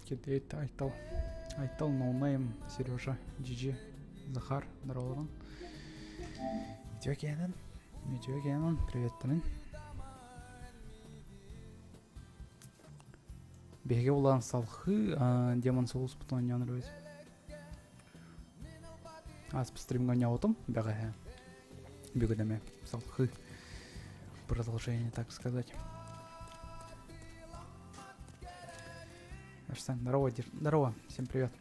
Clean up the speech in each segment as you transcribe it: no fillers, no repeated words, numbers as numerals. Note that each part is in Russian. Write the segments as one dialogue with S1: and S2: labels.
S1: Кедейт Айтал, ноунейм, Сережа, Джиджи, Захар, здорово. Медиогенон, привет, Танин. Беге улан салхы, Демон Соулс потом не нравится. Аз по стриму не отом, бега. Бегудами салхы. Продолжение, так сказать. Здорово, здорово, всем привет.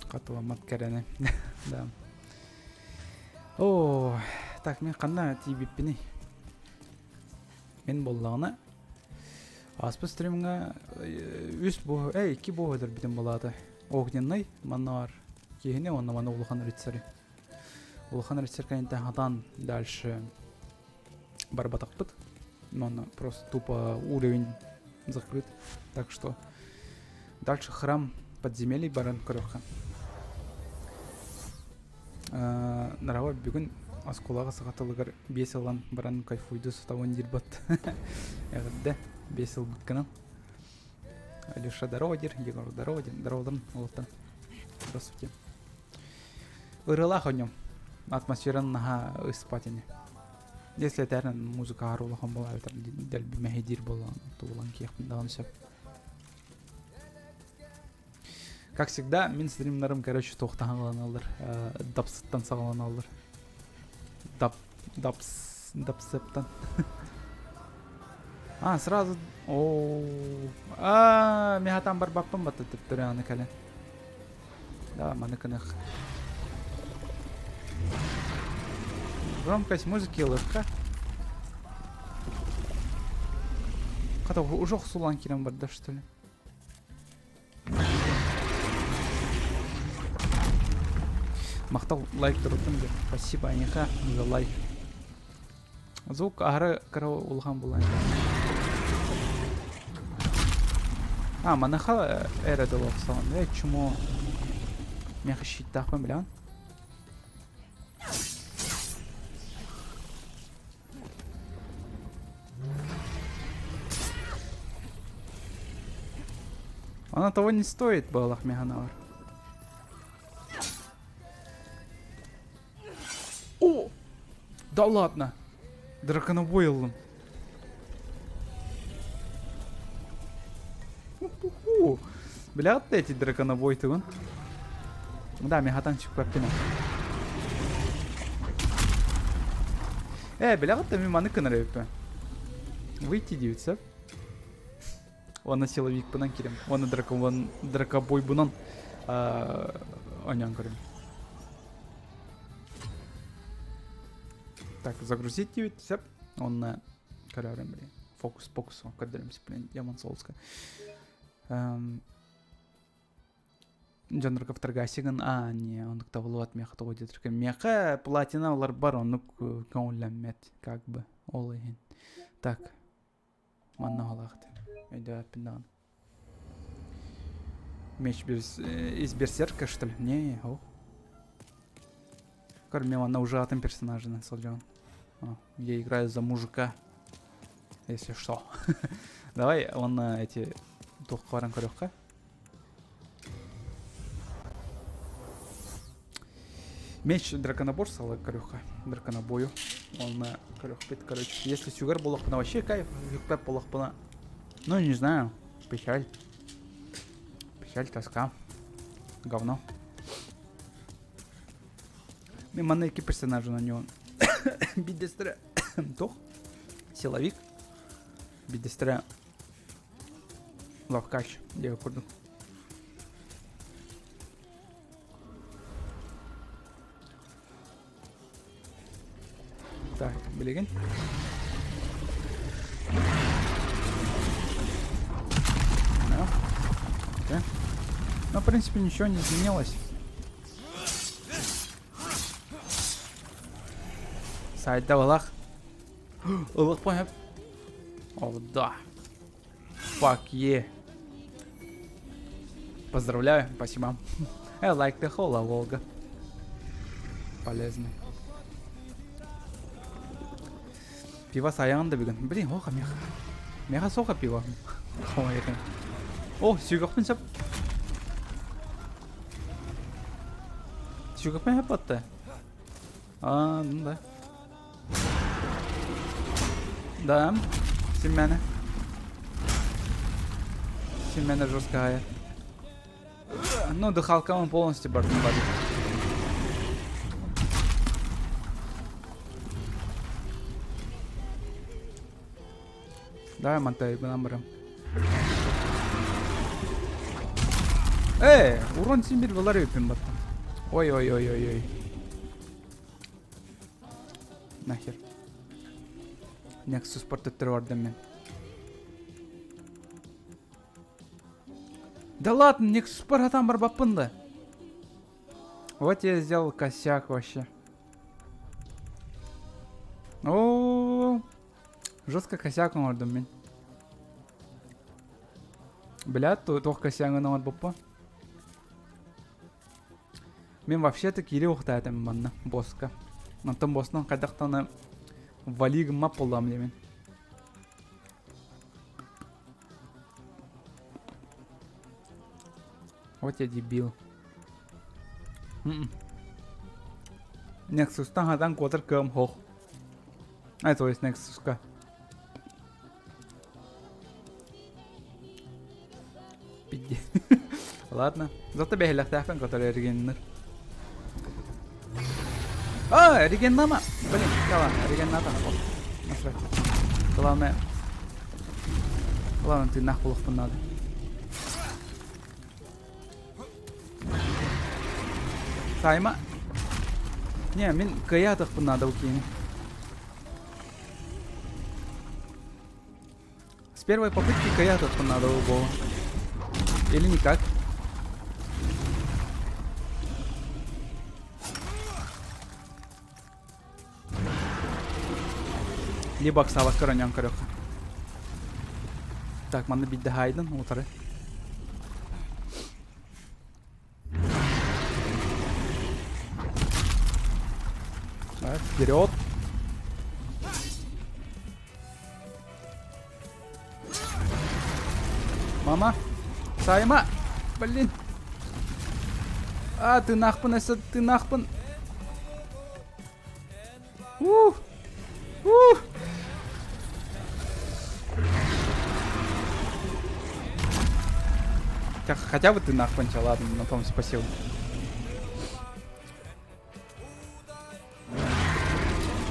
S1: Катуа маткарены, да. О, так, мен қанда тибиппини. Мен боллағына. Аспы стриміңа үс бұғы, ки бұғыдыр бітін болады. Огненный, маннар. Кейіне онна мана Улухан рыцари. Улухан рыцарь, конечно, хадан дальше барбатақпыт. Но он просто тупо уровень закрыт. Так что дальше храм подземелий баран көрөкка. Нарава бүгін аскулаға сағатылығыр бесілған баран кайфуйды сұтауын дирбат. Әғірді бесіл бүткінін. Алиша дородир, Егор дородырын олыттан. Здравствуйте. Ырылақ онем. Атмосфераны наға ыспатыне. Если это музыка арулахан была, это дәл бимәхедир была, то улан кияқпындағын сөп. Как всегда, мен стримлерім, короче, тоқтаған қалан алыр. Дапсыттан сағалан алыр. Дапсыптан. Сразу... Мехатан бар баппын баты тіпті аны кәлін. Да, маны кінық. Громкость музыки легка. Қата ұжоқ сулан керем барда, что ли? Мақтал лайк тұрдым деп. Спасибо, Аниха, за лайк. Звук ағыры қырау ұлған болайын. Манаха әреді лоқсаған. Чому? Мен қышит тақпын білен? Она того не стоит, Балах Меганавр. О! Да ладно! Драконобойлом. Бля, вот эти драконобойты, вон. Да, мегатанчик попина. Бля, вот там маны канарепе. Выйти 900. Он силовик пынан керем. Он дракобой бунан. Онян керем. Так, загрузить 9. Он на корярем, блин. Фокус. Кадримся, блин. Демон Солска. Жанрка вторгасиган. Не, он кто влад меха то будет. Меха платина олар бар, он көңілләмет, как бы. Олайын. Так. Манна халақты. Да, пиндан. Меч из берсерка, что ли? Не, Кормил она ужатым персонажем, солдён. Я играю за мужика. Если что. Давай, он эти... Тухваран корёхка. Меч драконоборца, корёха. Драконобою. Он на корёхпит, короче. Если сюгар булахпана, вообще кайф. Юкпеп булахпана. Ну, не знаю. Печаль. Тоска. Говно. Миманейки персонажи на него. Бидестре. Тох. Силовик. Бидестре. Ловкач. Я курду. Так, билеген. Ну, в принципе, ничего не изменилось. Сайда балах. Улық пойып. О, да. Fuck yeah. Поздравляю, спасибо. I like the whole Волга. Полезный. Пиво саяғында бүгін. Блин, оға меха. Меха соға пиво. Ой, екен. О, сүйгіқпен сап. Сүйгіқпен сап атты. Да. Да, сен мені жестко ая. Ну, дыхалка он полностью бардым бады. Давай монтай, бынам. Урон симбир балар өпен баттым. Ой. Нахер. Нексус портеттер вардым мен. Да ладно, Нексус паратам бар баппында. Вот я сделал косяк вообще. О, жестко косяк вардым мен. Бля, тох косягын вар баппа. Мен вообще-то кири уқтайтым манна, босска. Антон боснан қайдақтаны валигім мап болдам демен. Вот я дебил. Nexus'tan hadan kodar këm hoch. То есть Nexus'ка. Пиди. Ладно. Зато бехлях тахпен который регеннер. Реген нама. Блин, да ладно, реген надо. Насрать. Главное, ты нахуй надо. Сайма. Не, мен каятах надо укинуть. С первой попытки каятах надо убого. Или никак. Либо аксава коронян корёха. Так, маны бить хайден, утары. Так, вперед. Мама. Сайма. Блин. Ты нахпан, ты нахпан. Хотя бы ты нахпанча, ладно, на том спасибо.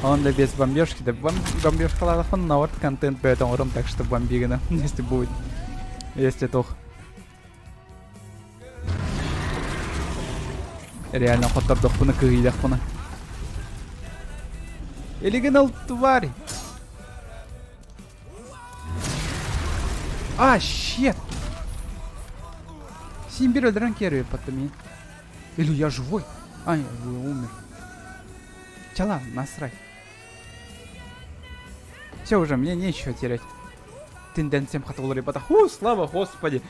S1: Он без бомбежки, да бомбежка ладно, на вот контент по этому ром, так что бомбигана, если будет. Если тох. Реально хотар дохпуна кыгидахпуна. Элегенал тварь. Щет. Симбир ранкеры потом. Или я живой? Я умер. Чала, насрать. Все уже, мне нечего терять. Тенденциям хатвол ребята. Слава Господи.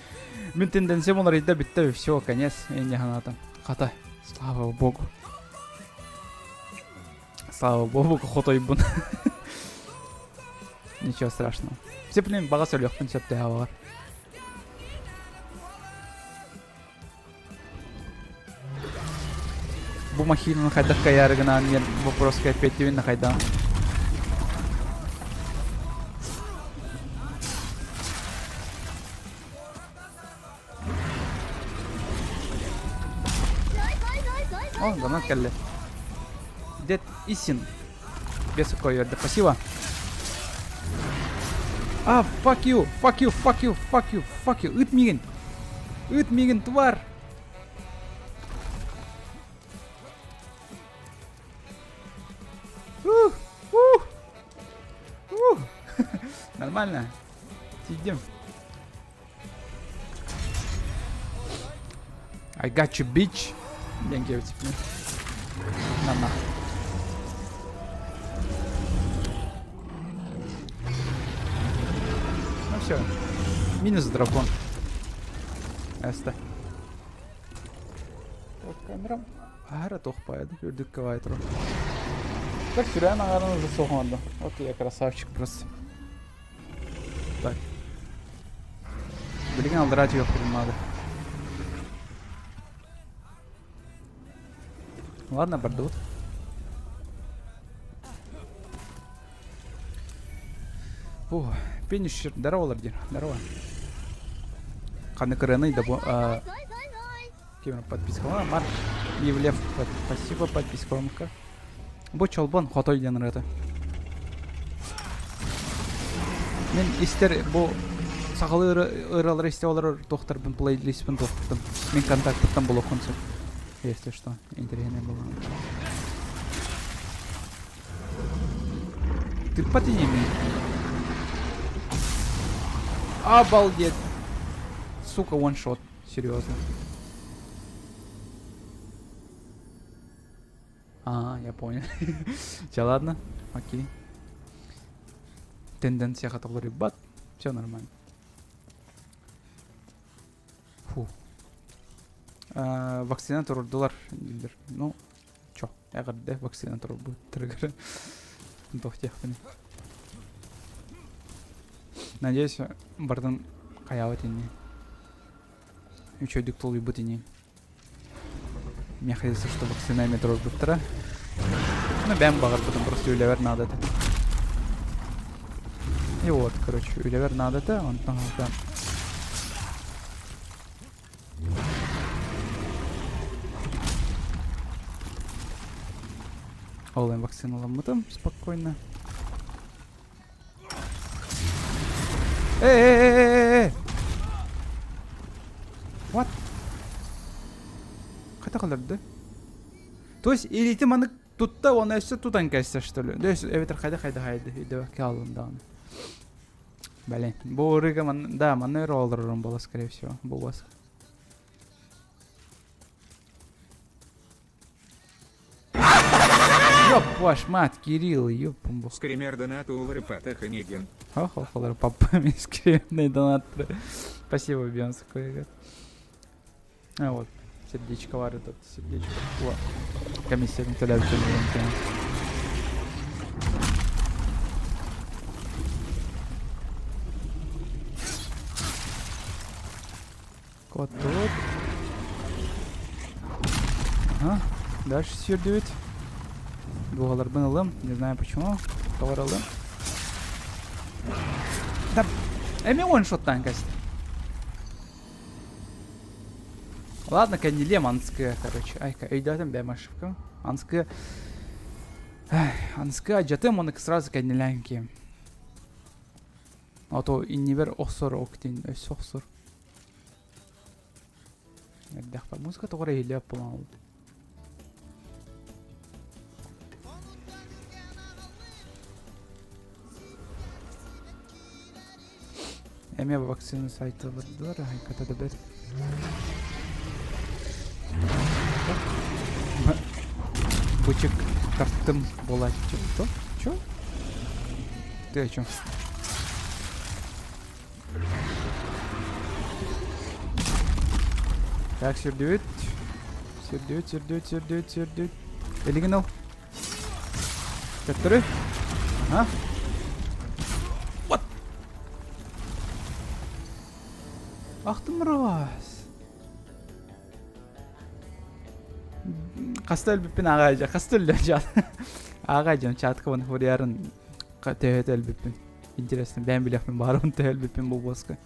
S1: Мен тенденциям он рейда битта, все, конец. И не гната. Хата. Слава Богу. Слава Богу, хотой бун. Ничего страшного. Все блин бага сөйлөк концепты авар. Бу махина хайда каяргана мен вопрос опять на хайда. Да келли. Дед Исин. Без такой да спасибо. Fuck you. Ütмеген, тварь. Нормально. Сидим. I got you, bitch. Деньги у тебя. На. все. Минус дракон. Эста. Камерам. Ара тохпайды. Үрдүккө бай туру. Так, сүрән ағараны уже соғанды. Вот я красавчик просто. Так. Білген алдырать yok надо. Ладно, бордут. О, финиш, здорово, лордин, здорово. Қаны кырыны да bu. Кемер подписка. Марк, Евлев, спасибо, подписка. Bu çolban Xatoy denir. Men ister bu saqalı ıraları iste olur doktor ben playlist'in doktordan. Men kontakttan bulup konser. Если что, интересно было. Ты потяни меня. Обалдеть. Сука, one-shot. Серьезно. А, я понял. Все, ладно. Окей. Тенденция хаталары бат. Все нормально. Фу. Вакцинатор урдулар. Ну, чё? Я говорю, да, вакцинатор будет триггер. Надеюсь, бардын каябат инне. Үчөйдүк толуй бут инне. Мне кажется, что вакцина метро бутра. Ну, бэм багар, потом просто улевер надо это. И вот, короче, улевер надо это, он там. Олем вакцину ламутом спокойно. What? Кайда калды? То есть элите маны тутта оны өсө тутан кайсы что ли? То есть эветер кайда үйдө калында. Блин, бу рыга ман да, маны роллером было скорее всего, бу вас. Ёп, ваш мать, Кирилл, ёпумбу.
S2: Скример донат улры Патаханеген.
S1: Хо-хо-хо, папа, скримерный донат. Спасибо, Бьонс, коллега. А вот, сердечко варит, тут сердечко. О, комиссия не тогда все не. Кот тут. Ага, дальше сердюет. Дуалар быналым, не знаю почему. Товаралым. Да, эми one-shot танкаст. Ладно, канилем анская, короче. Айка, эйдатым бэмашевка. Анская. Анская, джатым он сразу канилянки. А то и не вер охсор октин, өс охсор. Дахпа музыка тоғыра елеп болмау. Эме вакцина сайты вырдылар, айкатады бер. Бычык тарттым болать. Что? Чё? Ты о чём? Так, сердюет. Сердюет. Элигинал. Который? Ага. What? Ах ты мразь. Кастель бипин агайжа. Кастель лежат. Агайжан чаткаван хурьярын. Тёхетел бипин. Интересно, бәм биляхпин барун тёхел бипин бұл боска.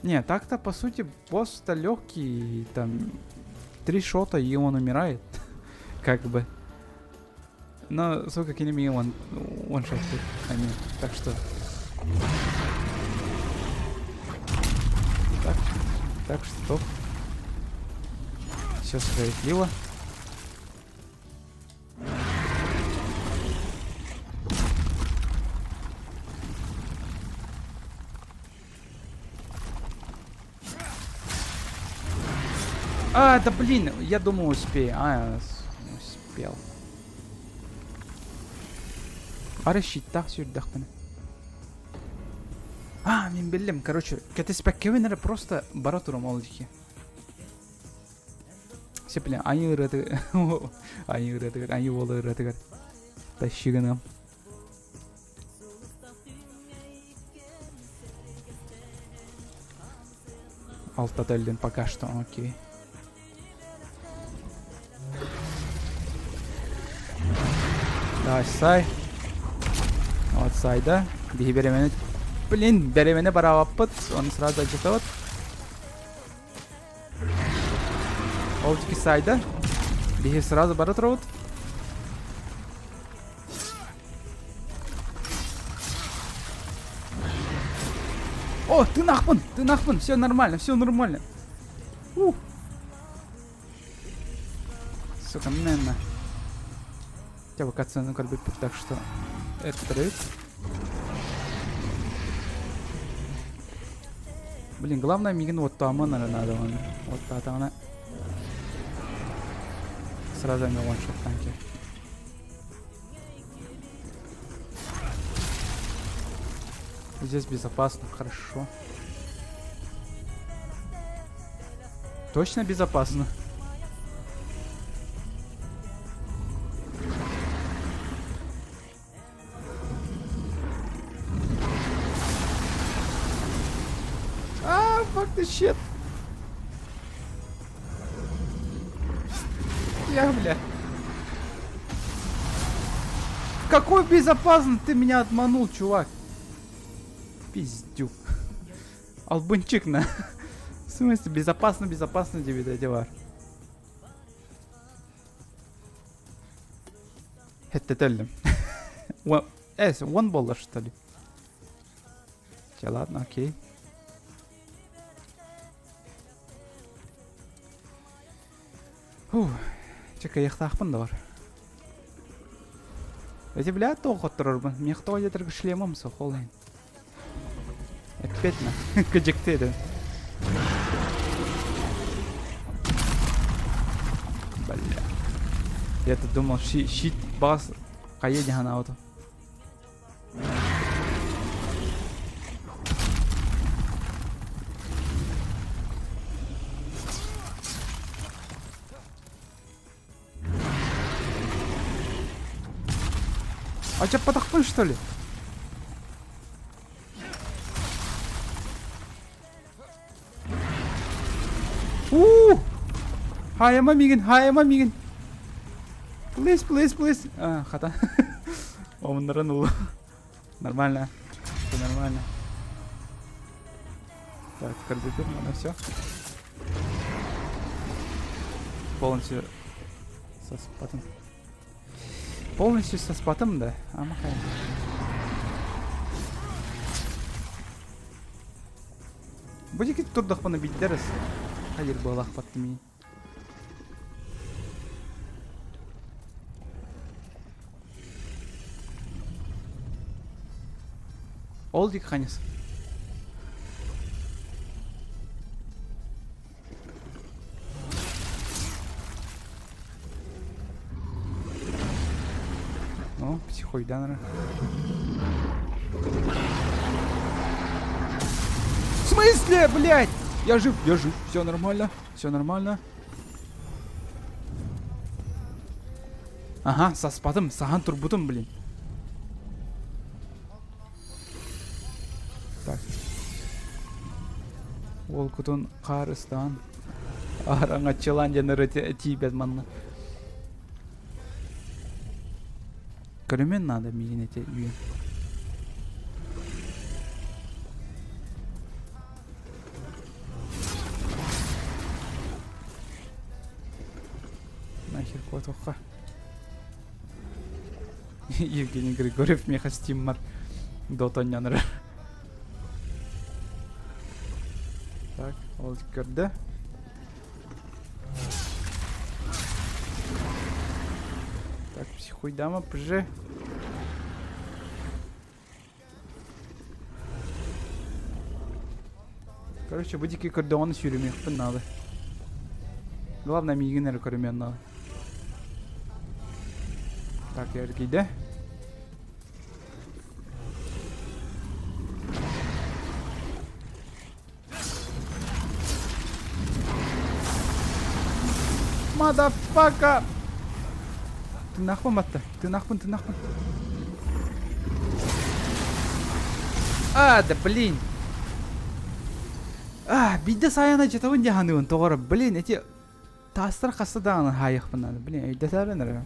S1: Не, так-то по сути босс-то легкий, там 3 шота и он умирает, как бы. Но, сука, кинеми он шот, так что. Так что стоп. Все справедливо. А, да блин, я думал успею. А, успел. Ары щиттах сюрдах бені. Мен білдім. Короче, кәтеспәккевенері просто бара тұрам ол деке. Сепілен, айы ұрады. Айы ұрады, айы олы ұрады. Тащигінім. Алтателден пока что, окей. Давай, сай. Вот сайда. Биhi беремені. Блин, беремені бара аппыт. Оны сразу ажытават. Ол тики сайда. Биhi сразу бара тұрават. О, ты нахпын, все нормально, все нормально. Сука, наверное. Хотя бы катсцену как бы так что это трейд. Блин, главное мигин вот там надо, вот там она. Сразу мне ваншот танки. Здесь безопасно, хорошо. Точно безопасно. Fuck this shit. Бля. Какой безопасный, ты меня обманул, чувак. Пиздюк. Албунчик на. В смысле, безопасно, девар. Это телем. One baller, что ли? Ладно, окей. Чекай, я тахпын да бар. Эти, бля, тоқот тұрырбын. Мен қытой етіргі шлемім со қолайын. Опять на. Каджекте, да. Бля. Я-то думал, щит бас. Қайеде хана ауды. А тебя подохпын, что ли? Хайма мигин. Please. Хата. Он наранул. Нормально. Все нормально. Так, кардитер, надо все. Полностью со спатом. Полностью со спатом, да? Махай. Будет какие-то турдах понабить дерес. Хайер был ахпат ми. Олдик ханис. Ну, психоиданра. В смысле, блядь? Я жив. Все нормально. Ага, со спадом, саган турбутом, блин. Так. Волкутун Карыстан. Араңа челанжаны тибет манна. Көрімен надо мигин эти үйін. Нахер котоққа. Евгений Григорьев меха стиммар. Дотоняныр. Так, ол көрді. Так, психуйдама, пжи. Короче, будики кордоны сюрюмих надо. Главное, мигинеры корюмен надо. Так, я гиде. Мадафака! Ты нахуй, матта? Ты нахуй. А, да блин! Бидде саяна жетавын жахануын тоғыры. Блин, эти... Тастар қасыдағын хайық бұнады. Блин, өйді тәрінірі.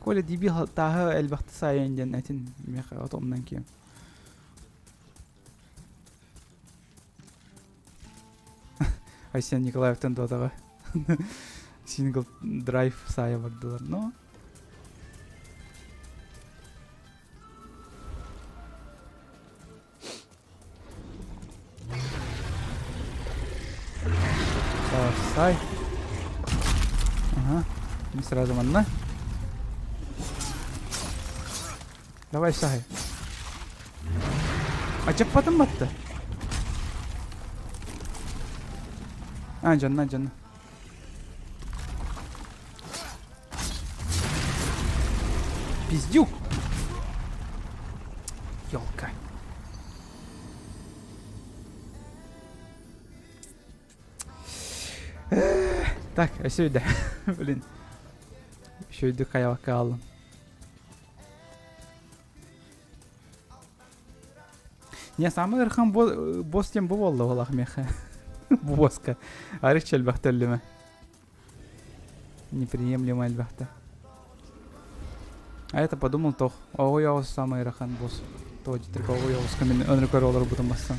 S1: Коля диби тағы әлбақты саян жан әтін. Меқі отомнан кейін. Айсен Николаевтан додағы. Сингл драйв сая бардылар. Но... Сай. Ага. Не сразу манна. Давай сай. А чак потом батты? Жанна. Пиздюк. Ёлка. Так, а сюда. Блин. Еще иду каялкалым. Не, самый ырхан босс тем бывало, валах меха. Боска. Арыч әлбәхтә әллеме. Неприемлемо әлбәхтә. А это подумал тох. Ой, я самый ырхан босс. То дитер кого я ускамен өнрекоролар бутам бассан.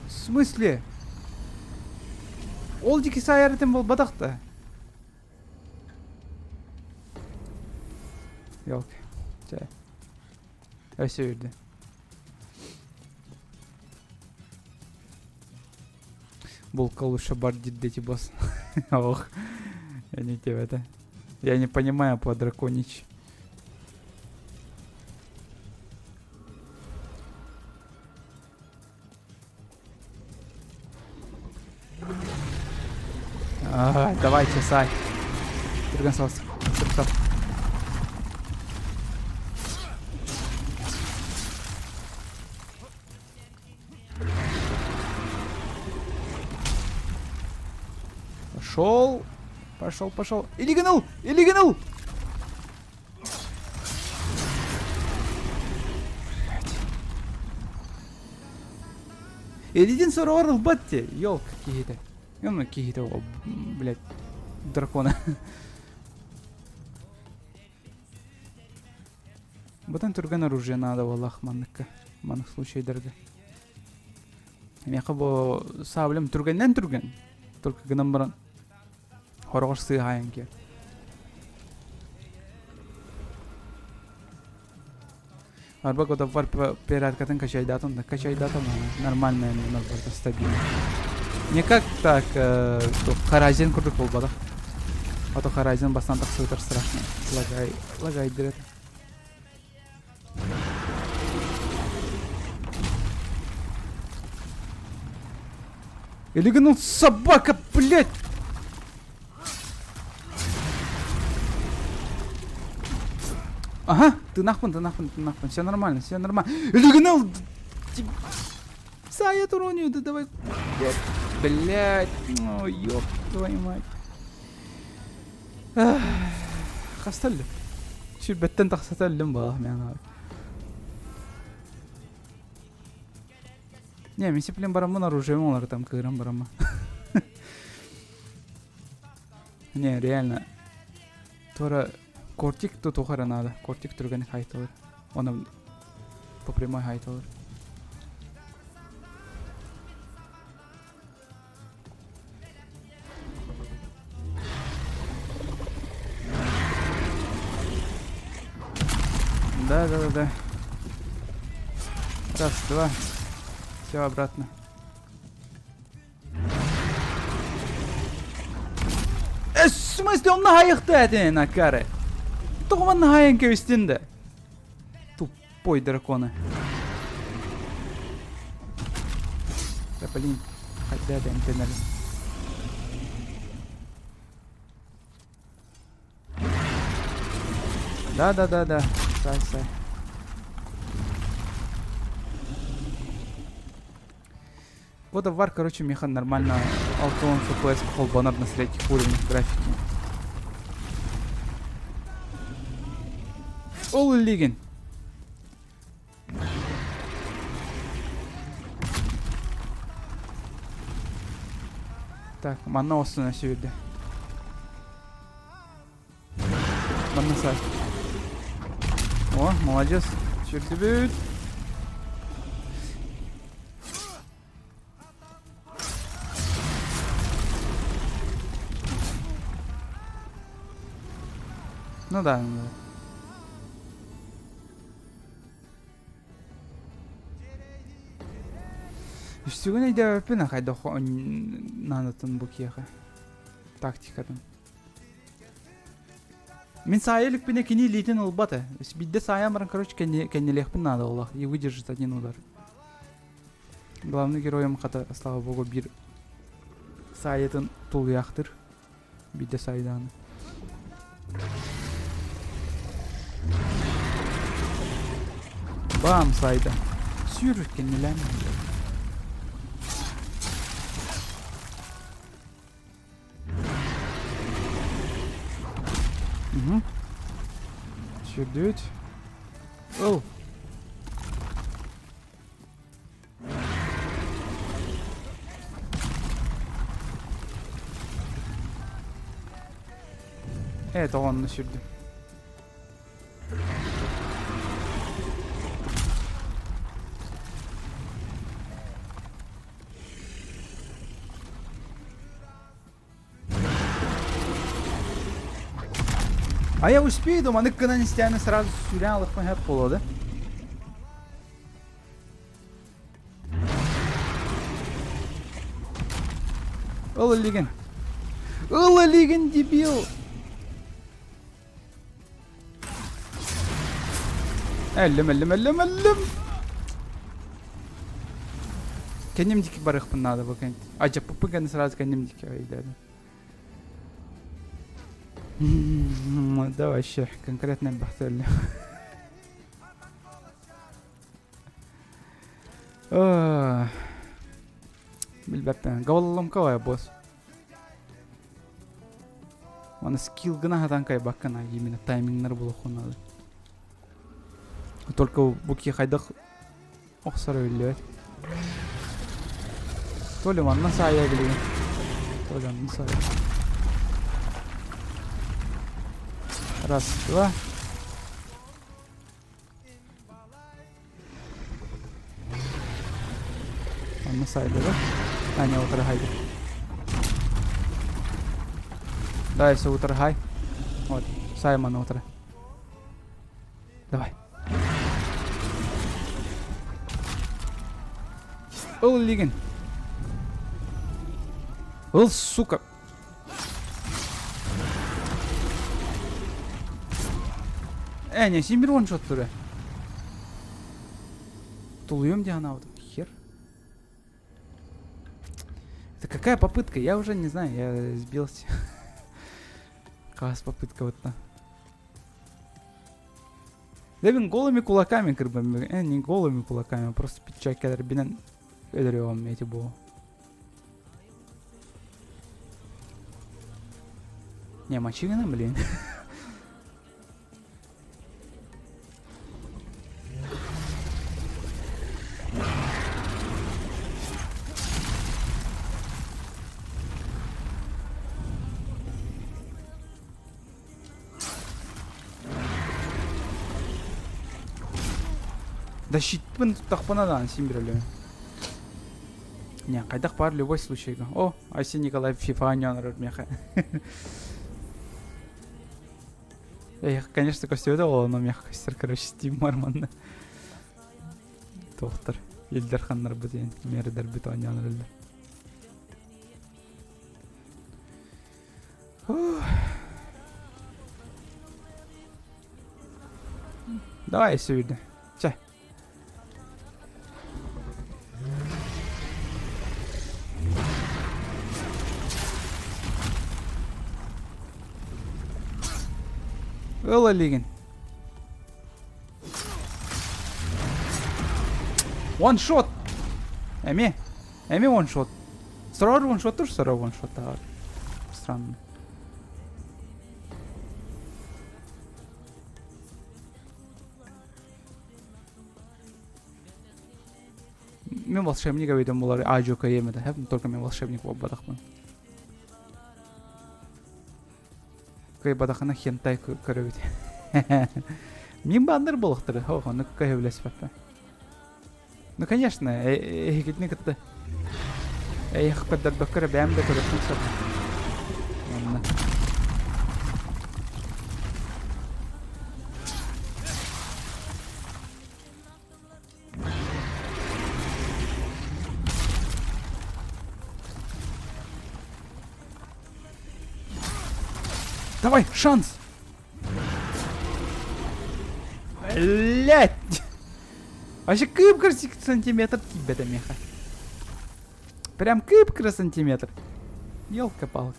S1: В смысле? Ол дики сайарытын бол бадақта. Ёлки. Чай. Өсі өрді. Булка лучше бар диддети босс. Ох. Я не тебе это. Я не понимаю по драконич. Давайте, сай. Турган салс. Пошел. Илигнул. Илидин сорвал в батте. Ёлка какие-то. Какие-то, блядь, дракона. Бутан турган оружие надо, валлах, манныкка. Манных случайдарда. Меха бо саблем турганнан турган. Только гынан баран. Хорогош сыйхайын ке. Арба года вар переоткатын качайдатон, да качайдатон нормально, наоборот, стабильно. Не как так, Харазин курдук был бадах. А то Харазин бастан так супер страшно. Лагай дирет. Илигнул собака, блядь! Ага, ты нахуй. Все нормально. Илигнул! Сая туронию, да давай. Блять, ну ёб твою мать. Хасталли. Шو беттен тахсаталлим бах мен. Не, мен сеплен барамын оружием олар там кырам барама. Не, реально. Тора кортик тут ухара надо. Кортик турганы хайталар. Он по прямой хайталар. Да. Раз, два. Все обратно. В смысле, он нахаяқта әден, акаре? Тоғыман нахаян көстінде. Тупой драконы. Да блин, хотя да, интернет. Да. Сай. Вот вар, короче, механ нормально алтон FPS холбанар на средних уровнях графики. Ол лиген. Так, манна осына сүйірді. Манна сай. О, молодец. Сүйірді бүт. Ну да. Үстігін әйді өпін қайда нанатын бұл кияға. Тактикадан. Мен саялық пене кені лейтен ұлбаты. Бидде саямырын, короче, кеннелеқпін надо олақ. И выдержит один удар. Главный героем қата, слава богу, бір саятын тұл яқтыр. Бидде сайданы. Бам, сайда. Сүйір кеннелем. Sürdüt. Oh. Evet, onu sürdüm. А я успею, думаю, когда не стяну сразу сюрял, их моя поло, да? Ола Лиген, дебил! Әллім. Кенем дики барықпын надо бакан. Ажап пупыганы сразу кенем дики айдады. Да вообще, конкретно бахтели. Bilbepten. Gavallam kawaya boss. Mana skill гына хатан кай баккана именно таймингнер булу хонады. Только буки хайдах охсар өллөт. То ли манна сая гли. То ли манна сая. Раз, два. Манна сая, да? А, не, утра хайди. Да, если утра хай. Вот, Саймон утра. Давай. Ол Лиген. Ол, сука. Не, симбир ваншот туры. Тулуем где она вот. Хер. Это какая попытка? Я уже не знаю, я сбился. Какая попытка вот та. Левин голыми кулаками, как бы, не голыми кулаками, а просто пичай кадрбинен ödürüyorum эти bu. Не, мочигана, блин. Да щитпен тахпанадан симбиреле. Не, кайдах пар любой случай. О, Айси Николай FIFA ойнаныр меха. Я, конечно, костюдал, но меха костер, короче, Стив Марман. Тоқтар. Елдер ханнар бітен. Мердер біт ойнаныр елдер. Давай сюда. Чай. Ола Лиген. One-shot! Эми one-shot. Сразу one-shot тоже сразу one-shot. Да. Странно. Мен волшебника видим, булар Аджока емеді. Хәп только мен волшебник болып бадақпын. Кай бадақына хентай көрі бейді. Мен бандыр болықтыры. Хоға, ну кай білесі бәппі. Ну, конечно, кетіне кетті. Эх, қаддар бәкірі бәмді көріптің сабы. Давай, шанс! Блять! Вообще кыпкыр сантиметр тебе-то, меха. Прям кыпкыр сантиметр. Ёлка-палка.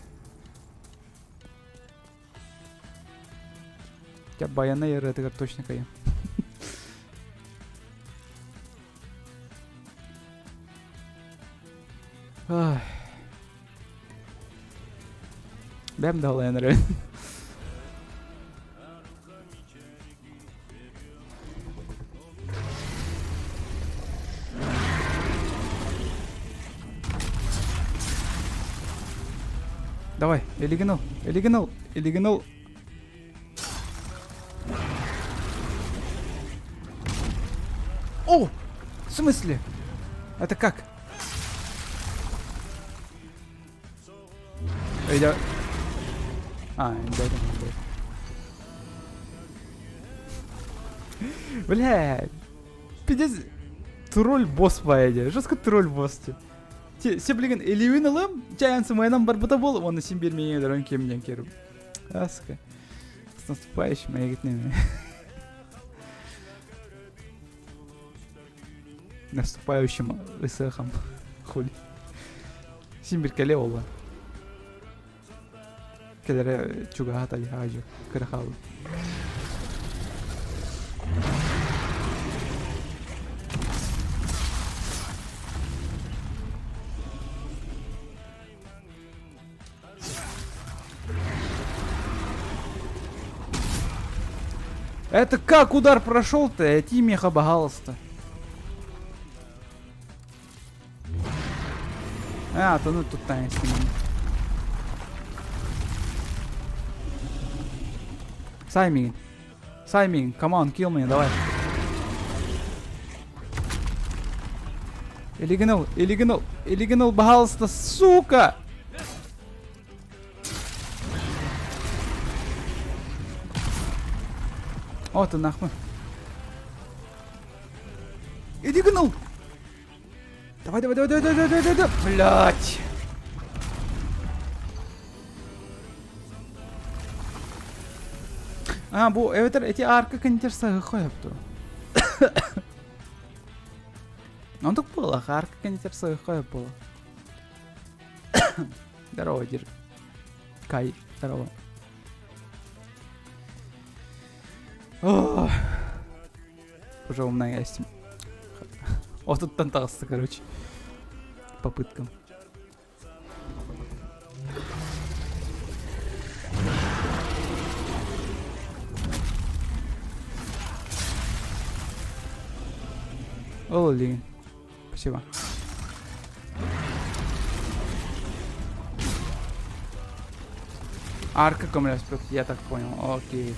S1: Тебя баяна яры, это точно каем. Бәм да алайын рән. Давай, элегинул. О! В смысле? Это как? Я... да. Блядь. Пиздец. Тролль босс байде. Жестко тролль босс. Все, блин, элевин алам, чаянцы майнам барбата бол, он на сим бермейн дорон кемден керу. Аска. С наступающим, мои гитными. Наступающим исахом. Хули. Симбир кале олла. Келере чугахата яхаджу. Карахалу. Это как удар прошел-то? Тимеха, пожалуйста. То ну тут танец с ним. Саймин, come on, kill me, давай. Элегинул, пожалуйста, сука! О, ты нахуй. Иди гнул. Давай. Блять. Бу эти арка контерса хойпту. Он так было, арка контерса хойпу. Здорово, держи. Кай, здорово. Уже умная есть. О, тут тантался, короче. Попыткам. Оли. Спасибо. Арка коммуляс, я так понял. Окей.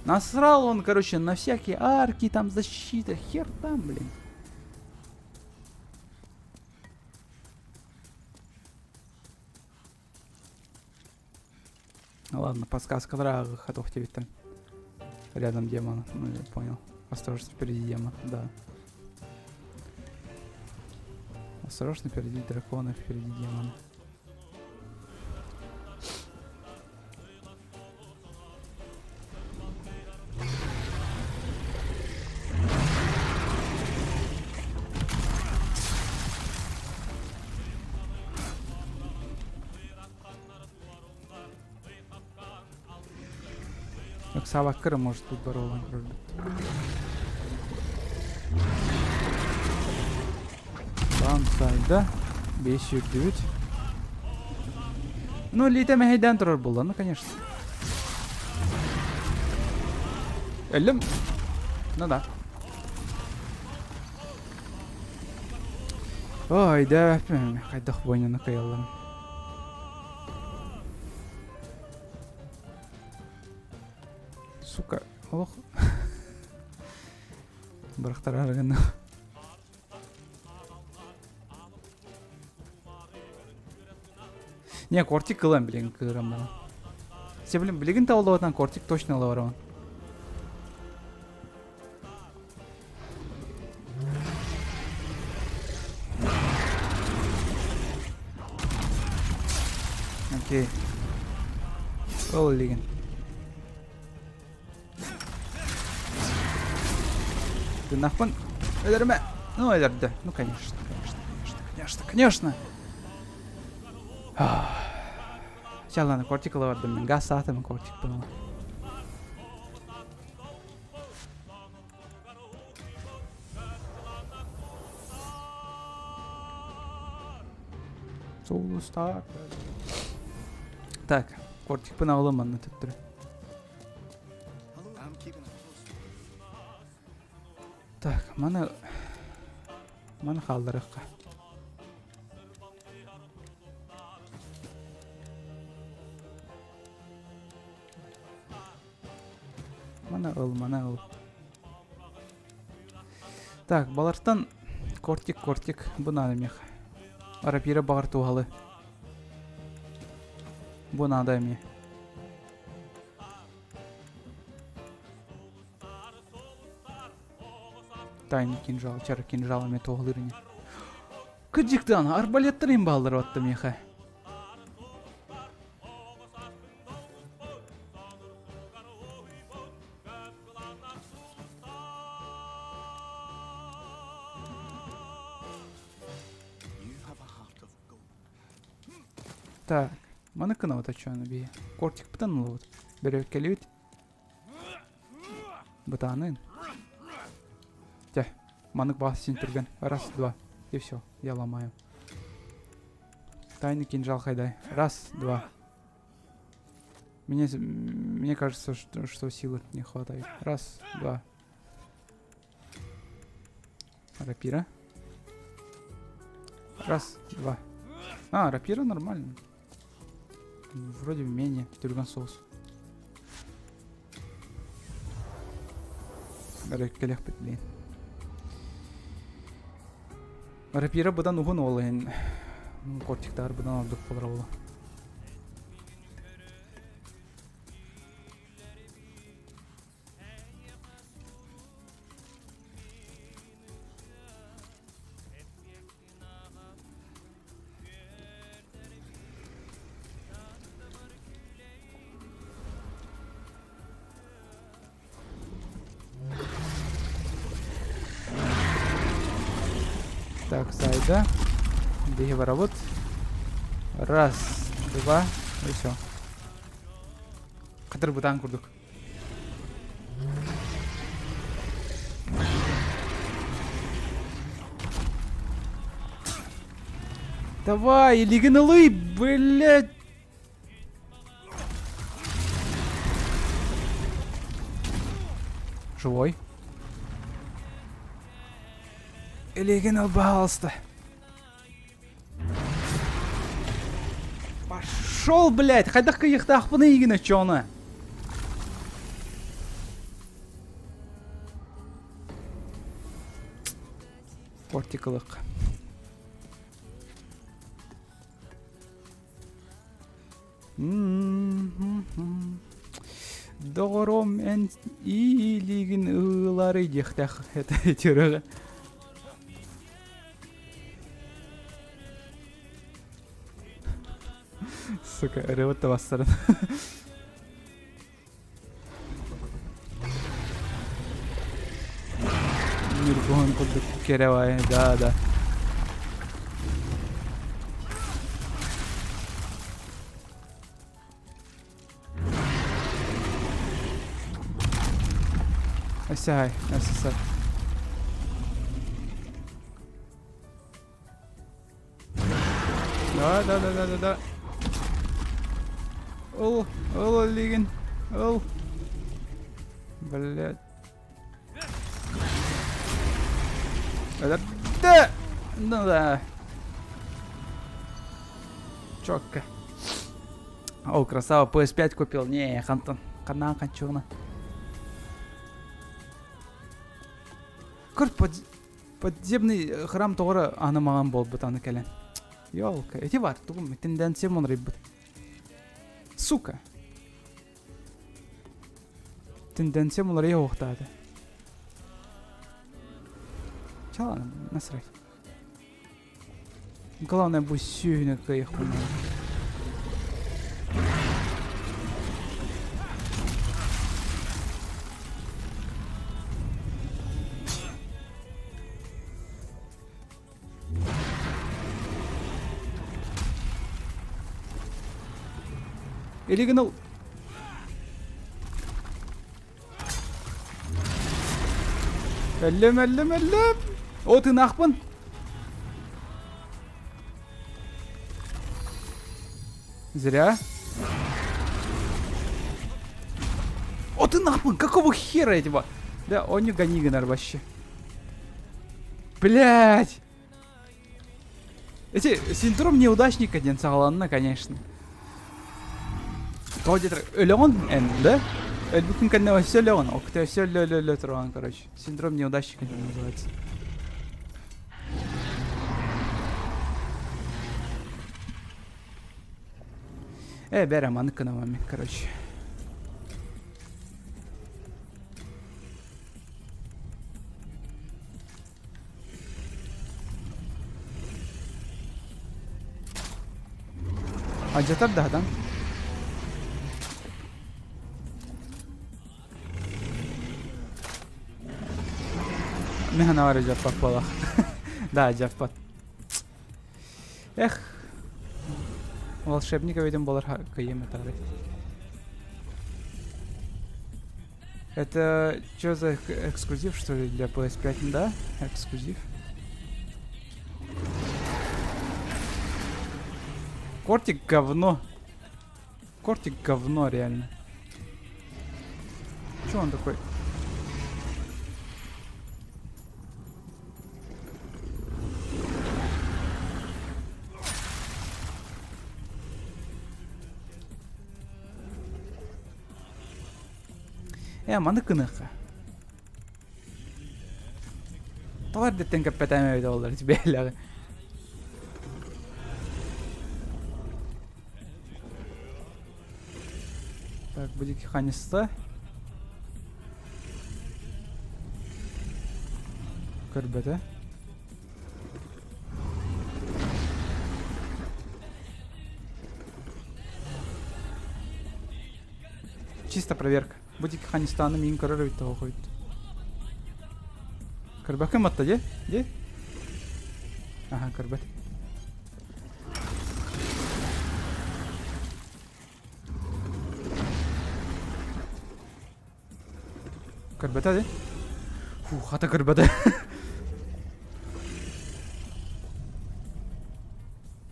S1: Насрал он, короче, на всякие арки, там защита, хер там, блин. Ну ладно, подсказка врага, готов тебе там. Рядом демон, ну я понял. Осторожно, впереди демон, да. Осторожно, впереди дракона, впереди демона. Сава Кыра может тут борован. Тан сайда 509. Ну, лите мехейден турар булды, ну, конечно. Элем. Ну да. Ой, да, кайдах бойнаны каялларым. Сука, ох. Барахтар арыгынна. Не, кортик кылам, блин, кырам бана. Се, блин, билигин табылдабатан кортик точно ала бараман. Окей. Ол леген. Ты нахпан? Эдерме? Ну, эдерде. Ну, конечно. Сейчас, ладно, кортик ала бардым мен. Газ саатымын кортик было. Соулустар. Так, кортик пына аламан өтіп тұр. Так, маны қалдырыққа. Маны ыл. Так, баларстан кортик, бұны адамех. Арапира бағыр туғалы. Бұны адаме. Тайны кинжал, чары кинжалыме тоғылырыне. Күджіктан, арбалеттірін балдыр отты меха. Так, маны кына вот очаны бей. Кортик бытанылы вот. Берек келет. Бытанын. Тя, манык басын түрген. Раз, два. И все, я ломаю. Тайный кинжал хайдай. Раз, два. Мне кажется, что силы не хватает. Раз, два. Рапира. Раз, два. А, рапира нормально. Вроде менее. Тюрган соус. Келех бит, блин. Рапира бұдан ұғын олы ең. Кортиктар бұдан алдық болар олы. Так, сайда. Беги воровод. Раз, два, и все. Кадр бутан курдук. Давай, лигналы, блядь. Живой. Леген пожалуйста. Пошел, блядь, хайдах каяхтах паны егина чона. Кортикалык. Дором эн и леген ылары дехтах это тюрага. Сука, ревота бастырын. Ниргон курдук керевай, да. Асяй, асяй. Да. Ол, Лигин. Ол. Блядь. Да! Ну да. Чётко. О, красава, PS5 купил. Не, Хантон. Канал кончуна. Көр подземный храм тоғыры анымаған болып бұтаны кәлен. Ёлка, эти бар, тугум тенденция мон риббут. Сука. Тенденция мон рей оқтады. Чаланы, насрать. Главное, будь сүйіні кайық бұнан. Элигінал. Әллем. О, ты нахпын. Зря. О, ты нахпын. Какого хера этого? Да, он не гони гонар вообще. Блять. Эти синдром неудачника ден сағаланына, конечно. Каудитр өлеғын да? Әлбүкін кәнне все өлеғын. Оқыта все өле тұрған, короче. Синдром неудачника ден называется. Бәрі маны кінамамен, короче. Acıtar da adam. Механа var Jackpot балақ. Да, Jackpot. Эх. Волшебника видим болар кайем это. Это что за эксклюзив, что ли, для PS5, да? Эксклюзив. Кортик говно. Кортик говно, реально. Чё он такой? Маны кыныха. Товар деттен капетаме өйді олар тебе. Так, будики ханиста. Көрбеті. Чисто проверка. Будики ханистаны мен көрір өйтті қойды. Көрбәк кім атты, де? Аха, көрбәт. Көрбәті, де? Хата көрбәті.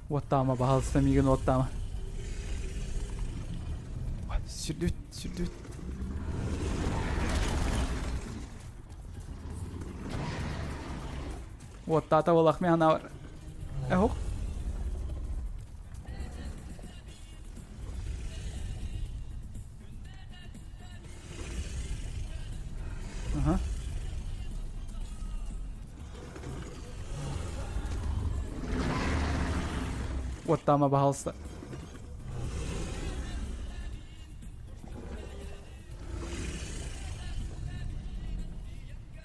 S1: Оттама, бағалысты меген оттама. Сүрдүт. Вот тата волах механа бар. Хоқ. Ага. Вот там обалста.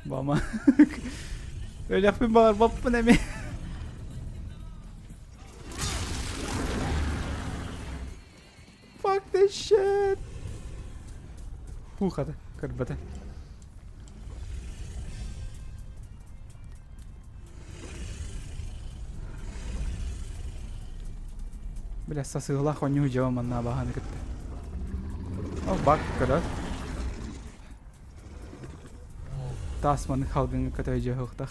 S1: Бама. Öyle yapayım bağır babı ne mi? Fuck this shit. Hadi kırbata. Bile sasığla konyu cevamına bahanı gitti. Oh bak kadar. Tasmanın halkını katayıcı hıqtaq.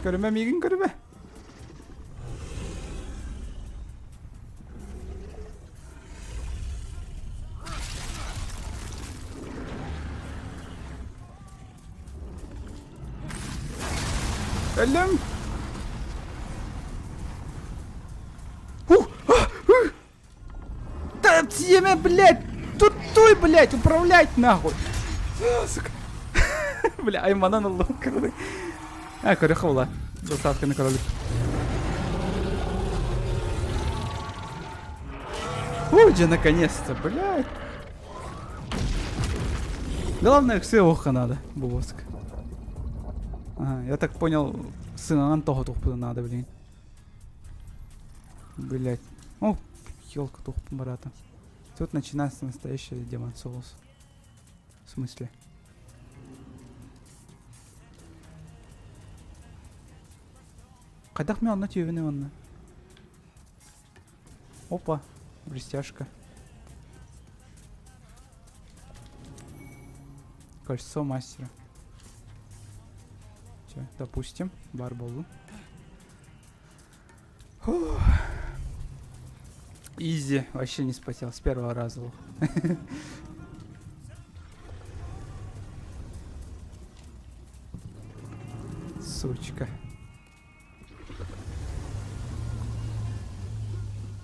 S1: Көріме, меген көріме. Өлім. Да съеме, блядь! Тут той, блядь, управлять нахуй! Сука. Бля, айманан алло, королы. Корюха була. Засадка на королю. Уйди, наконец-то, блядь. Главное, к сыну надо, бувоск. Ага, я так понял, сына Антоха тухпу надо, блин. Блядь. О, ёлка тухпу барата. Тут начинается настоящий Демон Souls. В смысле? Кайдах мен тювены онна. Опа, блестяшка. Кольцо мастера. Все, допустим, барболу. Изи, вообще не спотел, с первого раза. Сучка.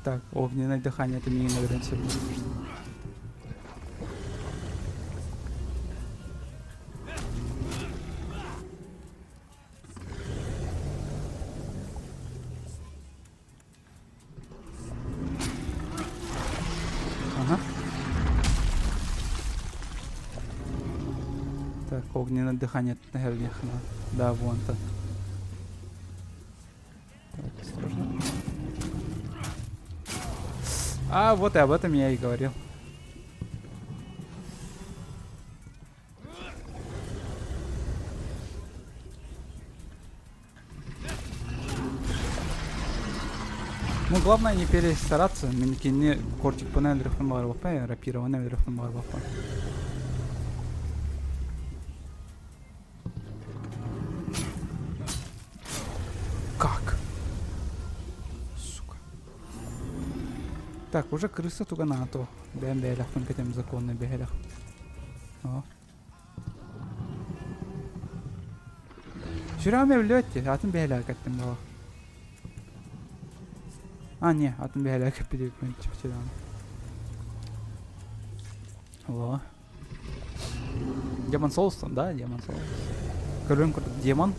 S1: Так, огненное дыхание, это мне нравится. Ага. Так, огненное дыхание, наверное, да, вон-то. Так, осторожно. А, вот и об этом я и говорил. Ну, главное не перестараться. Минкине кортик по наверху барбапа, рапирован наверху барбапа. Как? Сука. Так, уже крыса туга на то. Бэм бэлях, пунктем законный бэлях. О. Шураме влётте, атын бэлях каттым бала. А, не, атын бэлях капидик мен чипчидан. Во. Демон Souls, да, Демон Souls. Көрөн курдук демон.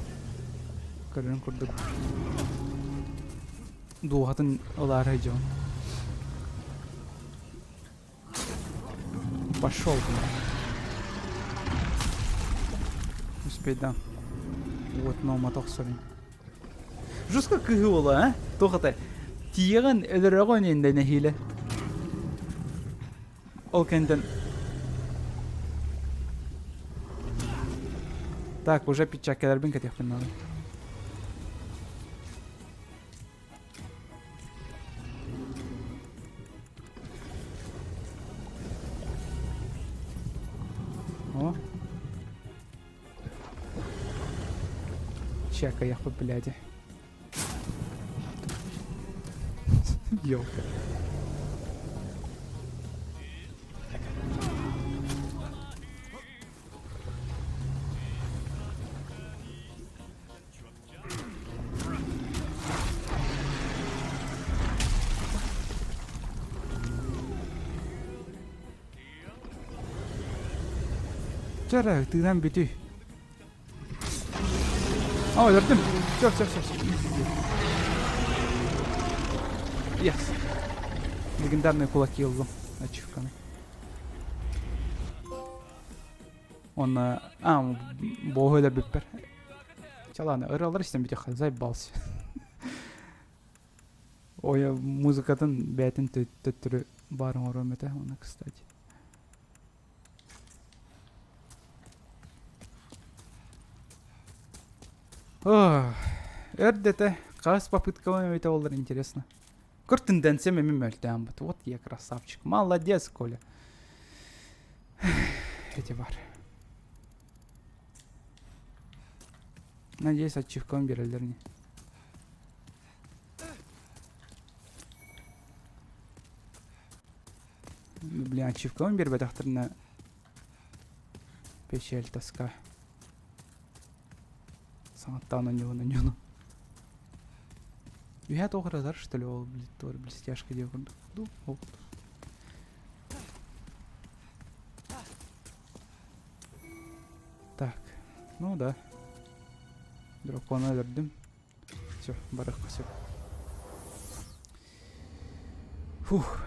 S1: Көрөн курдук. Дугатын олар жон. Пошел ты. Успеть, да. Вот, но моток сорин. Жестко кыгыла, а? Тохата. Тиеган элерагон инде нехиле. Ол кенден. Так, уже пичакелер бин кетих надо. О. Чека я по бляди. Ёлка. Чара, ты там бити. О, öldürdüm. Все. Yes. Легендарные кулаки лгу. Ачивками. Он... богу да биппер. Че, ладно, ыралар істен бите заебался. Ой, музыкатын бәтін төттірі барын орыметі, оны, кстати. Эрдете, кас попытками это олар интересно. Кор тенденция меми мөлтән бут. Вот я красавчик. Молодец, Коля. Эти бар. Надеюсь, ачивкам берелер не. Блин, ачивкам бербе тахтырна. Печаль, тоска. Саңаттан уну. Үйә тоғырадар, что ли, ол блестяшка деп көрдік. Так, ну да. Дракона вердім. Все, барыққа все. Фух.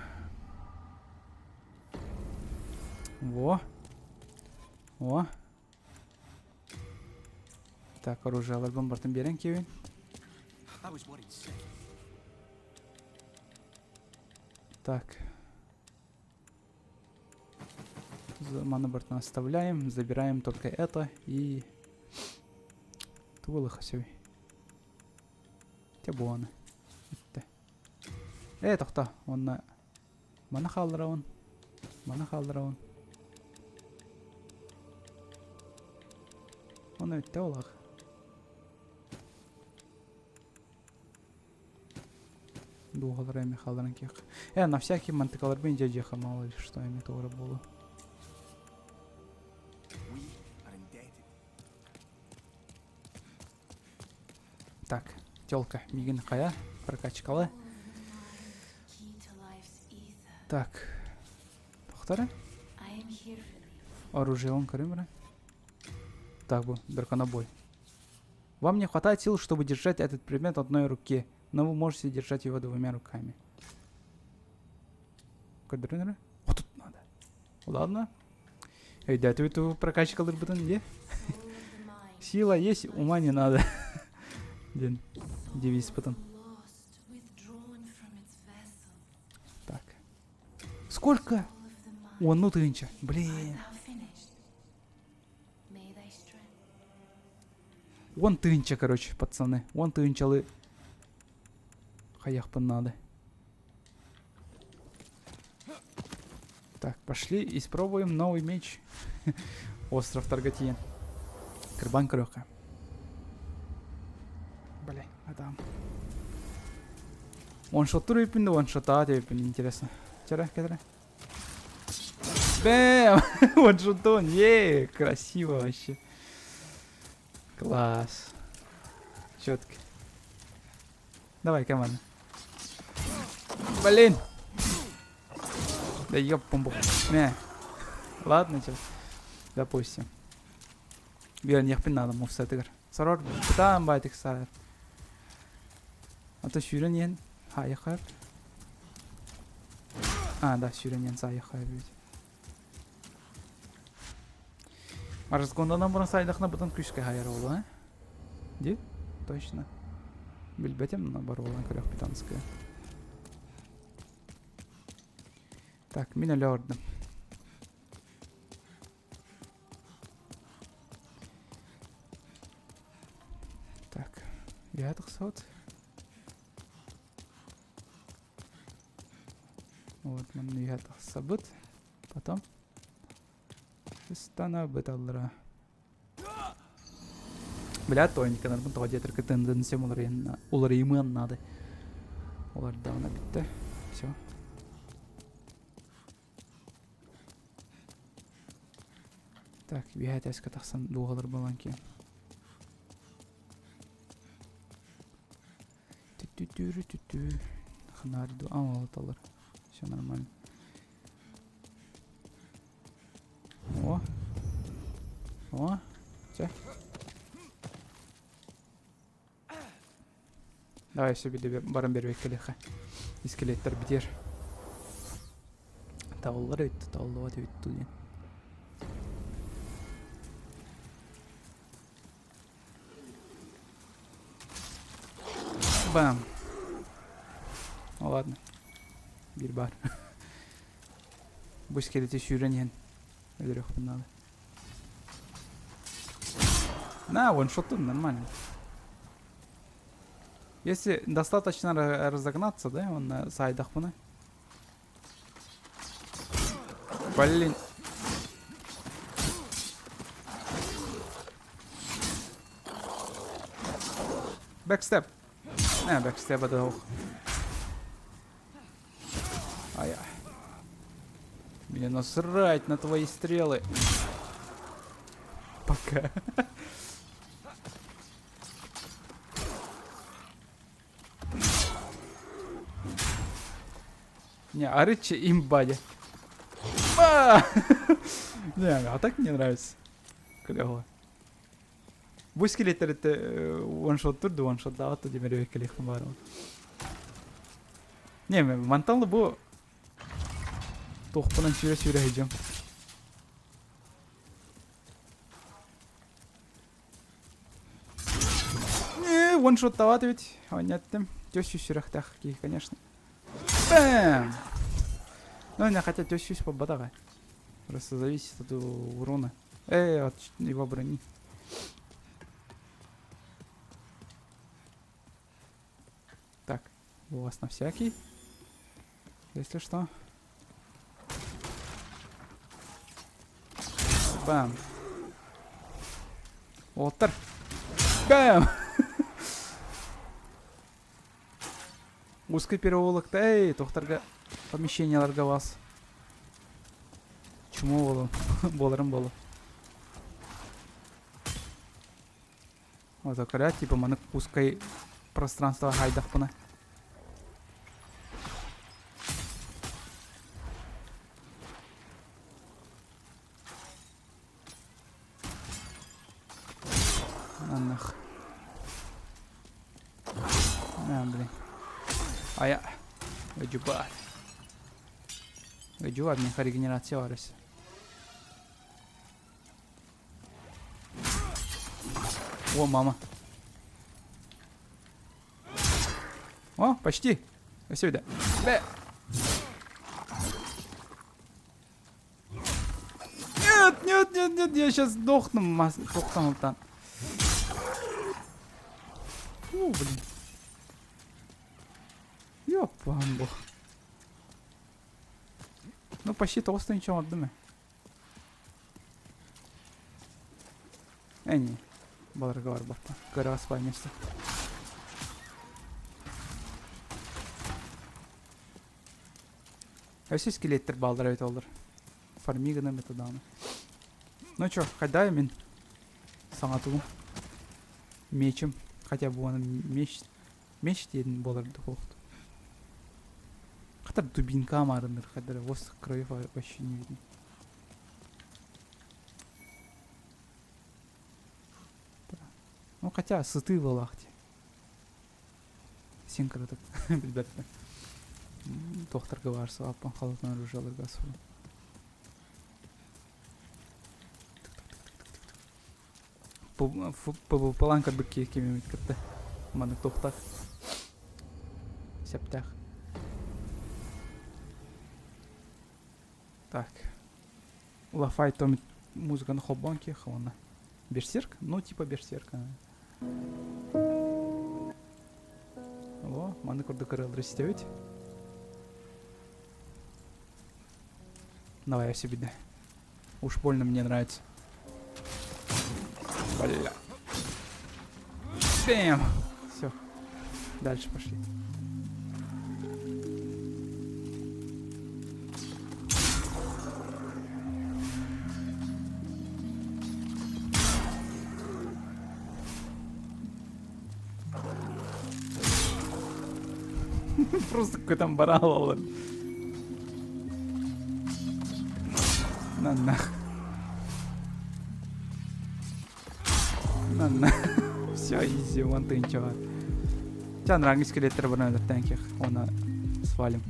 S1: Во. Так, оружие аларбан бартын берен кебен. Так. Ману бартын оставляем. Забираем только это и... Тулы хасёй. Те буаны. Тоқта. Онна... Мана қалдырауын. Оны өтті олақ. Дуғалар әме қалдырын кек. На всякий мантыкалар бен жеха мало ли что әме тоғыры болу. Так, тёлка мигін қая, прокачкалы. Так, тоқтары? Оружие он көрім. Так, драконобой. Вам не хватает сил, чтобы держать этот предмет одной руке, но вы можете держать его двумя руками. Вот тут надо. Ладно. Да, ты прокачка где? Сила есть, ума не надо. Девиз потом. Так. Сколько? Ну тынча. Блин. Вон тынча, короче, пацаны. Вон тынчалы. Хаях надо. Так, пошли и испробуем новый меч. Остров Таргатиен. Кырбан крёха. Бля, а там. Он шотур выпинду, он шота выпинду, интересно. Кедра. Бэм! Вот шутон, красиво вообще. Класс. Четко. Давай, команда. Блин. Да ёп-пумбу. Не. Ладно, сейчас. Допустим. Бер нехпен надо мувсет игр. Сарор. Там байтик сар. А то сюренен. Хайхар. Да, сюренен сайхар. Разгондан бұрын сайдақна бұтын күшке хайыр олы, а? Де? Точно. Білбетем, но бар олан көрек питанская. Так, мен әлі ордым. Так, ятық сот. Вот, мен ятық сабыт. Потом. Стана беталлара. Бля, тоненько, надо было где-то тенденция улар иман надо. Улар давно битте. Все. Так, бегать я скатахсан дугалар баланки. Тю-тю-тю-тю-тю. Хнарду, вот все нормально. О, все. Давай себе баран бербек келеха. Искелеттер битер. Таулар өйтті, таулуат өйтті ден. Бам. Ладно. Bir бар. Bu iskeleti sürünyen. Öyle надо. Ваншотом нормально. Если достаточно разогнаться, да, он на сайдах пуна. Блин. Бэкстеп. Бэкстеп это ох. Ай-яй. Мне насрать на твои стрелы. Пока. Не, Арычи имбади. Не, а так мне нравится. Клево. Bu iskeletleri one shot durdu, one shot daha attı diye böyle bekleyelim var mı? Ne mi? Mantallı bu. Tohpının süre hecam. Не, one shot давать ведь. Понятно. Тёщу сюрахтах, конечно. Бэм! Ну, не хотя тёщусь по батага. Просто зависит от урона. От его брони. Так, у вас на всякий. Если что. Бам. Отыр. Бам! Узкий переулок. Эй, тоқтарға помещенияларға бас. Чему болу? Боларым болу. Вот так, типа, маны узкой пространство хайдах пына. Нах. Блин. Ая. Гajubad. Гajubad мне регенерация варится. О, мама. О, почти. Все, да. Нет, я сейчас сдохну, сдохну там. Блин. Ёпамбо. Ну, почти толстый ничего отдаме. Не. Баларгар бапа. Гора спай место. Все скелеттер балдырайт олдыр. Фармиганы методаны. Ну чё, қайда мен саңа туғым. Мечім. Хотя бы оны меч дедін боларды қолықты. Қатар дубинка амарыныр. Қатар осы кроев вообще не видно. Ну хотя сыты в лахте. Сен кірдік. Білбәтті. Тоқтарға барса, аппан қалытын оружияларға асыру. Паланка бікке кемемет кірді. Маны тоқтақ. Септақ. Так. Лафай томит музыка на хоббанке. Хвана. Берсерк? Ну, типа берсерка. О, маны курды кырыл растевить. Давай я себе, да. Уж больно мне нравится. Бля. Бэм! Все. Дальше пошли. Просто какой-то барал. На. Все, изи, вон ты ничего. Сейчас ранги скелеттер баран в танках. Оны свалим.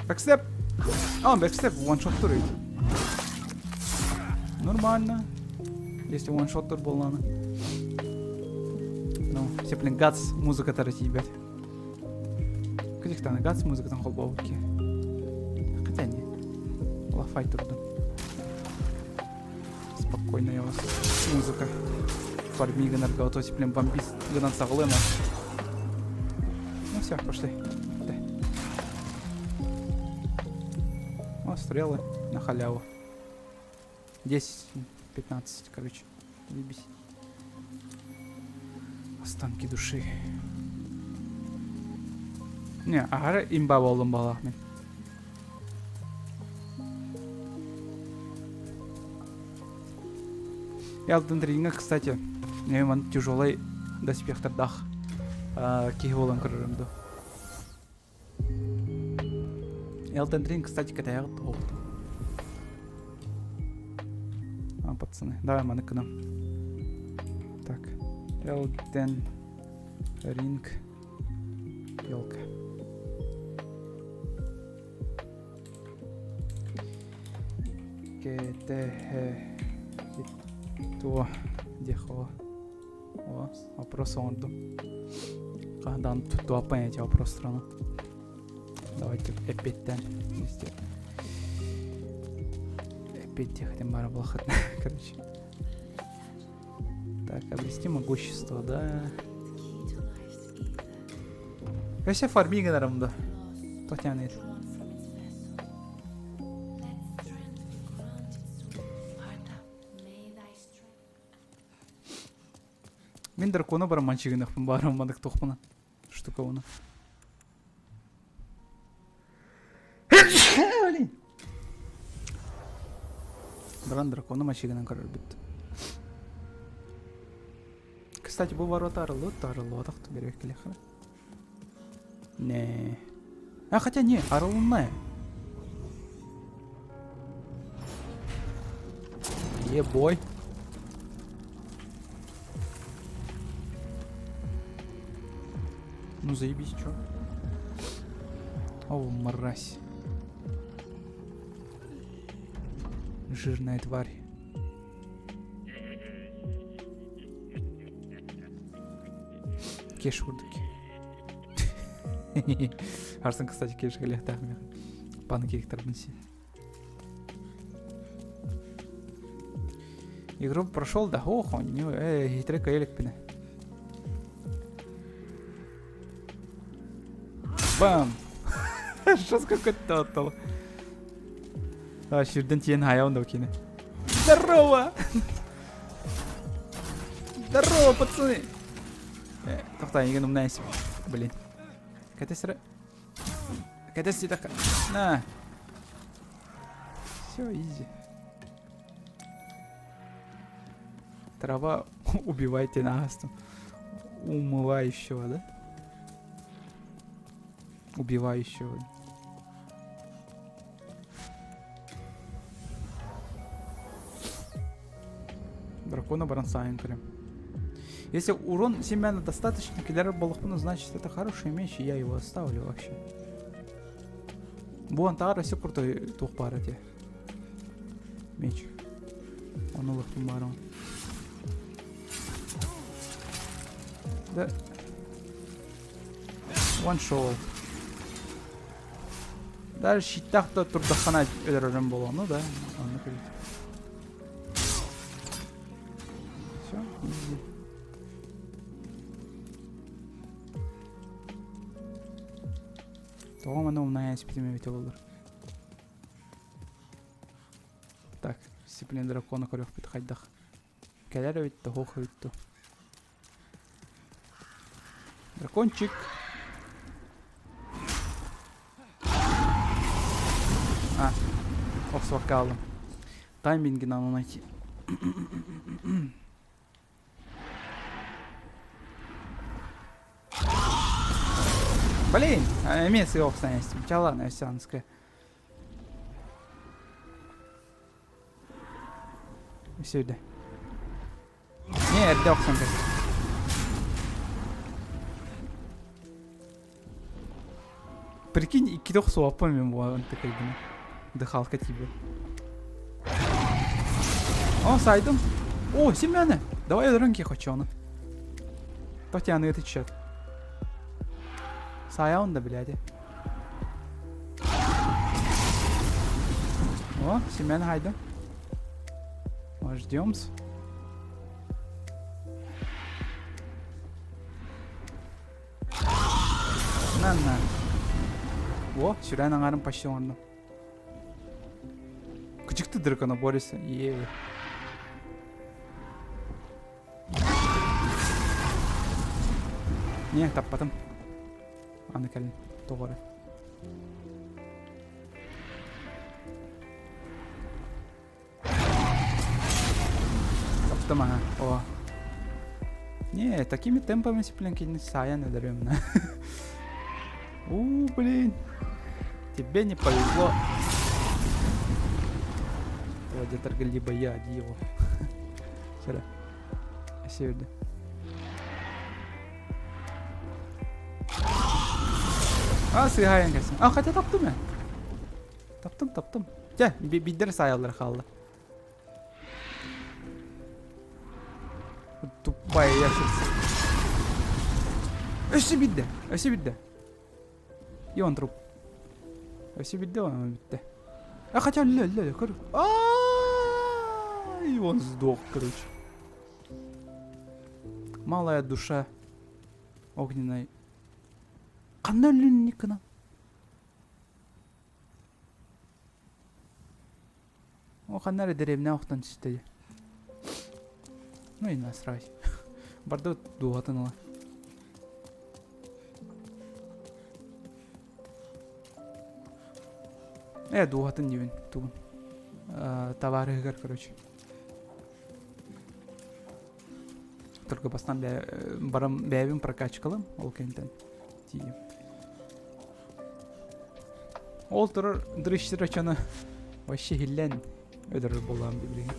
S1: Бэкстеп. Бэкстеп one-shot турит. Нормально. Если one-shot тур был, ладно. Ну, все, блин, гац, музыка тарать, ребят. Каких-то на гац музыка там холбовки. Хотя не. Лафай трудно. Спокойно я вас. Музыка. Фармига наркотоси, блин, бомбист. Гранат саглема. Ну все, пошли. Да. стрелы на халяву. 10, 15, короче. Ебись. Останки души. Не, ағары имба болдым балақ мен. Elden Ring'e, кстати, мен тяжелый доспехтардах кеге болан көрірімді. Elden Ring, кстати, катаяғы тоқты. Пацаны, давай маны кінім. Так, Elden Ring, елка. То дехо. О, вопрос он. Когда он тут опять вопрос страну. Давайте опять там. Опять хотим бараблахать. Короче. Так, обрести могущество, да. Вообще фарминг, наверное, да. Кто тянет? Мен дракона бар манчигынақпын, барамадық тоқпына. Штука оны. Блин. Бран дракона манчигынан көрір бітті. Кстати, бұл ворота арылды, атақты берек келек қара. Не. Хотя не, арылынмай. Ебой. Ну заебись, чё? О, мразь. Жирная тварь. Кеш вурдуки. Арсын, кстати, кеш галехтах мен. Панкейктер бінсе. Игру прошел, да? Ох, он не... хитрый елік піне. Бам! Что с какой-то оттало? Ширден тиен хаяун да окейне. Здорово! Здорово, пацаны! Тоқта, еген умнай себе. Блин. Кәте сірі? Кәте сі тақа? На! Все, изи. Трава убивайте нагасту. Умывающего, да? Убивающего. Дракона барансаем прям. Если урон семяна достаточно, киллера балахуна, значит это хороший меч, и я его оставлю вообще. Буантара все крутой тухпарате. Меч. Он улых тумаром. Да. One shot. Даже щиттахта турдахана öldürürüm bolonu da. Onu kırık. Все, easy. Тоғам ана умная спитиме бите болдыр. Так, дисциплин дракона көрөк бит хайдах. Келер өйтті, хоқ өйтті. Дракончик. Оксфорд қалдым. Таймингін аны найти. Блин, место его, кстати, хотя ладно, овсянская. Сюда. Не, это овсянка. Прикинь, и кидох суапами он такой, блин. Дыхалка тебе. О, сайдом. О, семяна. Давай рынки хочу она. Татьяна, это чат. Сая он да, блядь. О, семяна хайдом. Ждем-с. На. О, сюда нагарым почти он. Кычыкты дракона Борис. Не, таппатым. Аны кәлін. Тоғыры. Таптым, ага. О. Не, такими темпами сипленки Саян ударим. Блин. Тебе не повезло. Вроде торгали я его. Сюда. Сюда. Сыйгайын келсін. Хотя таптым я. Таптым. Жа, биддер саялар қалды. Тупая ящерца. Өсі бидді. И он труп. Өсі бидді, он битті. Хотя ля, көр. И он сдох, короче. Малая душа огненной. Қандай өліннікіна? Қанары деревне оқтан түстеді. Ну и насрай. Барды дуғатын ола. Дуғатын дейбін туғын. Товарыгар, короче. Только бастан барам бәйбін прокачкалым, ол кенттен тием. Ол тұрыр дұрыштыр очаны вообще хиллен өдірір болам бебірген.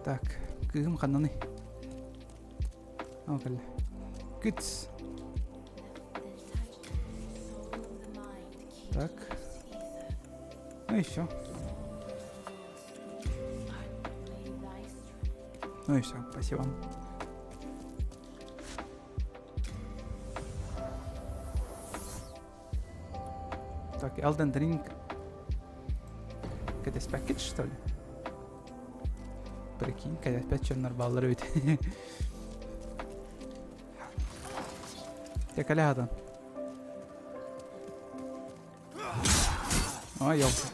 S1: Так, кығым қананы. Кәлі. Күтс. Так. Ну и все. Спасибо. Так, Elden Ring. Кәдес пакет, что ли? Прикинь, кәдес пәт чоннар баллары өйті. Тек әлі адан. Елсы.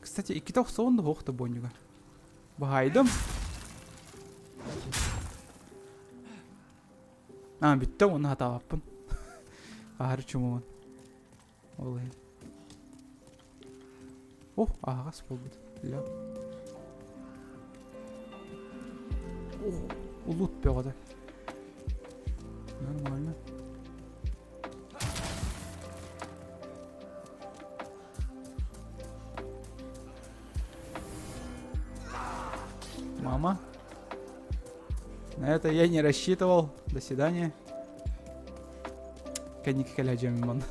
S1: Кстати, икки соонды хоқты бонюга. Бағайдым. Бітті, оны хата аппын. Ағары чумуын. Олай. Ағас бол бұд. Улут беғады. Нормально. Мама. На это я не рассчитывал. До свидания. Кәнекі кәләжем мон.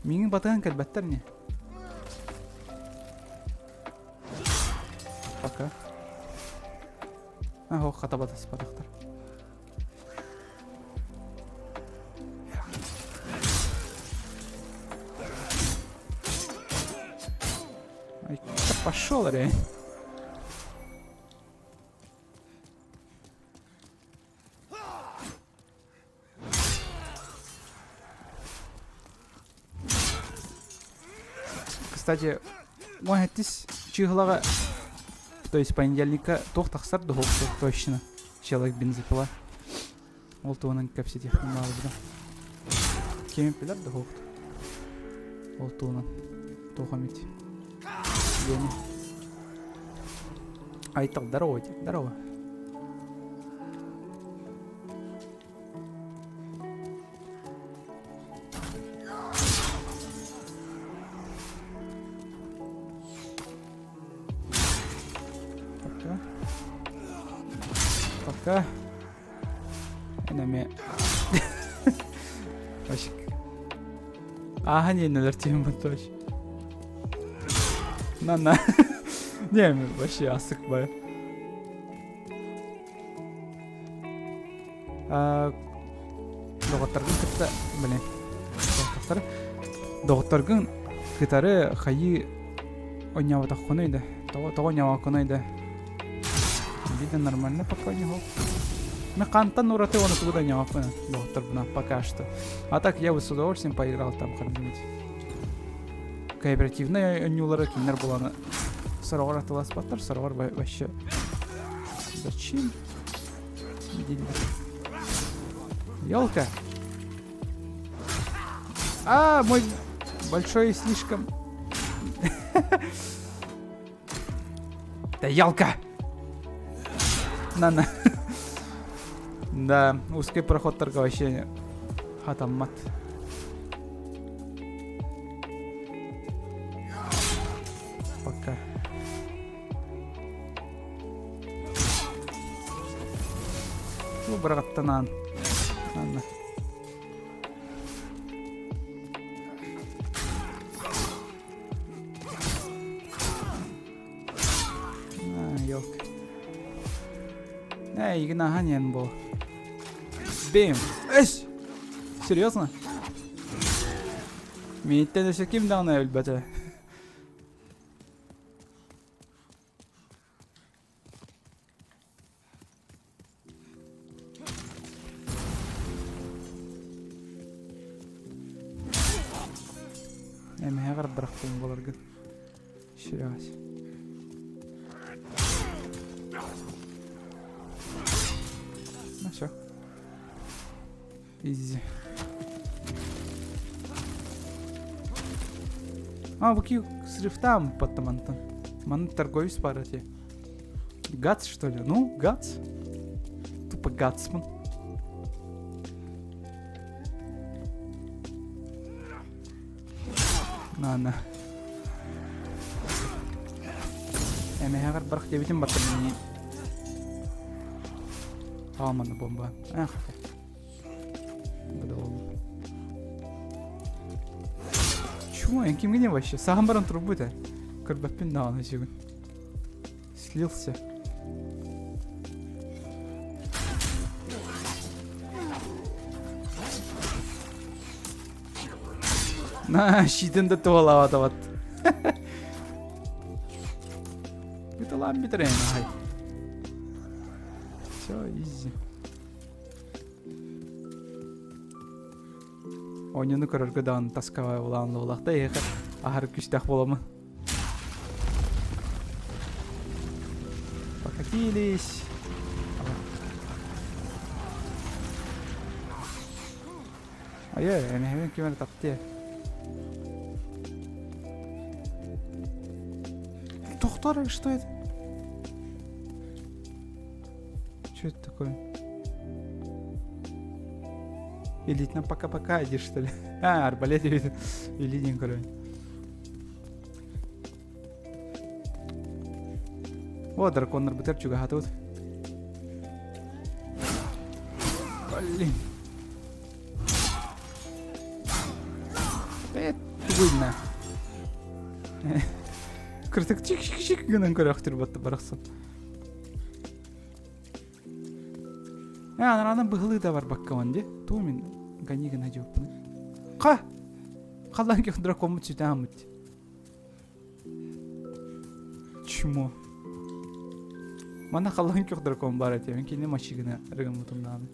S1: Менің батыған кәлбәттер не? Пока. Қата батасы батақтар. Пошел, реально. Кстати, мой отец чиглава, то есть понедельника тохтахсар духовку точно. Человек бензопила. Ол туының кәпсе техномалы бұдан. Кеме пилар духовку. Ол туының тухамет. Ені. Айтал, здорово тебе, здорово. Пока. Энеме. Ашик. Не нөлертейм бұл точно. На. Не, вообще асық бай. Доғыттарғын кітті, білен. Доғыттарғын Кытары хайы онявата хонойда. Того нява хонойда. Видно нормально пока не хол. Мы кантан ураты он туда нява хона. Доктор бна пока что. А так я бы с удовольствием поиграл там как-нибудь. Кооперативная нюлара кинер была на сарвар атылас баттар, сарвар вообще. Зачем? Ёлка. А, мой большой слишком. Да ёлка. На. Да, узкий проход только вообще хатаммат. Пока. Ну, братанан. Ладно. Ёлка. Эй, игнаганен был. Бим. Эш! Серьезно? Миттен еще ким дауна эльбете. Эми хагар брахтым боларга. Ширас. Ну всё. Изи. А, выки срыв там потамантан. Ман торговец парати. Гац, что ли? Ну, гац. Тупо гацман. На. Эми хагар барах дебитим батамани. Алманы бомба. Ах. Чего? Я кем не вообще? Сахамбаран трубы-то. Карбапин на он сегодня. Слился. На, щитын да туалавата вот. Это ламбитрейн, ай. Все, изи. Oyunu kırırgıdan taskava olan olaqda yaxır ahır küstaq bolamı. Покатились. Ай-яй, эми хевен кемер тапты. Тоқтар, что это? Что это такое? Или на пока-пока идешь, что ли? А, арбалет видит. Или не короче. О, дракон арбитер чуга тут. Блин. Это видно. Крутик чик-чик-чик гынан көрөктүр батты бараксан. Анарана быгылы да бар баккаман де. Туу мен ганигин ажоппун. Ка! Каланки дракон читамыт. Чмо? Мана каланки дракон бар эти. Мен кине машигина рыгамутумдан.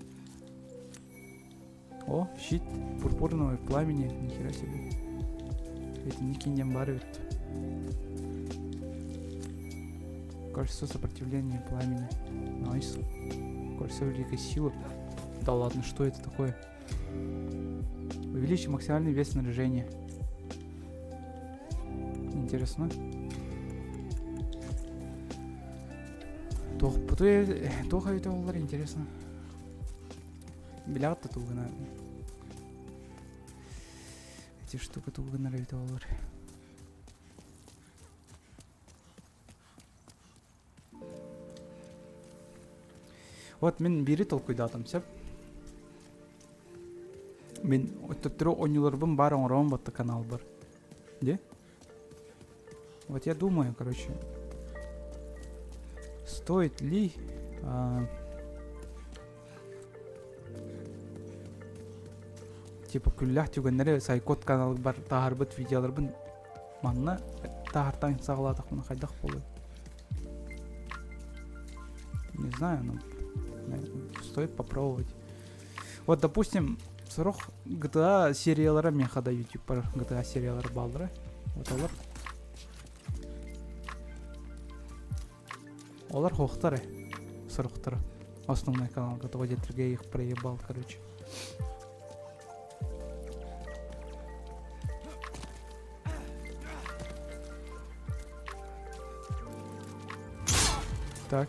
S1: О, щит пурпурного пламени. Нихера себе. Это не кинем бар ведь. Кольцо сопротивления пламени. Найс. Кольцо великой силы. Да ладно, что это такое? Увеличить максимальный вес снаряжения. Интересно. Тоха это олар интересно. Билярд тут угна. Эти штуки тут угна это олар. Вот мен бири толкуйдатым сеп. Мен оттыру ойнуларбын бар оңрон батты канал бар. Де? Вот я думаю, короче, стоит ли типа күлләх түгеннәре сайкот канал бар тахарбыт видеоларбын Манна тахартан сағаладық мұны қайдақ болу. Не знаю, но стоит попробовать. Вот, допустим, сұрық GTA сериялары мен қада YouTube бар GTA сериялары балдыры. Вот олар хоқтары, сұрықтары. Основной канал готовы детірге их проебал, короче. Так.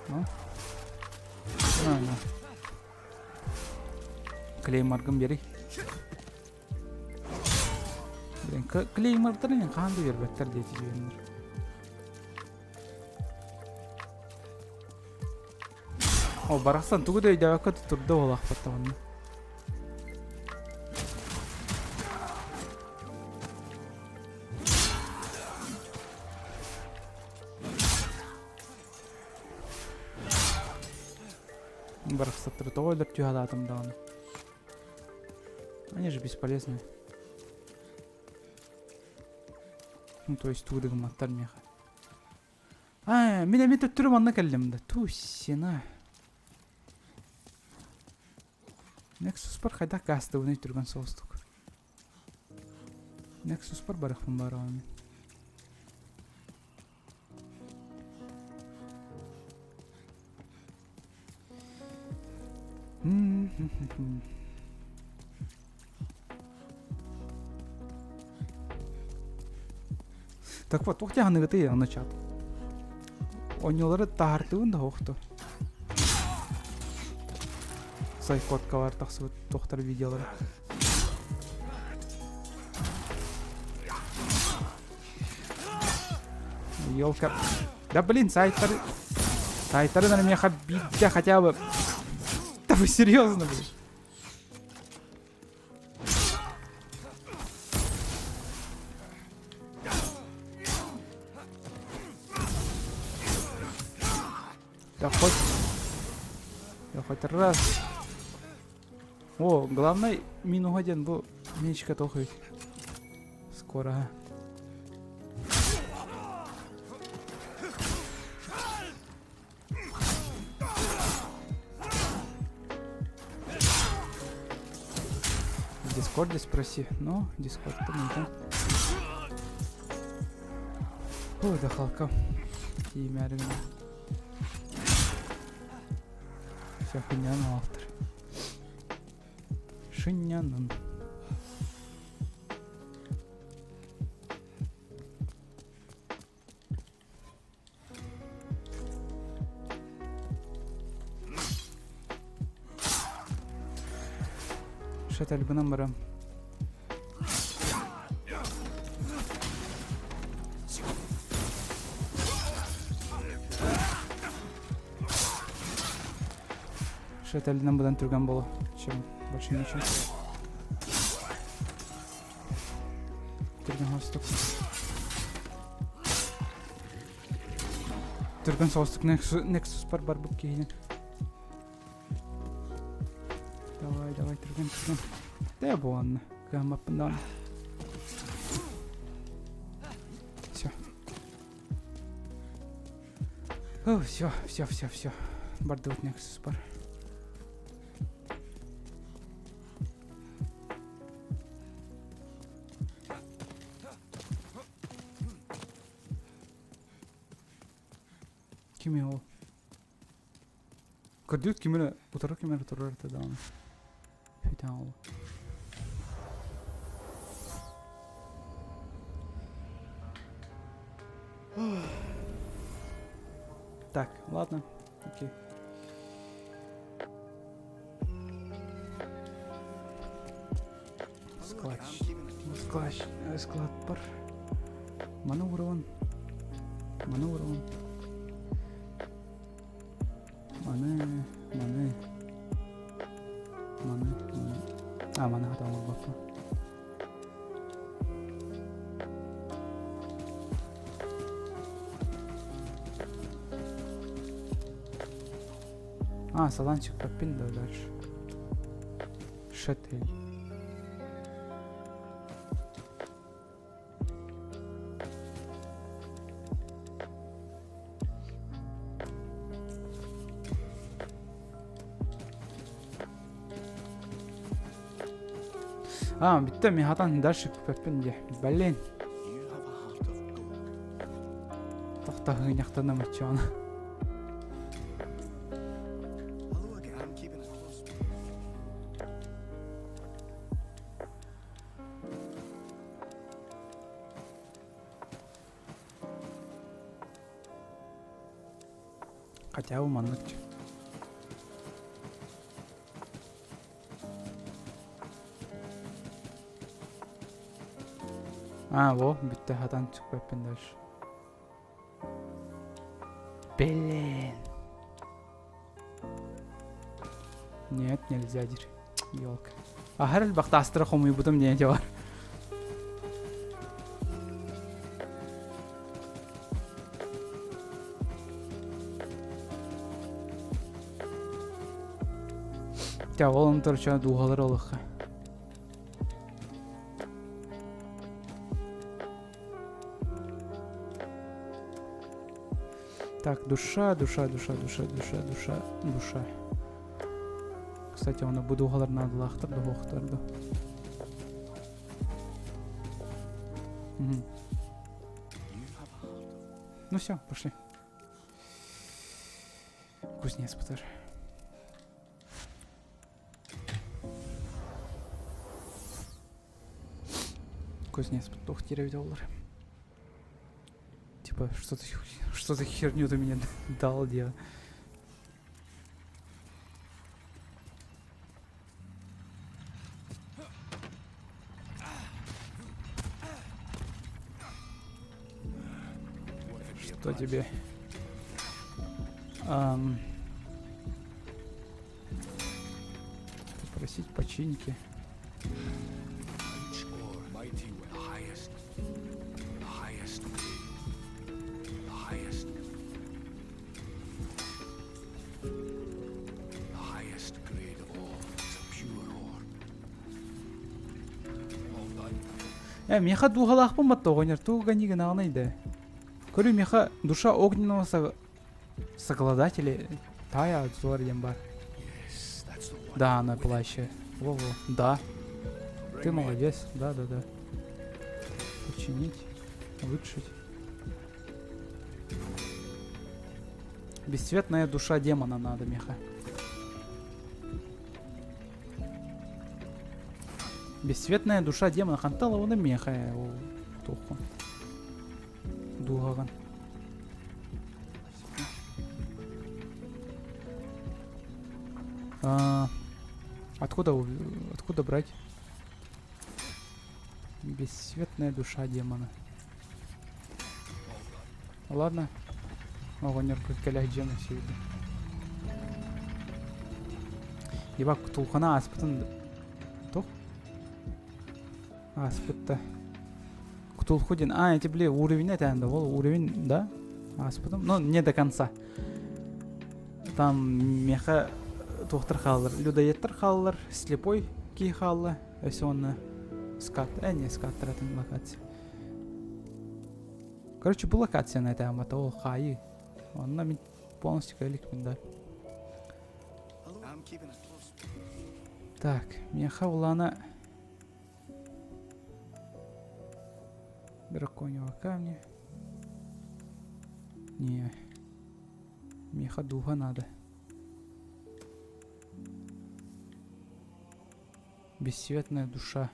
S1: Ну. На. Клеймаргын бери. Блин, клеймардыр мен қанды бербеттер дейті жіберіндір. О, барақсан түгіде өйді өкі тұрды ол ақпаттағанны. Барақса тұрды ойлап түйады атымдағаны. Они же бесполезны. Ну, то есть түгідігі маттар меха. Мен өттірім анна кәлдімді. Ту, сена. Nexus бар қайда қасты өне түрген соғыстық. Nexus бар барықпын бар ауымен. Так вот, тоқты ағаны ғыты ағыны чат. Ойнылары тағартуын да оқты. Сайкотка бар тақсы өт тоқтар видеолары. Ёлка. Да блин, сайттары на меня бить хотя бы. Да вы серьезно, блин? Да хоть раз. О, главное минус один был мечка тохает. Скоро. В Дискорде спроси. Ну, Дискорд-то не там. Ой, да халка. Имя ребята. Все, хуйня на автор. Шинянын. Шат альбынан барам. Шат альбынан бұдан түрген болу. Чем больше ничего. Түрген солстық. Түрген солстық Nexus бар бұк кейден. Давай, түрген. Да, болғанны. Гамаппындан. Все. Барды өт Nexus бар. Кеме ол? Көрдік кемені бұтары кемені тұрар тадауын. Фейтен ол. Так, ладно. Окей. Склад бар. Маны урауын. Маны адам ол бапы. Саланчик попин да дальше. Шетель. Bitti mi hatan ders pepin diye. Belleyin. Tahta hınyaktan maçı ona. Хотя уманlıkçı. Во, bitti hatan çık pepin ders. Блин. Нет, нельзя дир. Ёлка. Ахар бақта астрахом будем не бар. Ya oğlum turça duhalar olaq. Так, душа. Кстати, оны bu duhalarını adılaqtır, duhaqtırdı. Ну все, пошли. Кузнец потер. Кузнец потух $9. Типа, что за херню ты мне дал, дело? Что тебе? Попросить починки. Меха духалах поматто гонер туга не гнанайда. Говорю, меха душа огненного соглядателя тая зорьем бар. Да, на плаще. Во-во, да. Ты молодец, да. Починить, вытушить. Бесцветная душа демона надо, меха. Бесцветная душа демона хантала оны меха. Туху. Дугаган. Откуда брать? Бесцветная душа демона. Ладно. Огонь калях джема все это. Ебак тулхана аспытын. Тух? Аспытта. Ктулхудин. Эти, уровень это, уровень, да? Аспытым. Но не до конца. Там меха тухтар халлар. Людоедтар халлар. Слепой ки халла. Если он скат. Не скат, это не локация. Короче, была локация на этом, это ол хаи. Он нам полностью калик, да. Так, меха улана. Драконьего камня. Не. Меха духа надо. Бесцветная душа.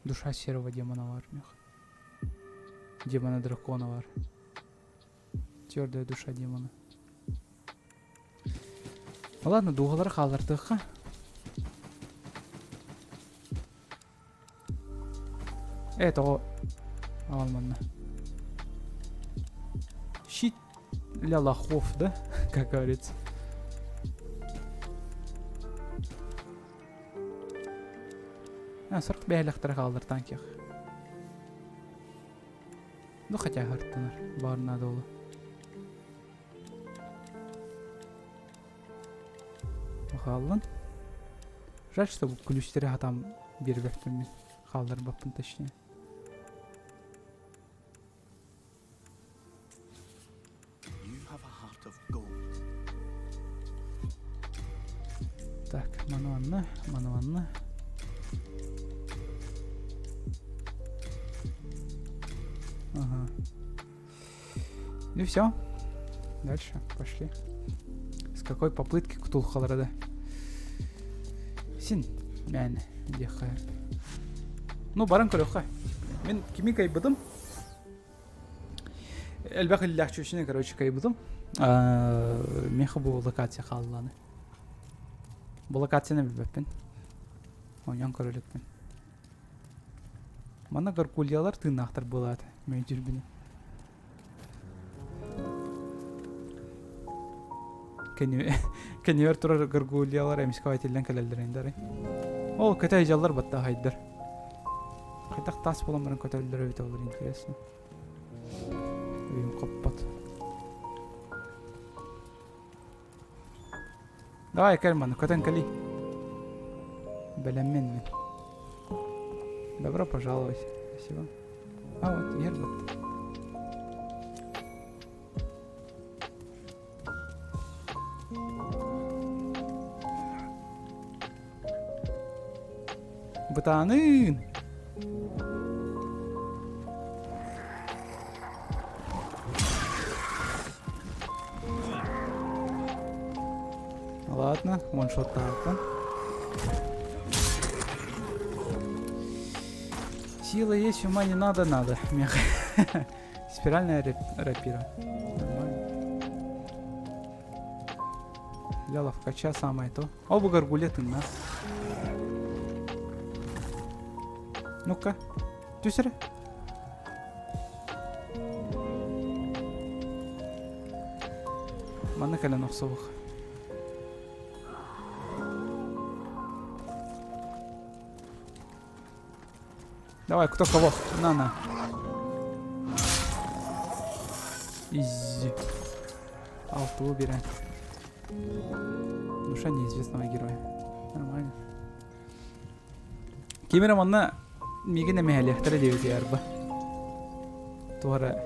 S1: Душа серого демона в армиях. Демона дракона вар. Твердая душа демона. Ладно, дугалар халартыха. Это алманна. Щит для лохов, да? Как говорится. Сырт бәйләхтер халдыр танких. Ну хотя харттанар. Барына долы. Халлан. Жаль, что ключтері хатам бербеппін мен. Халдар баппын точнее.
S3: You have a heart of gold.
S1: Так, мануанны, мануанны. Ага. И все. Дальше пошли. С какой попытки Ктулхалрада? Син, мен, дехай. Ну, баран көрөкка. Мен кими кайбыдым? Элбак иллахчушине, короче, кайбыдым. Меха бу локация қалланы. Бу локацияны билбеппин. Онян көрөлөкпүн. Мана гаргульялар тыынактар болот. Мен жүрбүнү. Кеневер турар гаргульялар эмискавателден келелдерендер. Ол көтөй жаллар батта хайдар. Кайтак тас боламарын көтөлдөр өтө болор, интересно. Үйүм коппот. Давай, Кельман, көтөн кали. Белемен. Добро пожаловать. Спасибо. А, вот, Герберт. Бутаны. Ладно, ваншот так. Сила есть, ума не надо. Мех. Спиральная рапира. Нормально. Для ловкача самое то. Оба гаргулеты на. Ну-ка. Тюсеры. Мана коленок совых. Давай, кто кого? На. Изи. Алту убираем. Душа неизвестного героя. Нормально. Кемера манна мигене мехалехтары девет ярба. Туара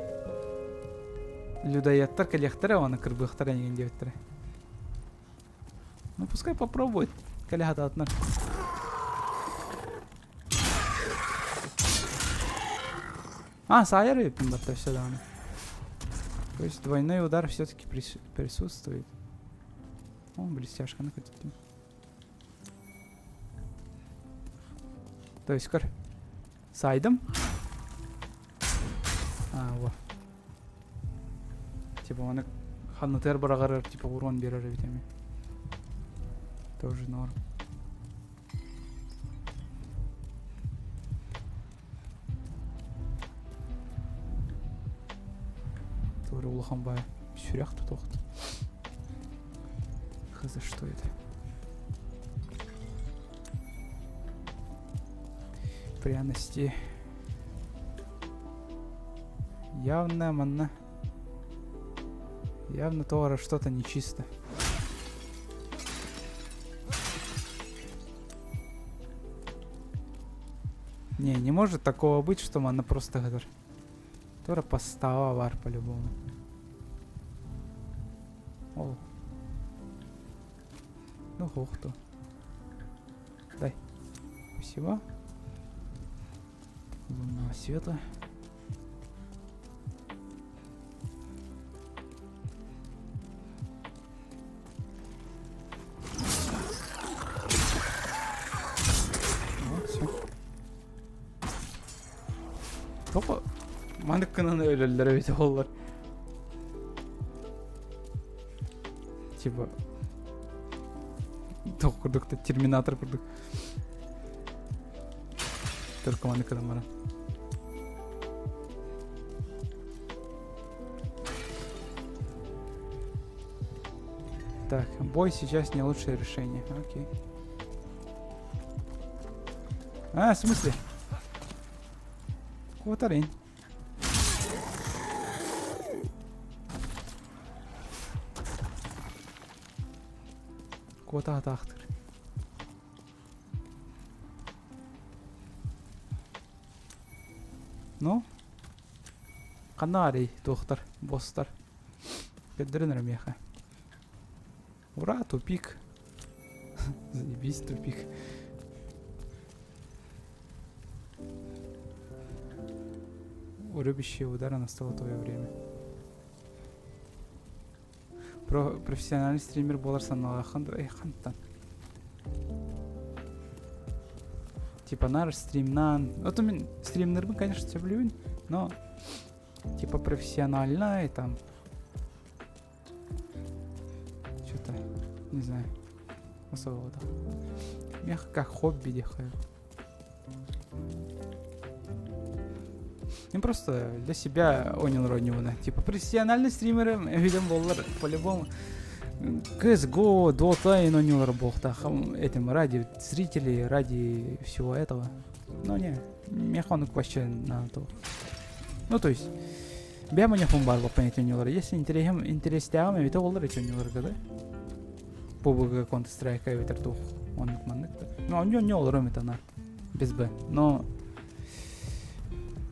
S1: людояттар калехтары, а на кырбыхтары неген деветтары. Ну пускай попробует. Калехата атнар. А, сайер выпьем, бата, все давно. То есть двойной удар все-таки присутствует. О, блестяшка накатит. То есть, сайдом. А, вот. Типа, он ханнутер барагар, типа, урон берер витами. Тоже норм. Улахамбай. Сюрях тут охт. Хз, что это? Пряности. Явно, манна. Явно товара что-то нечисто. Не может такого быть, что манна просто гадар. Тора постава вар по-любому. О. Ну, хохту. Дай. Спасибо. Лунного света. Вот, все. Топа. Маныккынан өлөлөр өйтө боллар. Типа ток курдук да терминатор курдук. Только маныккадан бара. Так, бой сейчас не лучшее решение. Окей. А, в смысле? Квотарин. Квота атахтыр. Ну? Канарий, доктор, бостар. Кеддренер меха. Ура, тупик. Заебись, тупик. Рубящие удары настало твое время. Профессиональный стример боларсан налаханды хантан. Типа наш стримнан. Вот у меня стримнербы, конечно, люблю, но типа профессионально и там что-то не знаю особого. Я как хобби дихаю. Я просто для себя онил ронивана. Типа профессиональный стример, видим боллар по-любому. CSGO, Dota и нонилар болта. Этим ради зрителей, ради всего этого. Но не, механик вообще на то. Ну то есть, бяма не фумбар по понятию нилар. Если интересно, это боллар эти нилар, да? Побуга Counter-Strike ветер тух. Он манник. Ну он не олар это на без Б. Но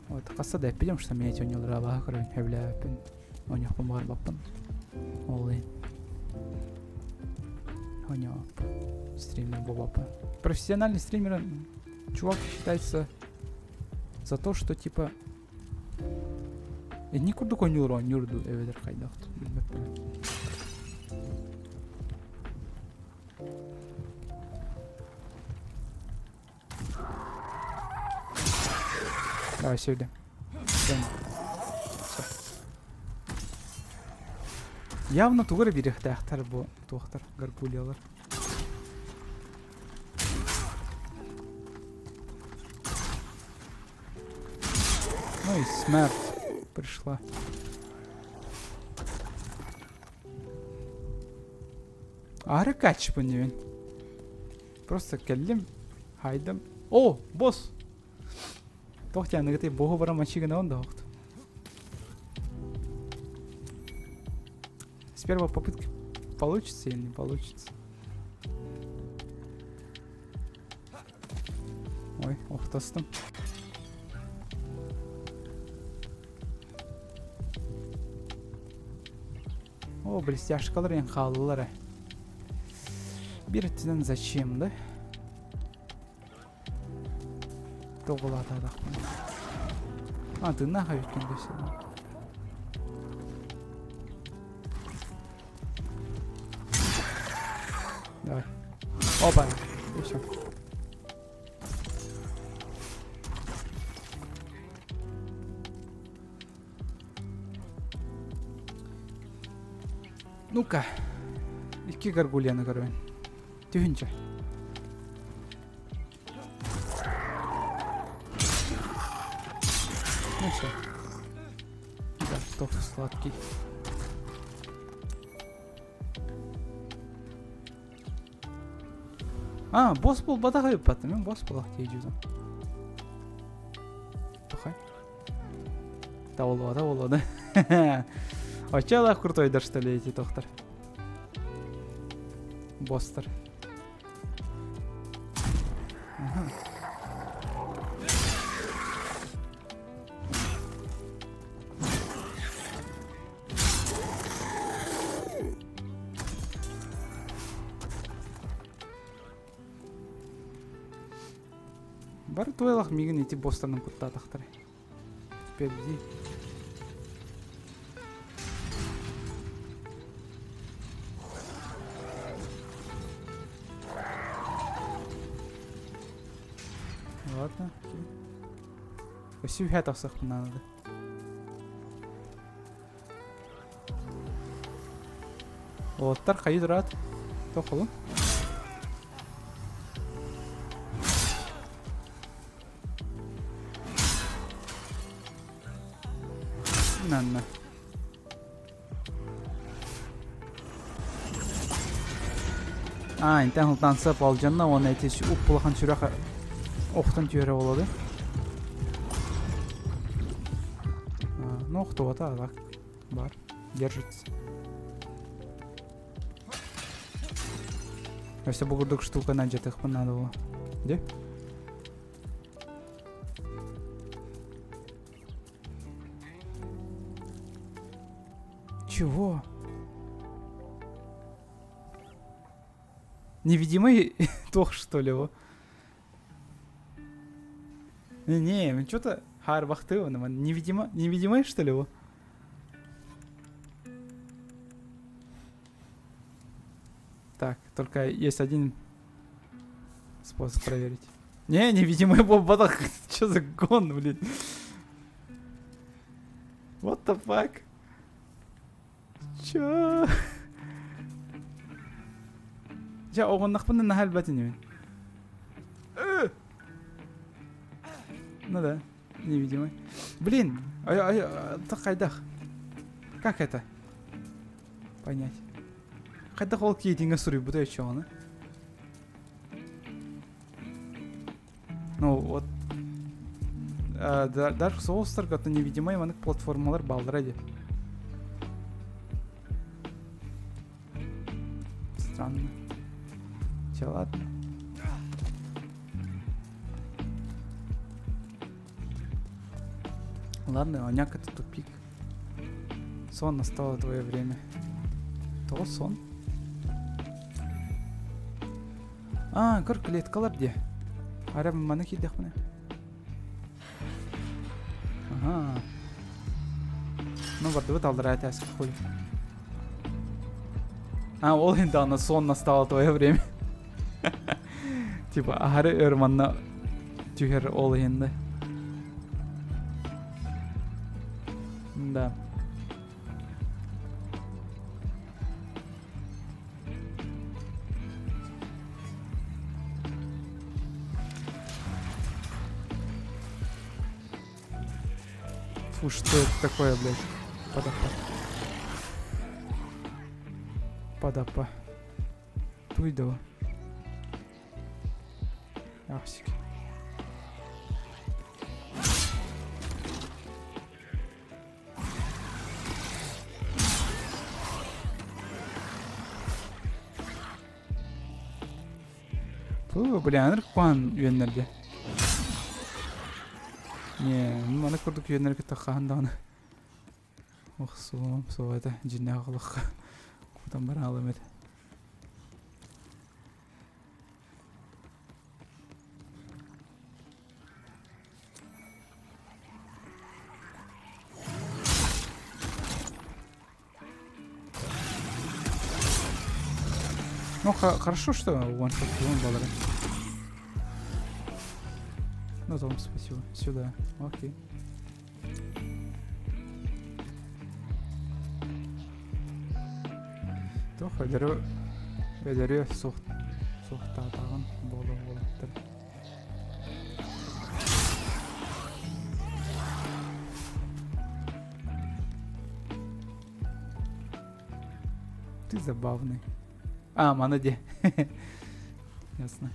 S1: вот қасада әппедем, что мен әте өнелер алаға көрін әвлі әппен ойнақпын бар баппын олайын ойнақ стример бобаппын. Профессиональный стример чувак считается за то, что типа не курдук ойнелер ойнерду әвелер қайдақты білмеппін. Давай сюда. Явно тугры бирехтахтар бу тухтар гаргулялар. Ну и смерть пришла. Ары кач bu невин. Просто келдим, хайдам. О, босс. Тохти я негатив богу бара мачига на он дохт. С первой попытки получится или не получится? Ой, ох, тостом. О, блестяшкалар ең қалылары. Біртіден зачем, да? Тоғылады адақпын. Дынаға өткен деседі. Давай. Опа. И все. Ну-ка. Iki гаргульяны көрген. Түйінші. Ну все. Да, тофу сладкий. Босс бол бадаға өппатты. Мен босс болақ тей жүзім. Тухай. Да. Очалақ крутой что ли, эти тоқтар. Босстар. Ага. Бары тойлақ меген еті бостарының құтта атақтары. Перди. Ладно. Өсіп әт ақсақ бұнанады. Оттар қайы тұрады. Тоқылым. Нанна. Интен ұлтансып ал жанна, оны әтесі ұп бұлақан сүрақ оқтан түйері олады. Ну, оқты ота адақ бар. Держится. Өсі бұғырдық штука на жетіқпін надо было. Де? Чего? Невидимый тох, что ли, его? Не, мен что-то хар бахты его, невидимый, что ли, его? Так, только есть один способ проверить. Не, невидимый бобатах. Что за гон, блин? What the fuck? Чё? Жа оғыннақпын на хәлбәті немен? Ну да, невидимый. Блин, так кайдах. Как это? Понять. Кайдах ол кейтинге сұрай бұдай чоғаны? Ну вот. Dark Souls'тар като невидимый манык платформалар балдырайды. Странно. Че, ладно. Ладно, Аняк, это тупик. Сон, настало твое время. То сон? А, көр клеткалар де. Арам маны кидек міне. Ага. Ну, барды бұт алдырай тәсіп қой. А, ол енді ана сон настало твое время. Типа, ары өрманна түйер ол енді. Да. Фу, что это такое, блядь? Подапа. Подапа. Туйдо. Ахсик. Фу, бля, аныр куан үйенлерде. Не, маны көрдік үйенлерге таққандағыны. Ох, суым, суайды, жинне ағылыққа. Кудан бара алым еді. Ну, хорошо, что one-shot он баллы. Ну, там, спасибо. Сюда. Окей. То, бедерю соқтатағын болуптыр. Ты забавный. А, манаде. Ясно.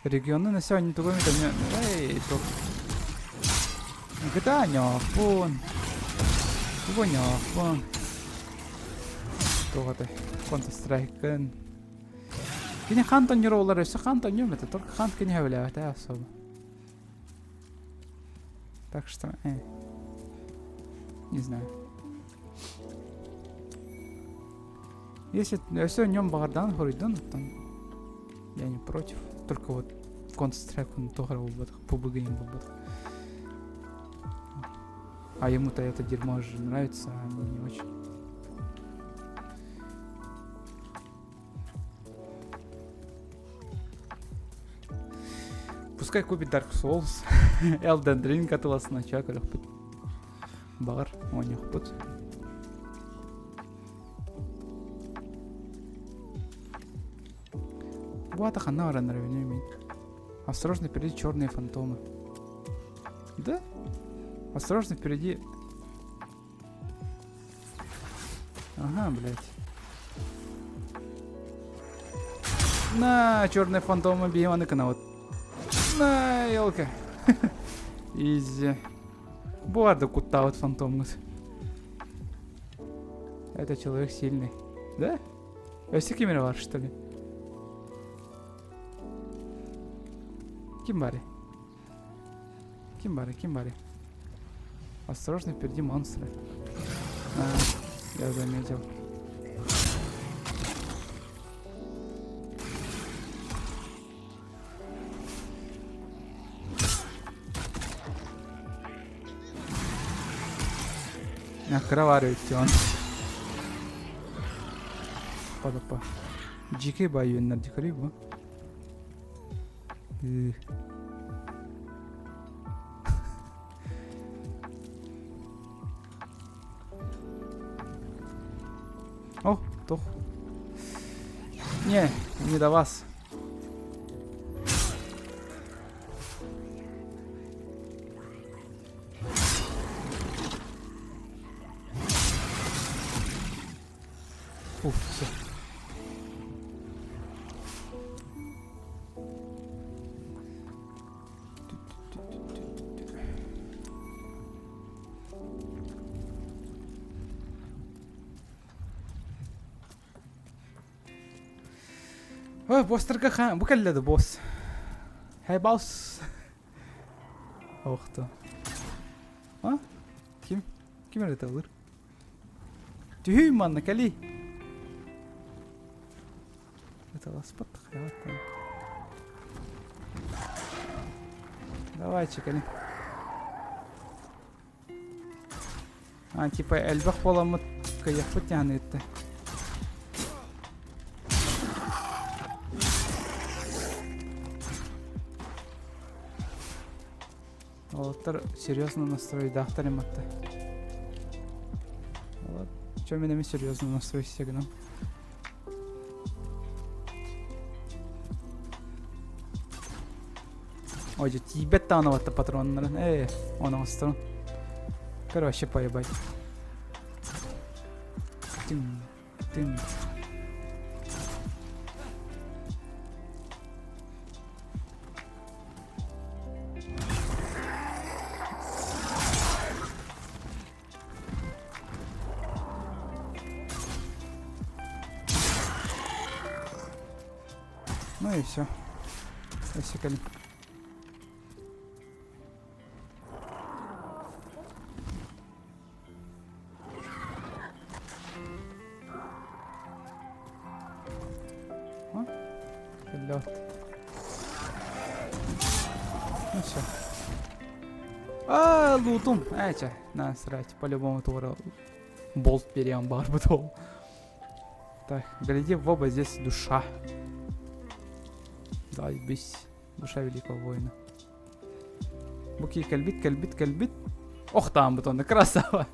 S1: Регионы на сегодня тугой метод. Эй, топ. Гта нёхпун. Туго нёхпун. Туго ты. Counter-Strike. Кини хантон нюролар, все хантон нюм, это только хант кини хавляет, особо. Так что, не знаю. Если все нем багардан хоридон, там я не против. Только вот Counter-Strike он тоже побыгаем будет. А ему-то это дерьмо же нравится, а мне не очень. Пускай купит Dark Souls, Elden Ring атыласына чак өлөкпүт. Багар, он өлөкпүт. Вот она раннервеню. Осторожно, впереди черные фантомы. Да? Осторожно, впереди. Ага, блядь. На, черные фантомы бьем на вот. На, елка. Изи. Буарда кута вот фантом. Это человек сильный. Да? Все камеровар, что ли? Кимбари. Кимбари. Осторожно, впереди монстры. А, я заметил. Някра варю тион. Падапа. GK бай юннар дикари бу. О, тох. Не до вас. Уф, все. Ой, босстарга хан, букаллады босс. Хей, босс. Ох ты. А? Ким? Ким это алыр? Тюй, манна, кали. Это ласпат, хайваттан. Давай, чекали. А, типа, эльбах поламыт, каяфут яны это. Олар серьезно настрой дахтарым атты. Вот, чё менеме серьезно настрой сегнам. Ой, же тибет таныватты патронларын. Оның астырын. Короче, поебать. Тым. Ну и все. Засекали. Лед. Ну все. Лутум. Ча, насрать. По-любому твора болт берем барбатол. Так, гляди в оба, здесь душа. Да, бись. Душа великого воина. Буки кальбит. Ох, там бутоны, красава.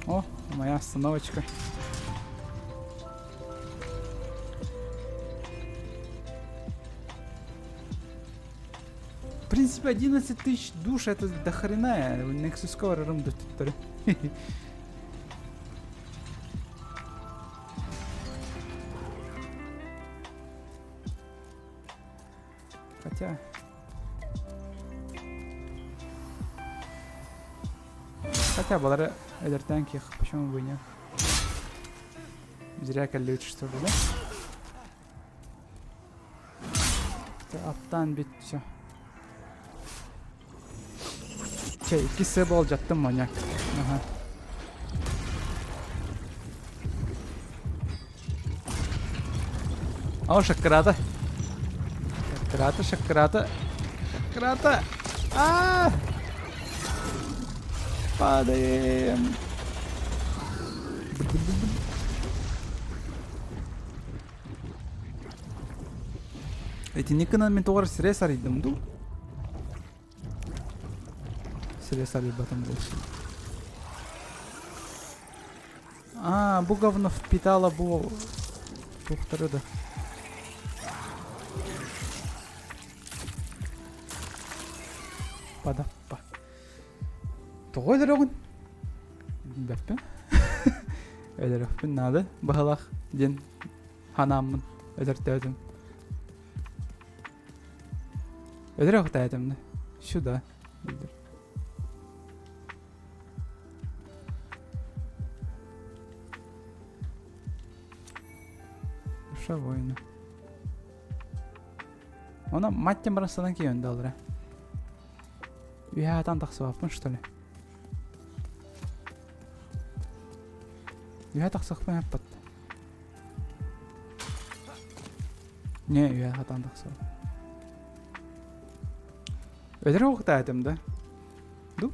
S1: О, моя остановочка. В принципе, 11 тысяч душ это до хрена. Nexus Core рымды туттары. Хотя балары эдертен ких, почему бы нет? Зря колючь, что ли, да? Аптан бит все. Чей, кисы бол жаттым маньяк. Ага. О, шакрата. Шакрата. Падаем. Эти никогда мен тоғыр сіре саридым ду. Сіре сарид батам больше. Бу говно впитало бу тухтары да. Падаппа. Тоғой дырогын. Бәппен. Өдіріқпен нады. Бағалақ ден ханамын. Өдіртті өдім. Өдіріқті әдімді. Шуда. Душа воина. Она маттен барасадан кейін өнді алыр. Үйәтан тақсываппын, что ли? Үйәт тақсықпын әппатты. Не, я хатандық сол. Өдір оқты әдім да. Ду?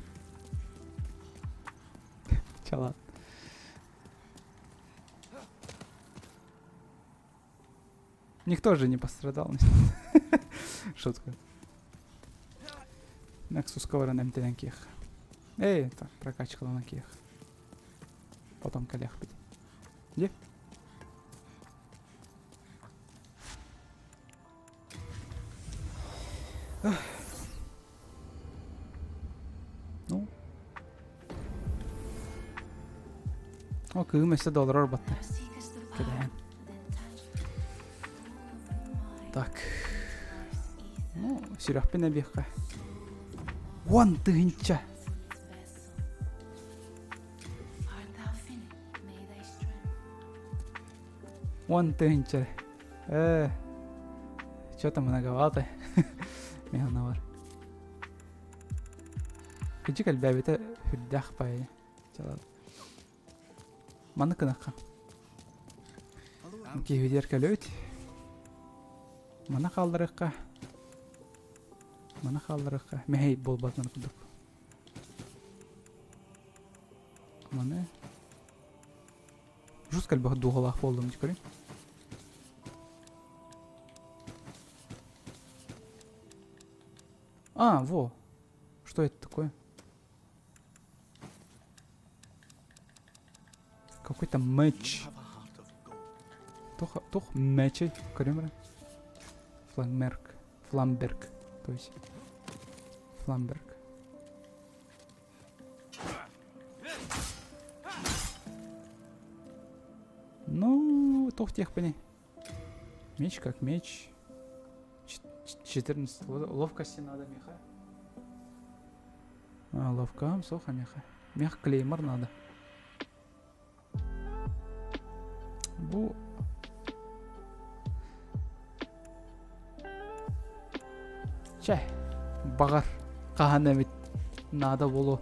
S1: Чалат. Никто же не пострадал. Шутка. Nexus коварен эмтеден киях. Эй, так, прокачкала на киях. Потом коллег пить. Где? Ну. О, күймесі доллар баттı. Кеден. Так. Ну, сюряхпен әбеққа. Вон тыгынча. Вон тыгынча. Чё-то многовато. Механа бар. Кычык әлбәбеті хүддәқ бай. Маны кынаққа. Кейведер кәлөт. Мана қалдырыққа. Мана қалдырыққа. Мәй бол батын күдік. Маны. Жуз кәлбақ дуғалақ болдым декорин. А, во. Что это такое? Какой-то меч. Тох мечей. Корюмра. Фламберг. То есть. Фламберг. Ну, тох тех пани. Меч как меч. 14. Ловкости надо, меха. А, ловкам, соха, меха. Мех клеймор надо. Бу. Чай. Багар. Кахана бит. Надо болу.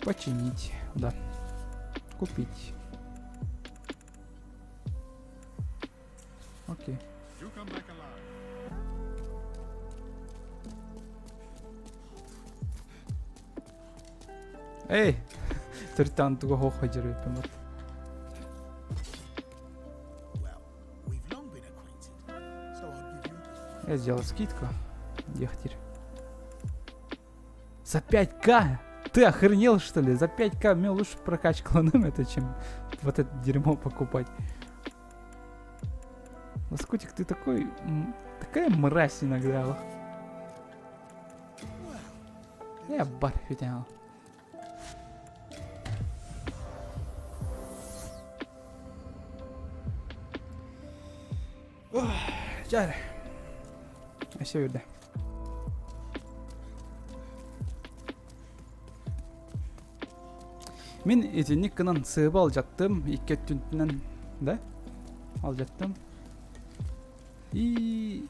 S1: Починить. Да. Купить. Окей. Эй! Түртан туга хохо жүріп өмір. Я сделал скидку. Дехтер. За 5К? Ты охренел, что ли? За 5К мне лучше прокачать кланом это, чем вот это дерьмо покупать. Лоскутик, ты такой... Такая мразь иногда. Я барфи тяну. Жарь. А все верде. Мен этенник кынан сыып ал жаттым, 2 түнтінен, да? Ал жаттым. И...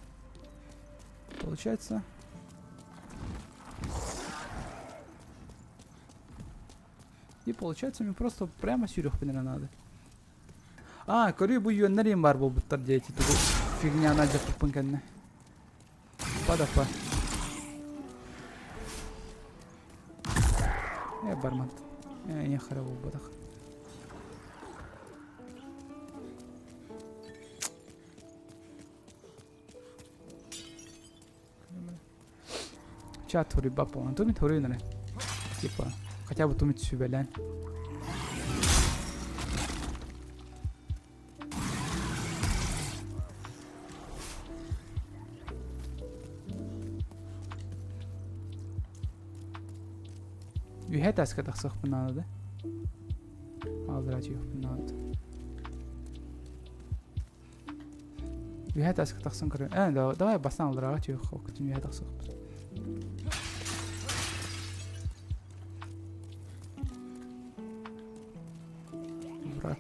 S1: Получается... И получается мне просто прямо сюрёх пенена надо. А, көрі бұл йөннерім бар бұл бұттар дейті. Бұл фигняна жаппын кәнне. Падапа. Барман. Не хара бұл бұдақ. Ча тури бапа. Он туми тури наре. Типа, хотя бы туми тсюбелен. Ühe taska taqsaq bunada. Aldıracı yox bunada. Ühe taska taqsan kırı. Давай басан aldıracı yox. Okutun ühe taqsaq. Bırak.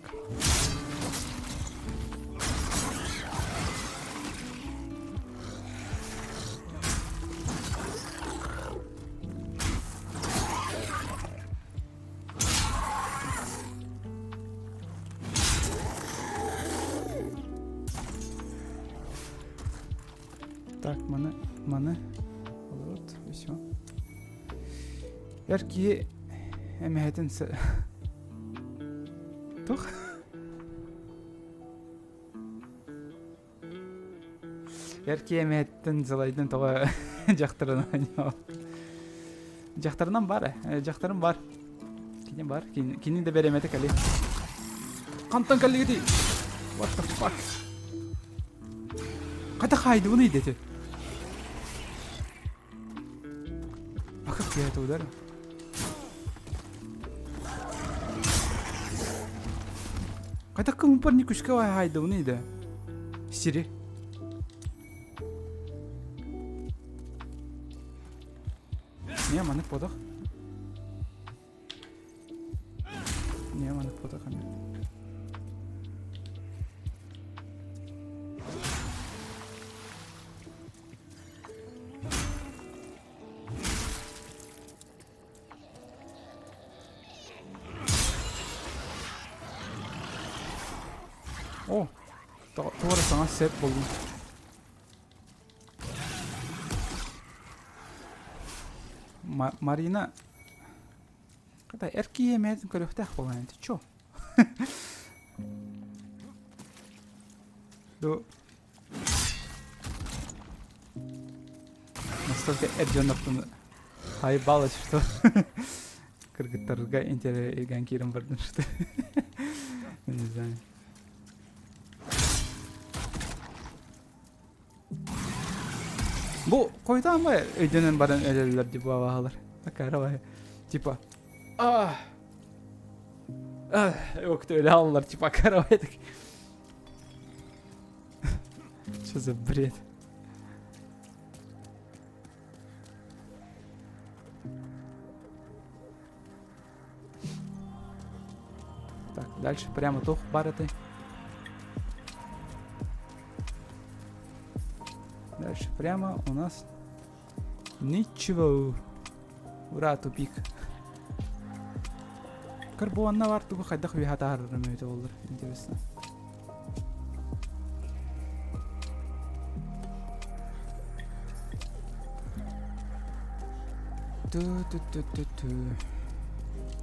S1: Так, маны. Вот, все. Яркие эмейтен Тух. Яркие эмейтен залайдын тога жактырына. Жактарынан бар, жактарым бар. Кине бар, кине де береметик али. Кантан каллиги. What the fuck? Кайда хайды буну идете? А как я это ударил? Кайда кым парни күшкө хайды буну иде? Сири. Не, маны подох. Не, маны подох ами. О, туара саңа сет болдум. Марина. Когда эрки емедин көрөктөк болгон энти, чо? До настолько эржоноптун хайбалы, что кыргыттарга интереген кирим бардын, что не знаю. Бу койдан ба өйдөнөн баран элелер деп бабалар. Карабай. Типа yok öyle alırlar типа карабай. Что за бред? Так, дальше прямо тух барыты. Дальше прямо у нас ничего. Ура, тупик. Карбонна бар тугу кайда хуйхата арырмыйты болдур. Интересно.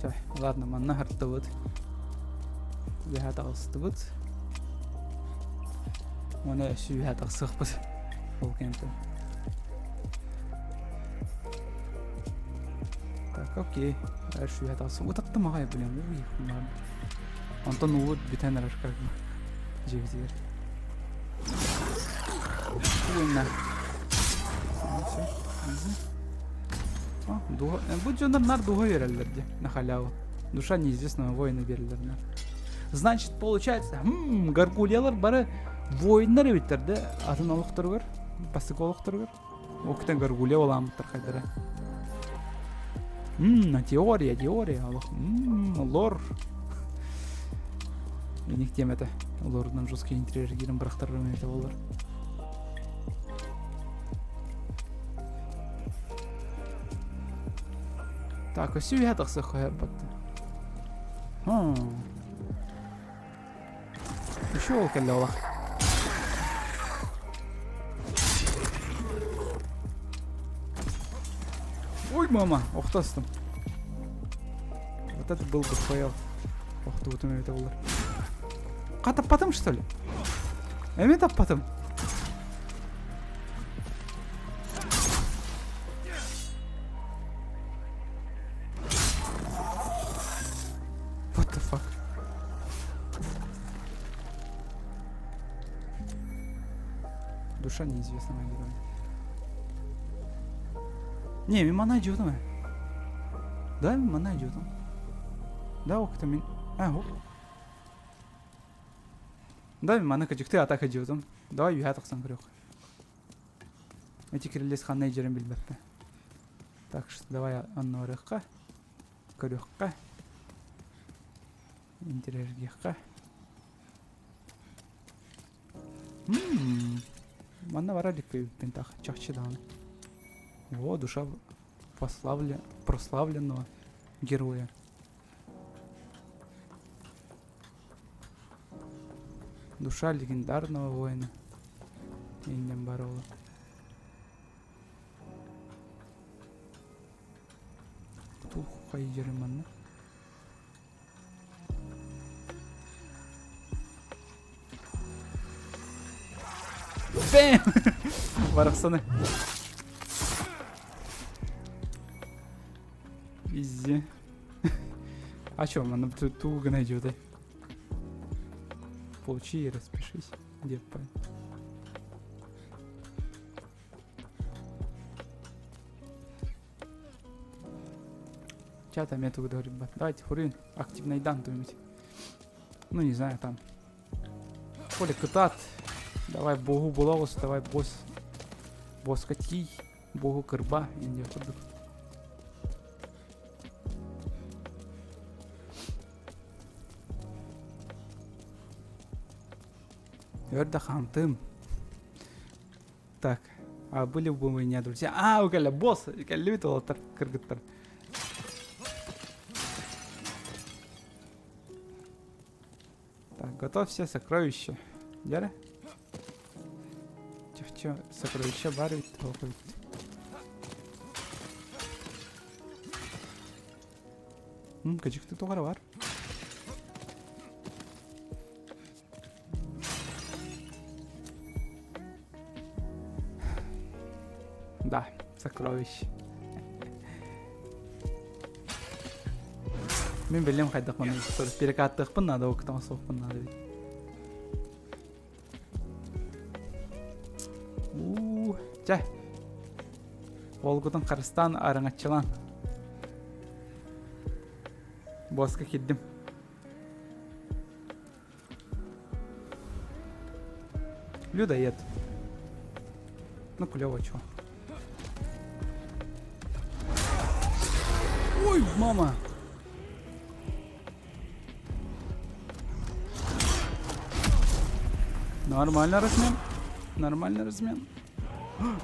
S1: Так, ладно, манна хартыбыт. Хуйхата алыстыбыт. Оны хуйхата сыкпыт. Ол кемпи. Так, окей. Дальше я дался. Вот это магай, блин. Ой, ладно. Антон Уд битенер как бы. Живзир. Уйна. Будь он нар дуга верелерди на халяву. Душа неизвестного воина верелерди. Значит, получается, гаргульялар бары воиндар биттерди. Атын олуктар бар. Пастык олуктар бар. Октан гаргулья боламыттар кайдара. Теория, лор. Еник тем это. Лордан жесткий интерьер гирим брахтарым это болар. Так, а сюда так сахая батта. Еще олкалла. Ой, мама, охтастым. Вот это был бы фейл. Ох ты, вот у меня это было. Катап потом, что ли? Эмитап потом. What the fuck? Душа неизвестного героя. Не, мен мана жудum. Да, мен мана жудum. Да, окта мен. Оқ. Да, мен мана кыжыкты атака жудum. Давай үй атаксан керек. Эти кирилес ханнай жерин билбеппе. Так что давай аннорыкка. Көрөкка. Интерьергекка. Мана варалик пентах чахчы дан. О, душа прославленного героя. Душа легендарного воина. Индем Барола. Koy yerim anna. Bam! Барахсаны. Easy. А чё, она туго найдет, да? Получи и распишись. Где пай? Чё там я туго говорю, ребят? Давайте, хурин, активный дан кто-нибудь. Ну, не знаю, там. Поле катат. Давай богу булавус, давай босс катий, богу кырба, инде курдук. Өрдө хантым. Так, а были бы у меня друзья? А, у Галя босс, любит его кыргыттар. Так, готов все сокровища. Яра? Чё, сокровища барвит, толкает. Качықты тоғары бар. Да, сокровище. Мен білем қайдақ мұны. Перекаттықпын, надо оқытама соқпын, надо бейт. Жай. Олгудың Қырыстан арыңатчылан. Босқа келдім. Людоед. Ну, клево, чё. Ой, мама! Нормально размен. Нормальный размен.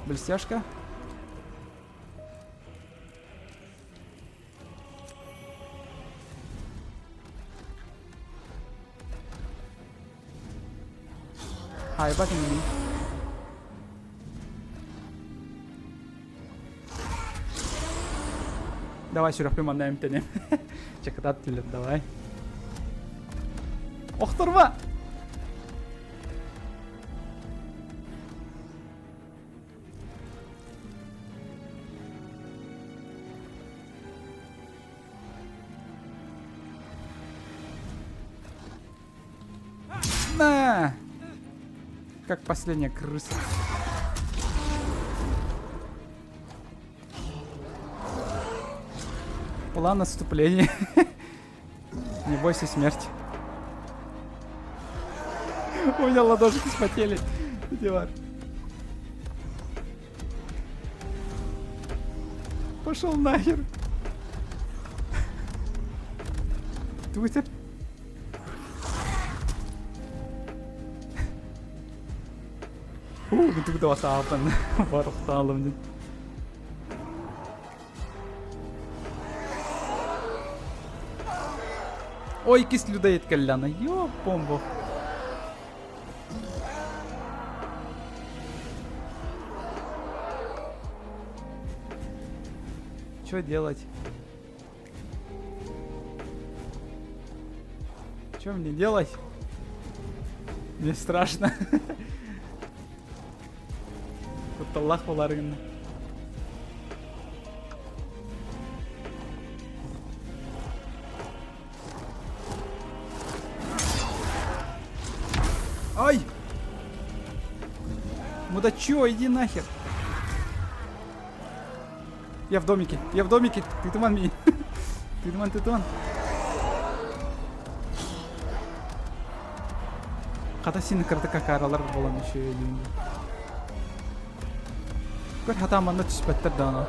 S1: Блестяшка. Хайбат иди. Давай сюрприз мандаем тени. Чекатат тилет, давай. Охторма! На! Как последняя крыса. План отступления. Не бойся смерти. У меня ладошки вспотели. Дивар. Пошел нахер. Твиттер. Betul tuh wasapan. Baru salam nih. Ой, кис людей каляна. Ё, помбо. Что делать? Что мне делать? Мне страшно. Тут Аллах валарган. Ай! Мудачо, иди нахер. Я в домике, ты туман меня. Ты туман. Хата син кырдыка каралар болан еще дейін. Көр хата манда түспәттер дана.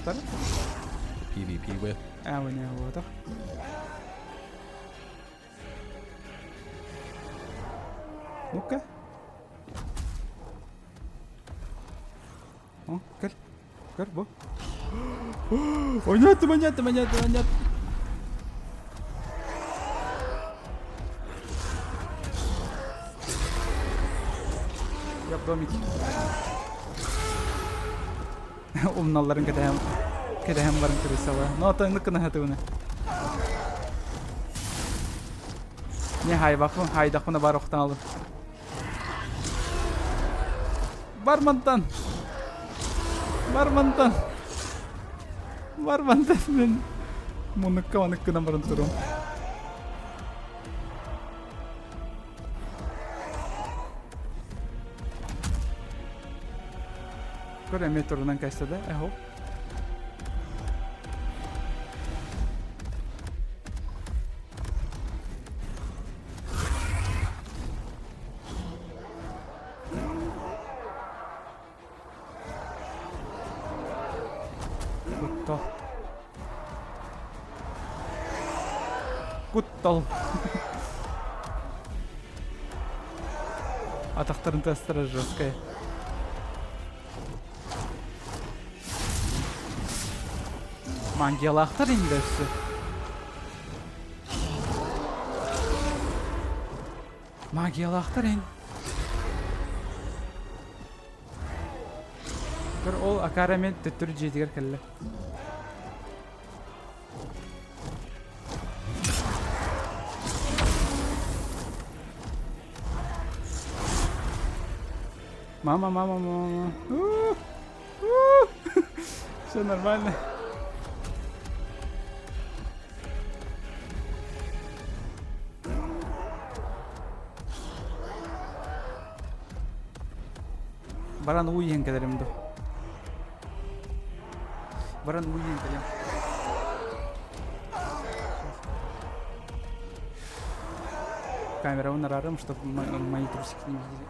S1: Тара?
S3: PvP with.
S1: Әуіне өтір. Ну-ка. О, кір, бұл. Понятно. Yap domik. Umnalların kedehem varın kırısa var. No tanıdık kına hatığını. Ne hayvaklı haydakını var oktan alın. Barmantan. Barmantan. Barmantan ben. Munukka manıkkına varın turum. Көрәме турынан кәсті да, әхоп. Kuttал. Kuttал. Атақтарын тәстірі жесткая. Mangiyalaqtar indi üstü. Mangiyalaqtar indi. Gör ol akaramen tüttürü jediger kelle. Мама. Все нормально. Баран уйен кедеримді. Баран уйен кедерим. Камеру нарарым, чтобы мои трусики не видели.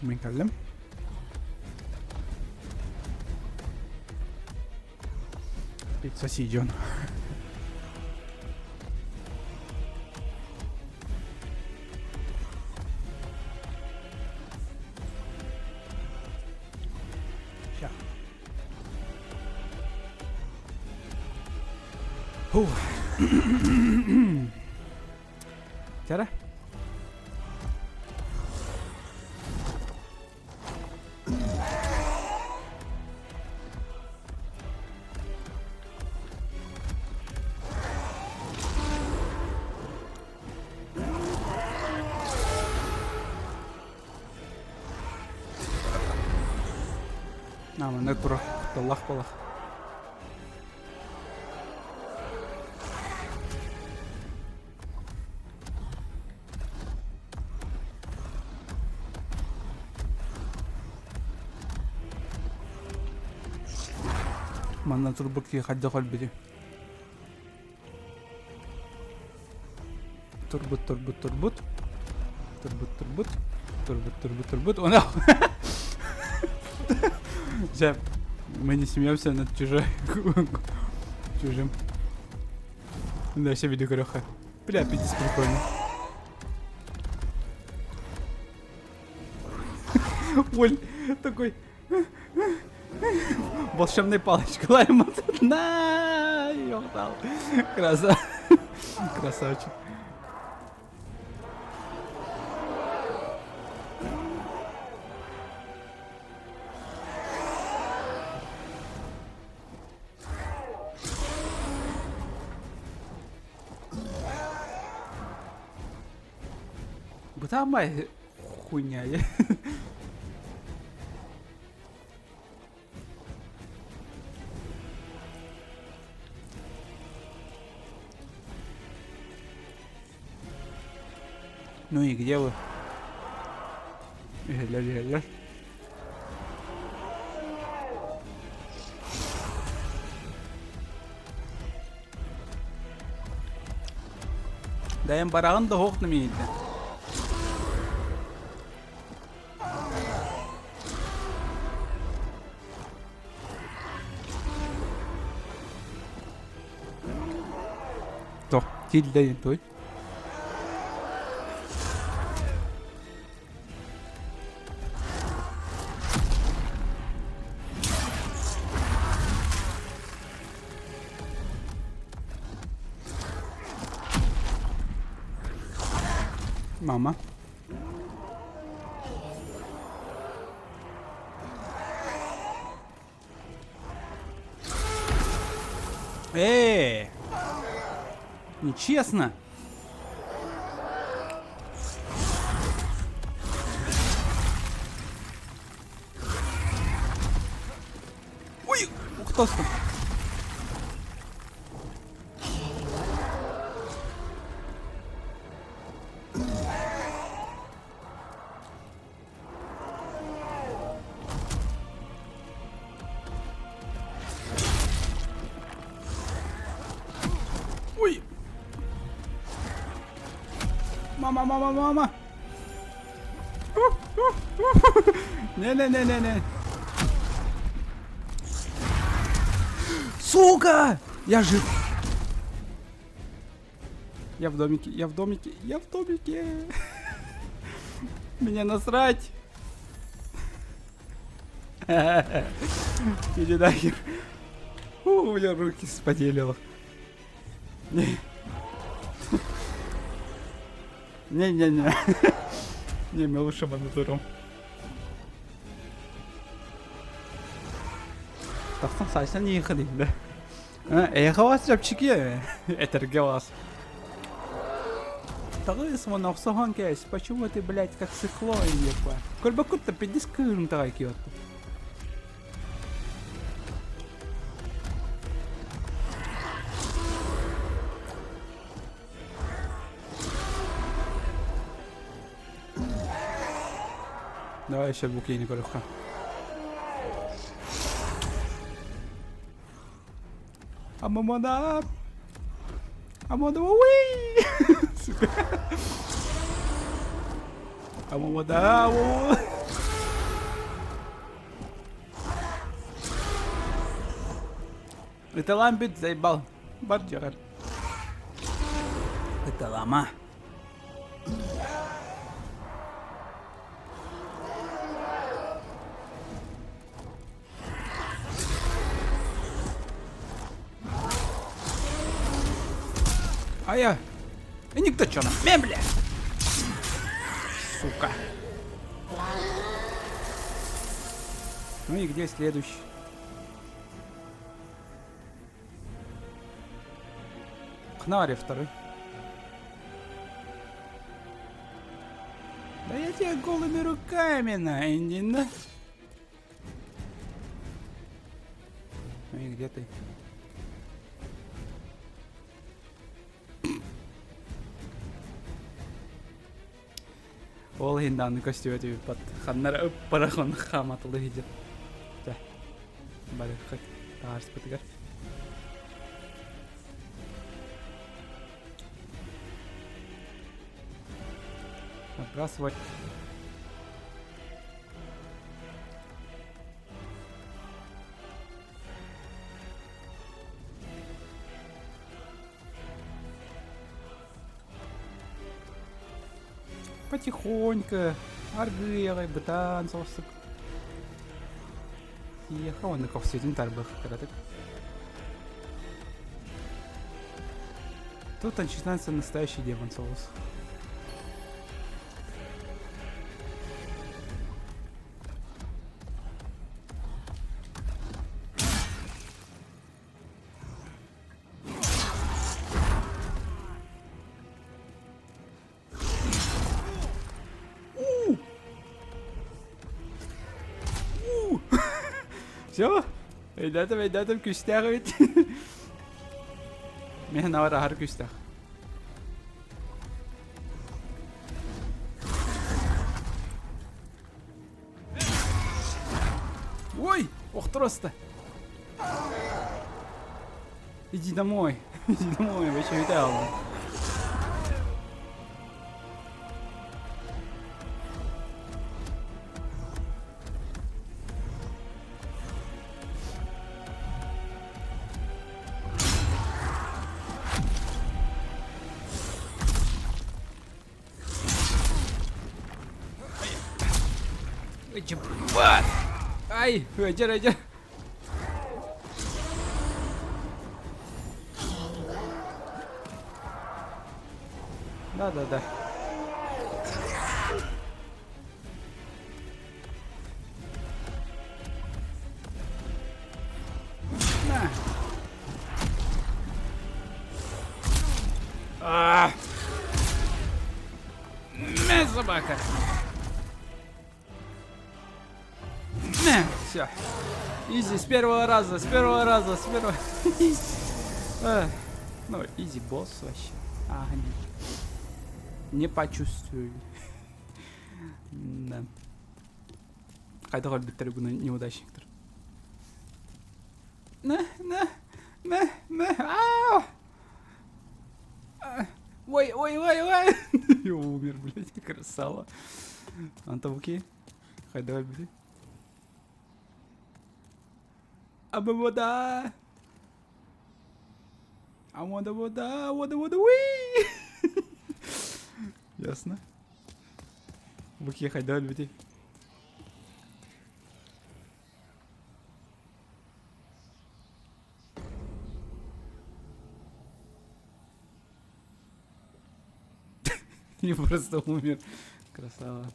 S1: بنكلم بيتزا سيجون شا هو ترى نعم نتبرك طلق طلق ما نتربك في خد قلبي دي تربط تربط تربط تربط تربط تربط تربط تربط وانا Жап, мы не смеемся над чужим. Да, все видео греха. Бля, пиздец прикольно. Оль, такой... Волшебная палочка, Лаймон. На, ёхтал. Красавчик. Bu tamam хуйня. Ну и где вы? Глядь. Дайын барағын да хоқ немейді. Toch, тилдейін той. Mama. Нечестно. Ой, кто там? Ой! Мама! Не. Сука! Я жив. Я в домике. Мне насрать. Иди нахер. У меня руки спотели. Не. Не, мы лучше монитуром. Тахсан сайсан не ходить, да? Эхо вас жапчики. Это ргелас. Тагы смона всохан кейс. Почему ты, блядь, как сыкло и еба? Кольбакут-то 50 кырм тагай киот. Давай еще буки не корюха. Амамада уи! Сука. Амамада. Это ламбит заебал. Барджар. Это лама. А я... И никто чё на... бля! Сука. Ну и где следующий? Хнари второй. Да я тебя голыми руками найден, да? Ну и где ты? Ол хиндан костюм тебе под ханнар парахон хаматылы идет. Да. Бары как таарс битгер. Отбрасывать. Потихоньку. Аргылай, бытан, сосук. Ехал он на ковсетин тарбах, когда так. Тут начинается настоящий демон соус. Все? Эйдатым күстәгы бит. Мен авара һәр күстәг. Ой, охтроста. Иди домой. Иди домой, вы что видал? Cepat. Ay, ajar. Да. На. Собака. Все. Изи, с первого раза. Ну, изи босс вообще. Не почувствую. Да. Қайда қалып біттері күні неудачниктер. Ау! Ой. Я умер, блядь, красава. Антавуки. Қайда қалып бітті. Вода. Вода. Уи! Ясно. Буки қайда қалып бітті. И просто умер. Красава.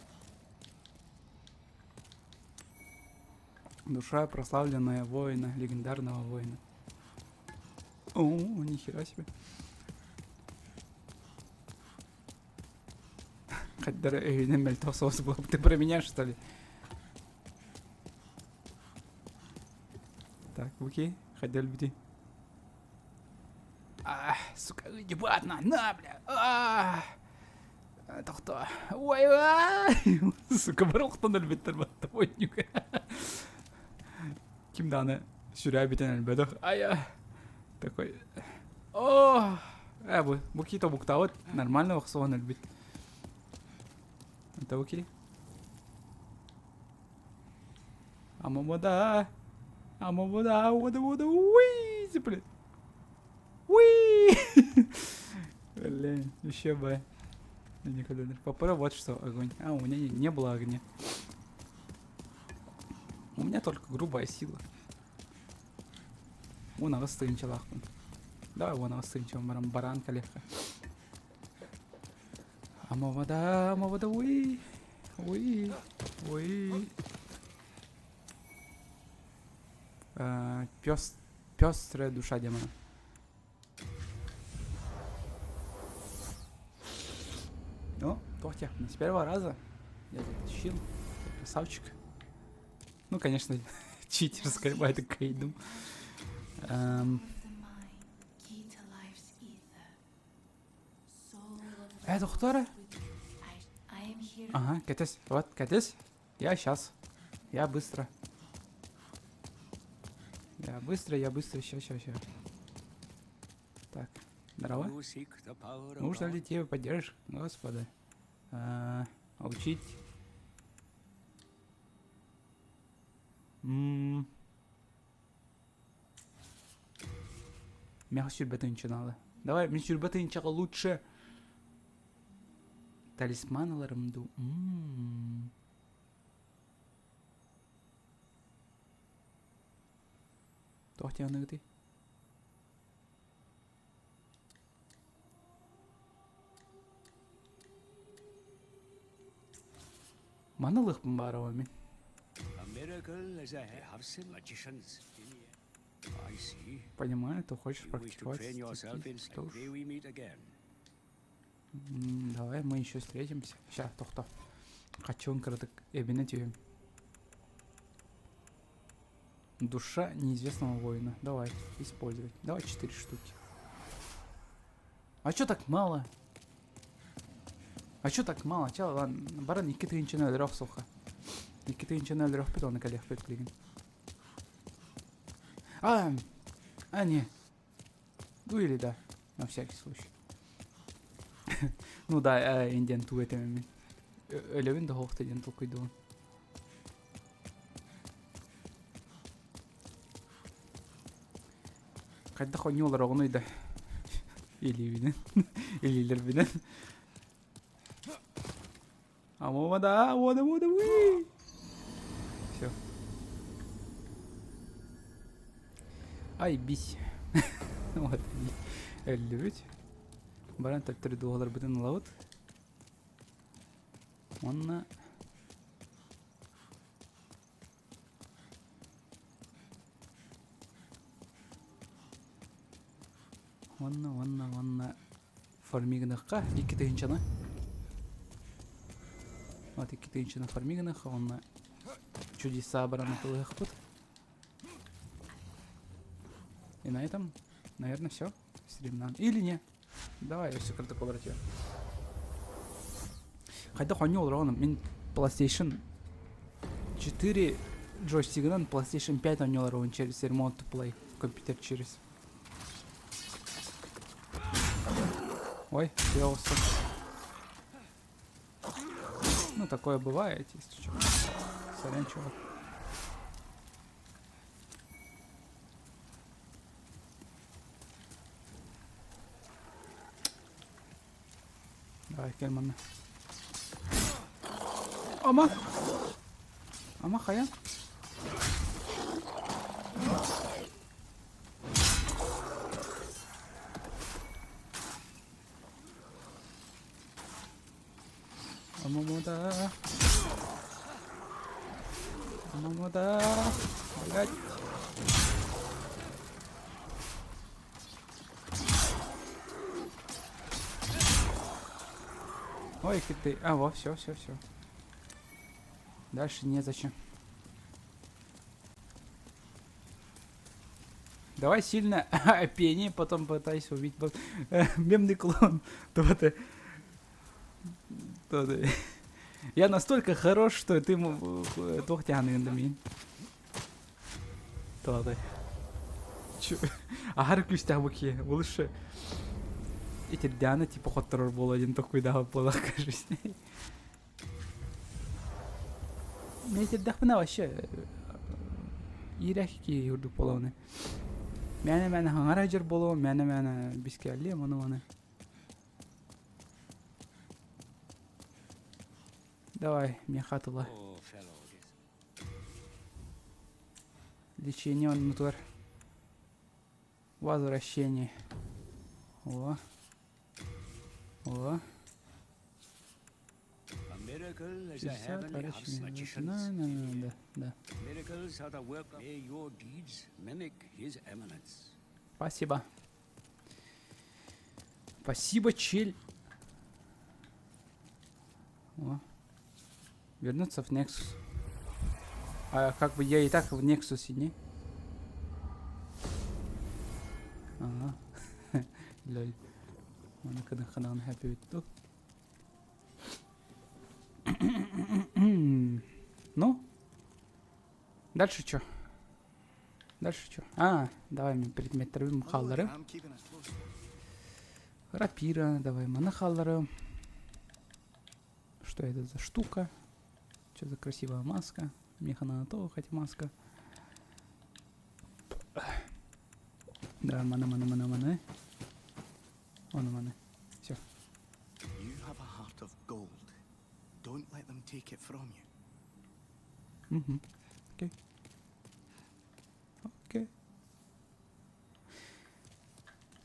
S1: Душа прославленная воина, легендарного воина. О, нихера себе. Каддар эйнем мельтосос был. Ты про меня, что ли? Так, окей. Ходил бди. Сука, ебатно. На, бля. Тоқта. Ой. Сука, бір оқтан әлбеттер батты. Ойнюк. Kimdi hani sürer biten elbette. Такой. О! Bu какие-то буктаут. Нормально вахсон эльбит. Это окей. Вода. Уи! Блин. Уи! Блин, еще бы. Никогда не попробовал. Вот что огонь. У меня не было огня. У меня только грубая сила. Вон авастын челахтын. Давай вон авастын челахтын. Баранка легко. Вода. Уи. Пестрая душа демона. О, тохтя. С первого раза я затащил. Красавчик. Ну, конечно, читерская байда Кейду. Доктора? Ага, катись. Вот, катись. Я сейчас. Я быстро. Сейчас. Так, здорово. Нужно ли тебе поддержка, господа? Учить. Меня сюрбетынча надо. Давай, мне сюрбетынчаға лучше. Талисманларымды. Тоқти аны гыты. Манылықпын бары мен. Понимаю, ты хочешь практиковать. Давай мы еще встретимся. Сейчас, тоқта. Хочу краток эбинет ее. Душа неизвестного воина. Давай, использовать. Давай 4 штуки. А чё так мало? Чё, ладно, баран 2 тыйынчаны өлірек соқа. 2 тыйынчаны өлірек бет, оны кәлек бет білген. Не. Ну или да, на всякий случай. Ну да, индиан ту этими. Өлевин да хоқты ден толкойды он. Қайда қойны олар оғынойды. Елейлер бінен. Вода, уи. Ай, бись. Вот они. Эллибит. Баран тәттірі дуғалар бүтін лауыт. Онна... Онна... Формигіныққа, екі түйіншіні. Вот екі түйіншіні формигіныққа, онна... Чудеса бараны тылығық бұд. И на этом, наверное, все. Стрим или не? Давай, я все как-то поворотил. Хотя хуйню олрауным. Мен PlayStation 4 джойстигынан PlayStation 5 ойнолар через Remote to Play. Компьютер через. Ой, делался. Ну, такое бывает, если что. Сорян, чувак. Давай, Кельман. Ama Kaya. Амамода. Блять. Ой, ты. А, во, все. Дальше незачем. Давай сильно пени, потом пытайся убить. Мемный клон. Я настолько хорош, что ты двух тянешь на меня. Агар күстә буки. Лучше эти дяны типа хоттер был один такой да было, кажется. Мен дәхмәне вообще ирәк ки юрду полоны. Мәне хаңара җир болу, мәне бискәлли моны. Давай, мне хатыла. Лечение внутрь. Возвращение. О.
S4: Miracle is a heavenly house magicians.
S1: Да.
S4: Miracles are the work. May your deeds mimic his eminence.
S1: Спасибо. Спасибо, чель. О. Вернуться в Nexus. А как бы я и так в Nexus не? Ага. Лоль. Она когда ханан happy with Ну? Дальше что? А, давай мне предметровым халлеры. Рапира, давай монохаллеры. Что это за штука? Что за красивая маска? Меха на то, хотя маска. Да, мана. Все.
S5: You have a heart of gold. Don't let them take it from you.
S1: Окей.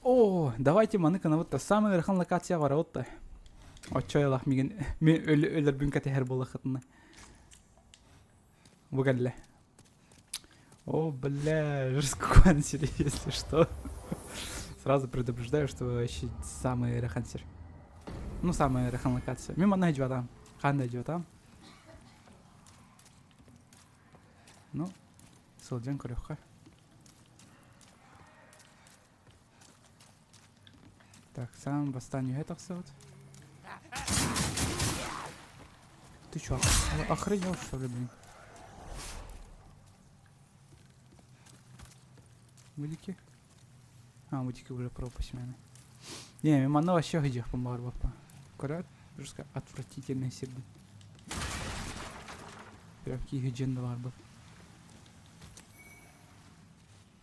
S1: О, давайте маныка на вот та самая рахан локация var вот та. Очойлах миген мен өлөр бүнкә тәһәр була хатны. Бугалле. О, бля, жестко если что. Сразу предупреждаю, что вообще самый рахансер. Ну, самая рахан локация. Мимо найдёт там. Хан найдёт там. Ну, солден корёха. Так, сам восстанию это все. Ты чё, охренел, что ли, блин? Вылики? А, вылики уже пропасть, наверное. Не, мимо на вообще где помогал, папа. Корят, жестко отвратительный сердце. Прям какие гидженды var был.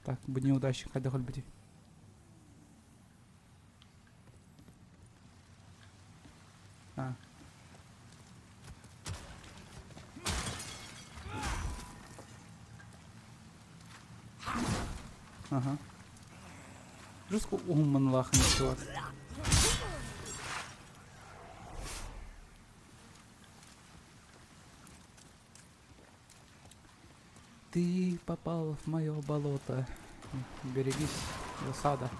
S1: Так, bu неудачник, hadi hol biti. А. Ага. Жестко уман лахын чувак. Ты попал в мое болото. Берегись, засада.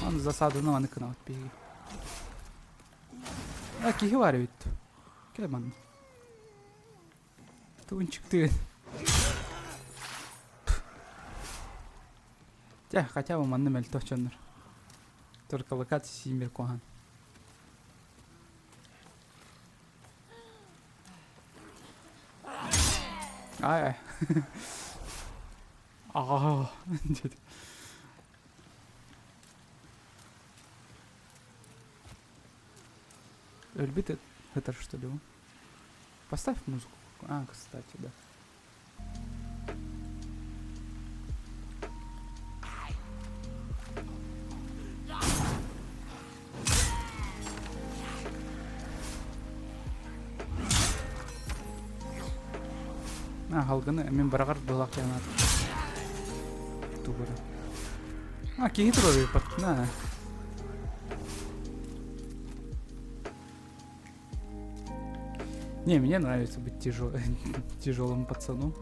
S1: Он засаду, но он кнут беги. А киги var bit. Gel bana. Tuğun çıktı. Ya хотя бы манны мел точоннор. Только локация симир кохан. Ай. А. Орбиты это что ли? Поставь музыку. А, кстати, да. Халганы мен барагар булак янат. Тугара. Киги турар патна. Не, мне нравится быть тяжелым пацаном.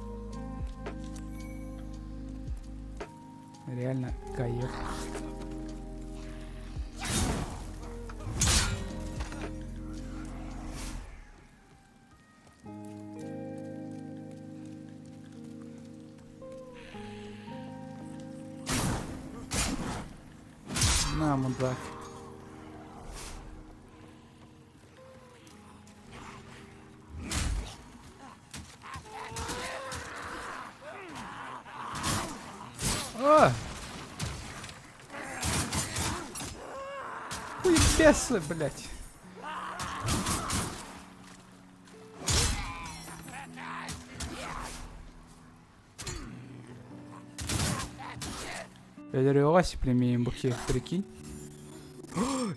S1: Реально кайф. На, мудак. О! Хуебесы, блядь. Я говорю, Васи племеем бухи, прикинь.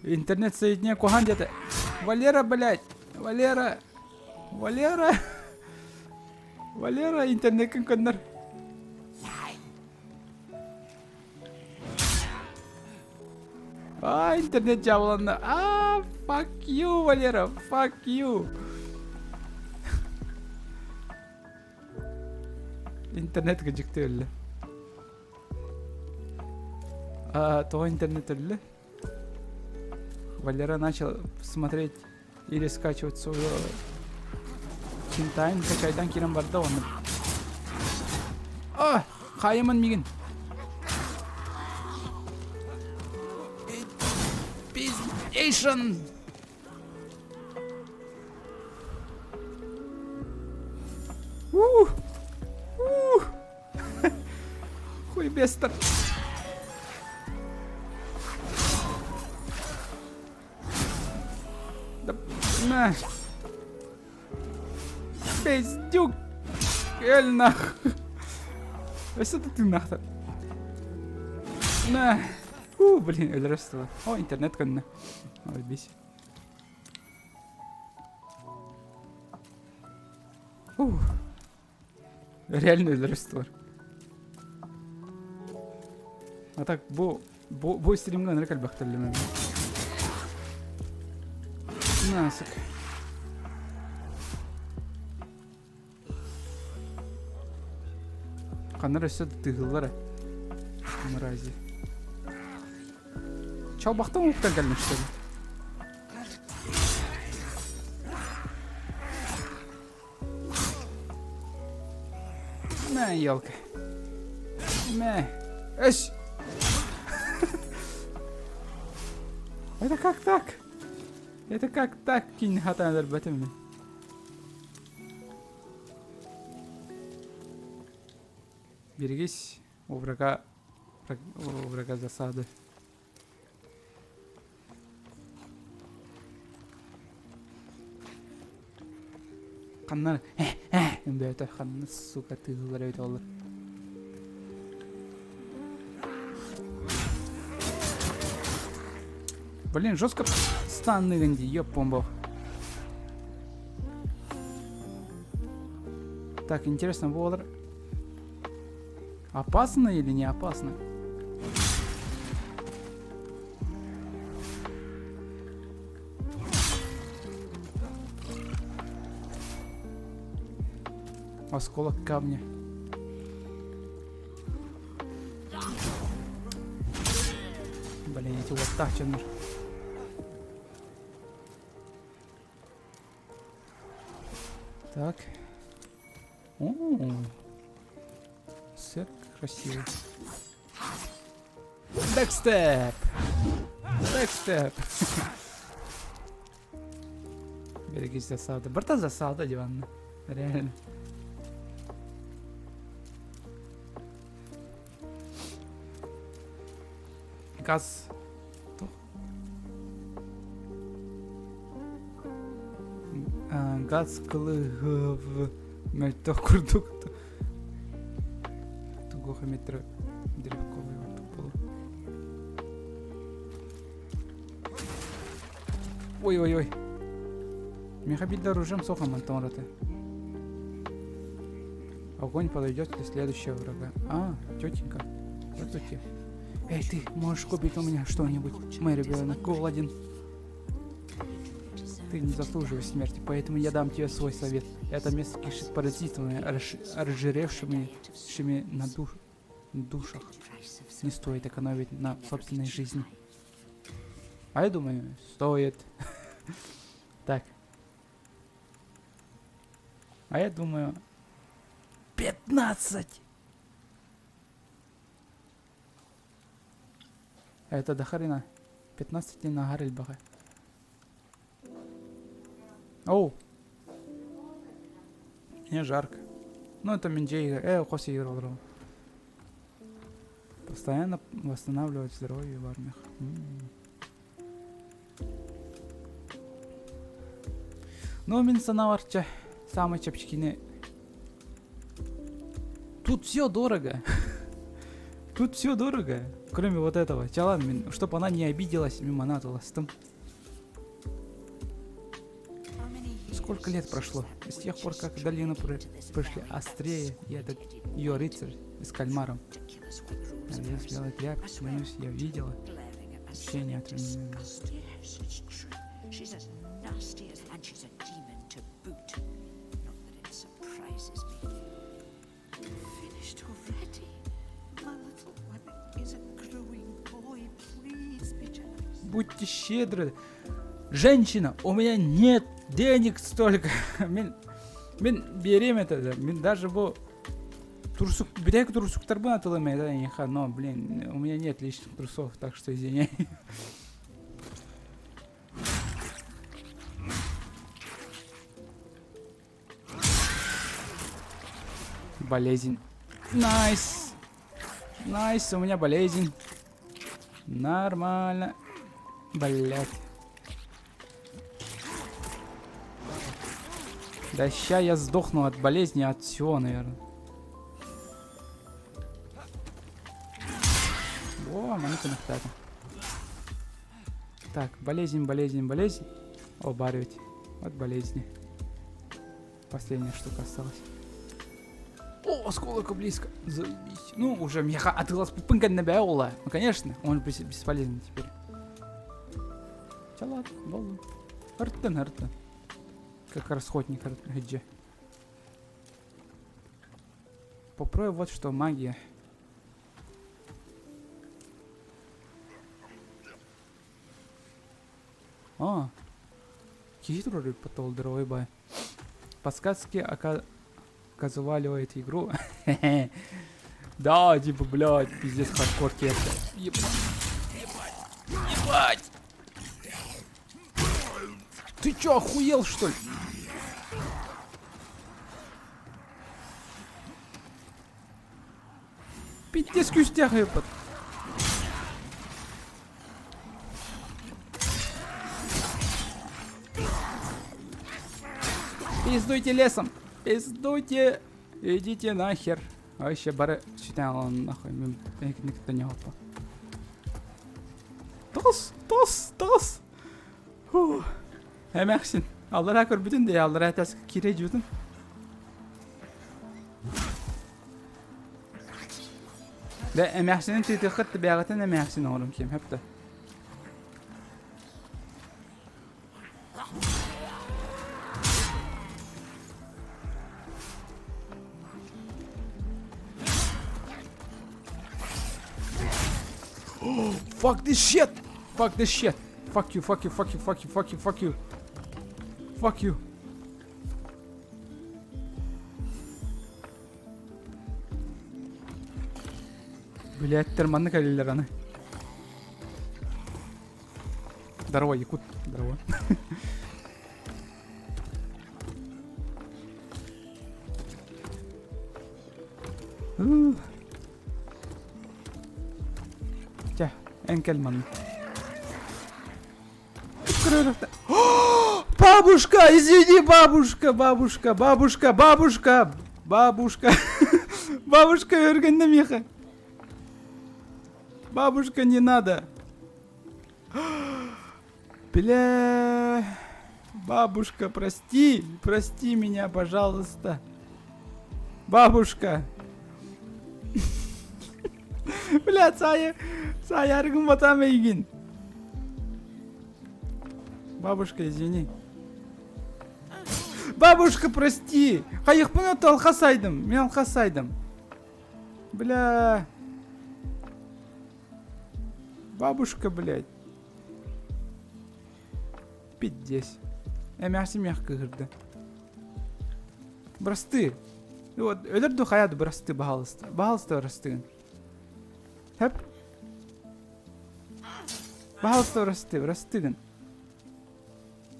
S1: Интернет соединяет кухан где-то. Валера, блядь. Валера. Валера. Валера, интернет коннор. Интернет жабыланды. Fuck you, Валера. Fuck you. Интернет гыжыкты өлі. То интернет өлі. Валера начал смотреть или скачивать свою Кинтайн, качайдан кирен барды оны. Хайымын мигін. Пиздейшн! Хуйбестер. Да, на. Пиздюк. Эль нах. А что ты нахер? На. Блин, өлрөстү. О, интернет көнүнө. Ой, бес. Реально өлрөстү. А так, бу стримге неркел бактылмын. Насык. Канар өсө тыгыллар. Мрази. Чау бахтан уктан gelmiş tabi. Мэ, елка. Мэ. Эш. Это как так? Это как так? Кинь хатандар бәтімін. Берегись у врага засады. Қаннар, үмбәйті қанны сука тығылар өйті олар. Блин, жестко станны гэнди, ёп бомбов. Так, интересно, волар. Опасно или не опасно? Осколок камня. Блин, эти вот так тянут. Так. О, сыр красивый. Бэкстеп! Бэкстеп! Берегись засады. Борта засада, диванна. Реально. Газ. Газ кылыгы мөлтө курдук. Тугоха метро древковый вот. Ой-ой-ой. Мехабильда оружием сохом антонрата. Огонь подойдет для следующего врага. А, тетенька. Здравствуйте. Эй, ты можешь купить у меня что-нибудь? Мой ребенок голоден. Ты не заслуживаешь смерти, поэтому я дам тебе свой совет. Это место кишит паразитами, разжиревшими на душах. Не стоит экономить на собственной жизни. А я думаю, стоит. Так. А я думаю... 15! Это до хрена. 15 на Гарельбага. Оу. Мне жарко. Ну это Минджей. Хоси играл. Постоянно восстанавливать здоровье в армиях. Ну, Минсанаварча. Самые чапчикины. Тут все дорого. Тут все дорого. Кроме вот этого. Чалан, чтобы она не обиделась, мимо натоластым. Сколько лет прошло? С тех пор, как в долину пришли Острее и этот ее рыцарь с кальмаром. Надеюсь, белый тряп, боюсь, я видела. Ощущение от меня. Будьте щедры. Женщина, у меня нет денег столько. Мен беременна. Мен даже bu bir трусуктар бана тылымайды. Но, блин, у меня нет лишних трусов, так что извиняй. Болезнь. Найс. Найс, у меня болезнь. Нормально. Блять. Да ща я сдохну от болезни, от всего, наверное. О, монеты нахтата. Так, болезнь. О, барить. Вот болезни. Последняя штука осталась. О, сколько близко. Заебись. Ну, уже меха отылась пупынка на бяула. Ну, конечно, он бесполезен теперь. Чалат, болу. Хартын. Как расходник Хиджи. Попробуй вот что, магия. А, хитрый потол дровой бай. Подсказки оказывали в эту игру. Да, типа, блядь, пиздец хардкорки это. Ебать! Ты чё, охуел, что ли? Пиздец кюстях, ебать. Пиздуйте лесом. Пиздуйте. Идите нахер. А еще бары... Считаю, он нахуй. Никто не опа. Тос. Фух. Эмексин. Аллара көрбүтүн де, аллара атасы кире жутун. Da emeksinin tüyü tıkıttı beyagatan emeksin oğlum kim hep de. Fuck this shit! Fuck this shit! Fuck you, fuck you, fuck you, fuck you, fuck you, fuck you. Fuck you. Блять, терманны калилер аны. Здорово, якут. Здорово. Тя, энкельман. Бабушка, извини, бабушка, бабушка, бабушка, бабушка, бабушка. Бабушка, өргенде меха. Бабушка, не надо. Бля. Бабушка, прости. Прости меня, пожалуйста. Бабушка. Бля, saya harus matama igin. Бабушка, извини. Бабушка, прости. Хайх, мен алқасайдым. Мен алқасайдым. Бля. Бабушка, блядь. Пиздец. Эмяхси мягко кырды. Брасты. Вот, өлөрдү хаяды брасты бахалысты. Бахалысты брастыгын. Хеп. Бахалысты брастыгын.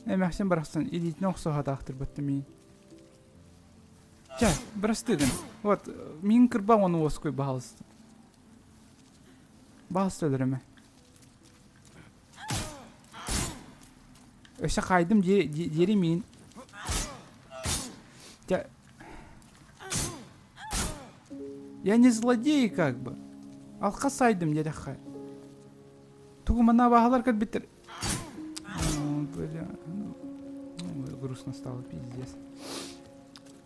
S1: Эмяхсин брастын идитин оксоға тақтыр бітті мен. Ча, брастыгын. Вот, мен кырба оны оской бахалысты. Бахалысты өлөрөмө. Өсі қайдым дері мен. Я не злодей, как бы. Алқа сайдым дері қай. Тугу мана бағалар кәд бітір. Бля. Грустно стало, пиздец.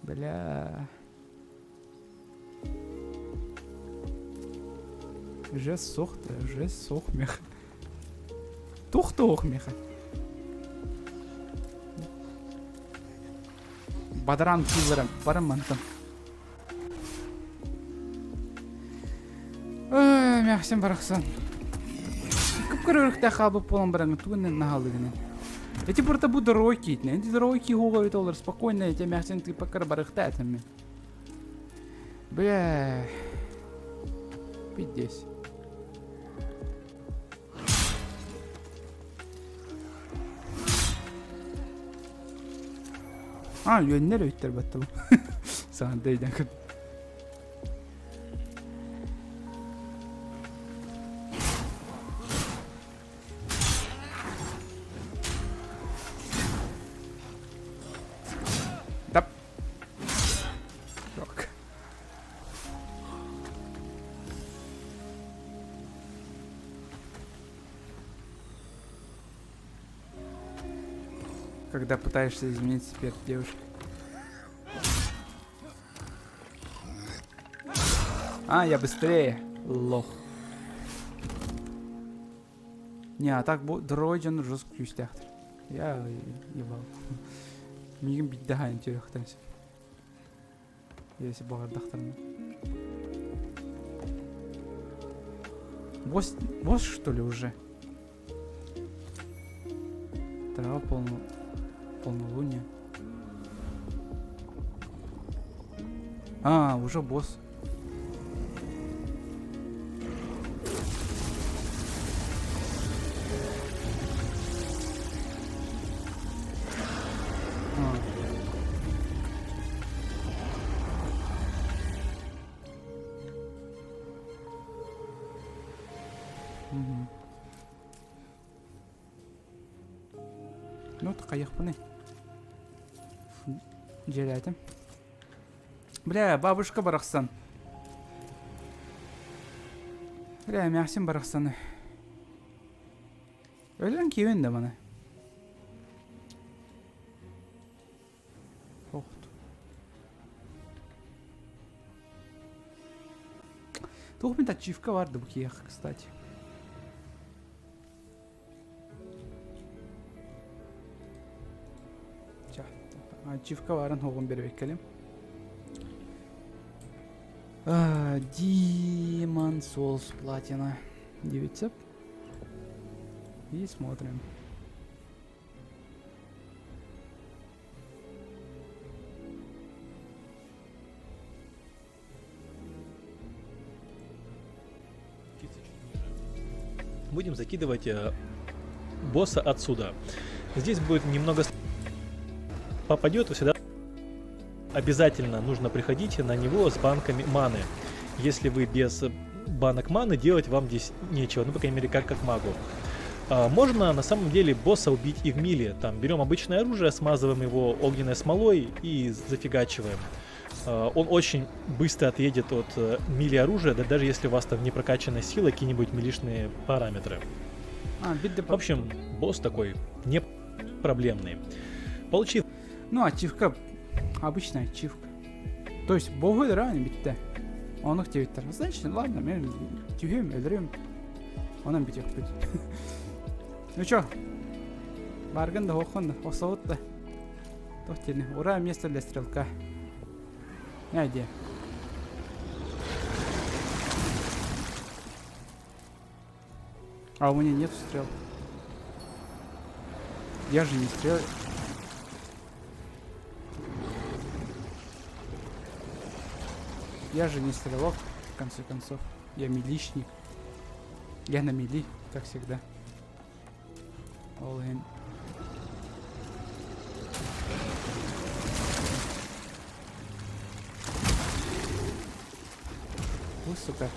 S1: Бля. Жест сох меха. Тух меха. Бадран киллером, барамантом. Ой, мягсен барахсан. Кыпкырырыкта хабып болан бараңы тугунен нахалыгынан. Эти порта бу дорогой китне. Эти дорогой ки хуговый толар спокойно, эти мягсен ты покар барахта этими. Бля. Пиздец. Yönler öğütler battı bu. Sana deyden kırdım. Tap. Yok. Когда пытаешься изменить теперь девушку. Я быстрее. Лох. Не, а так дройджен жестко күстяқтыр. Я ебал. Мигін бит daha интересно. Если бағардақтарына. Босс что ли уже? Трава полнолуние. Уже босс. Ну, қайық бұны. Желәдім. Бля, бабушка барақсан. Бля, мәқсін барақсаны. Өлін кеуін де бұны. Тух мен ачивка барды бу киях, кстати. Ча. Ачивка барын хоғын бербек келем. Demon Souls платина. 900. И смотрим.
S3: Будем закидывать босса отсюда. Здесь будет немного... Попадет, всегда обязательно нужно приходить на него с банками маны. Если вы без банок маны, делать вам здесь нечего. Ну, по крайней мере, как магу. Можно на самом деле босса убить и в миле. Там берем обычное оружие, смазываем его огненной смолой и зафигачиваем. Он очень быстро отъедет от мили оружия, да даже если у вас там не прокачана сила, какие-нибудь милишные параметры. В общем, босс такой не проблемный. Получив...
S1: Ну, ачивка. Обычная ачивка. То есть, богу ранее битте. Он их тебе значит, ладно, мен тюгем, эльрем. Он бить их бит. Ну чё? Барган да хохон, осаут да. Тохтини, ура, место для стрелка. Иди. А у меня нет стрел. Я же не стреляю. Я же не стрелок, в конце концов. Я милишник. Я на мили, как всегда. All in. Ой, сука.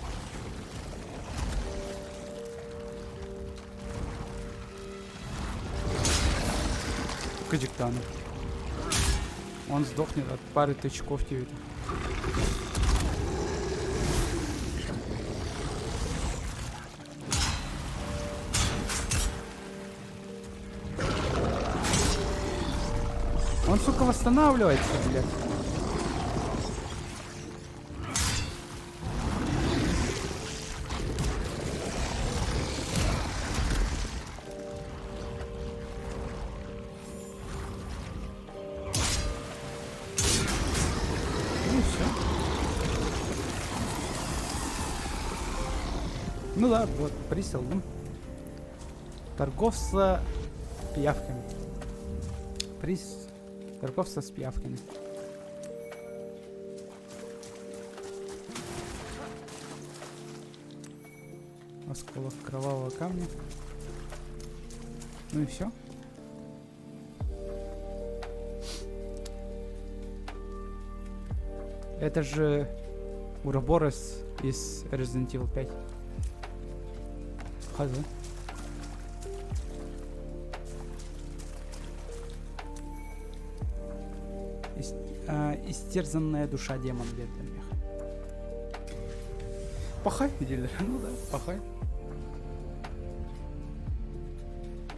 S1: Кадиктану. Он сдохнет от пары тычков тебе. Он, сука, восстанавливается, блядь. Ну все. Ну да, вот, присел, ну. Торговца пиявками. Приз. Торговца с пиявками. Осколок кровавого камня. Ну и все. Это же Уроборос из Resident Evil 5. Хаза. Истерзанная душа демон бедных. Пахай, дилер. Ну да, пахай.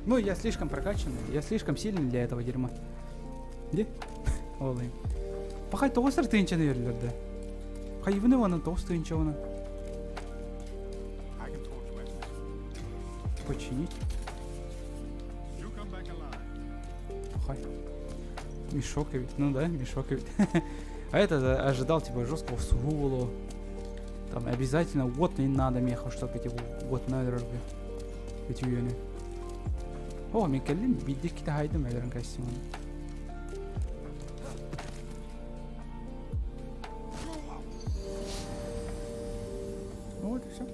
S1: Ну, я слишком прокачанный, я слишком сильный для этого дерьма. Де? Олай. Пахай тоғыстыр тыйынчаны верлерді. Хайвыны ваны тоғыз тыйынча ваны.
S5: I can talk to it.
S1: Починить.
S5: You come back alive.
S1: Пахай. Мешок ведь, ну да, мешок ведь. А это ожидал типа жесткого сгулу. Там обязательно вот не надо меха, чтобы эти вот на дорогу. Эти юни. О, мен келдим, биддик кита хайдым элерин костюмын. Вот и все.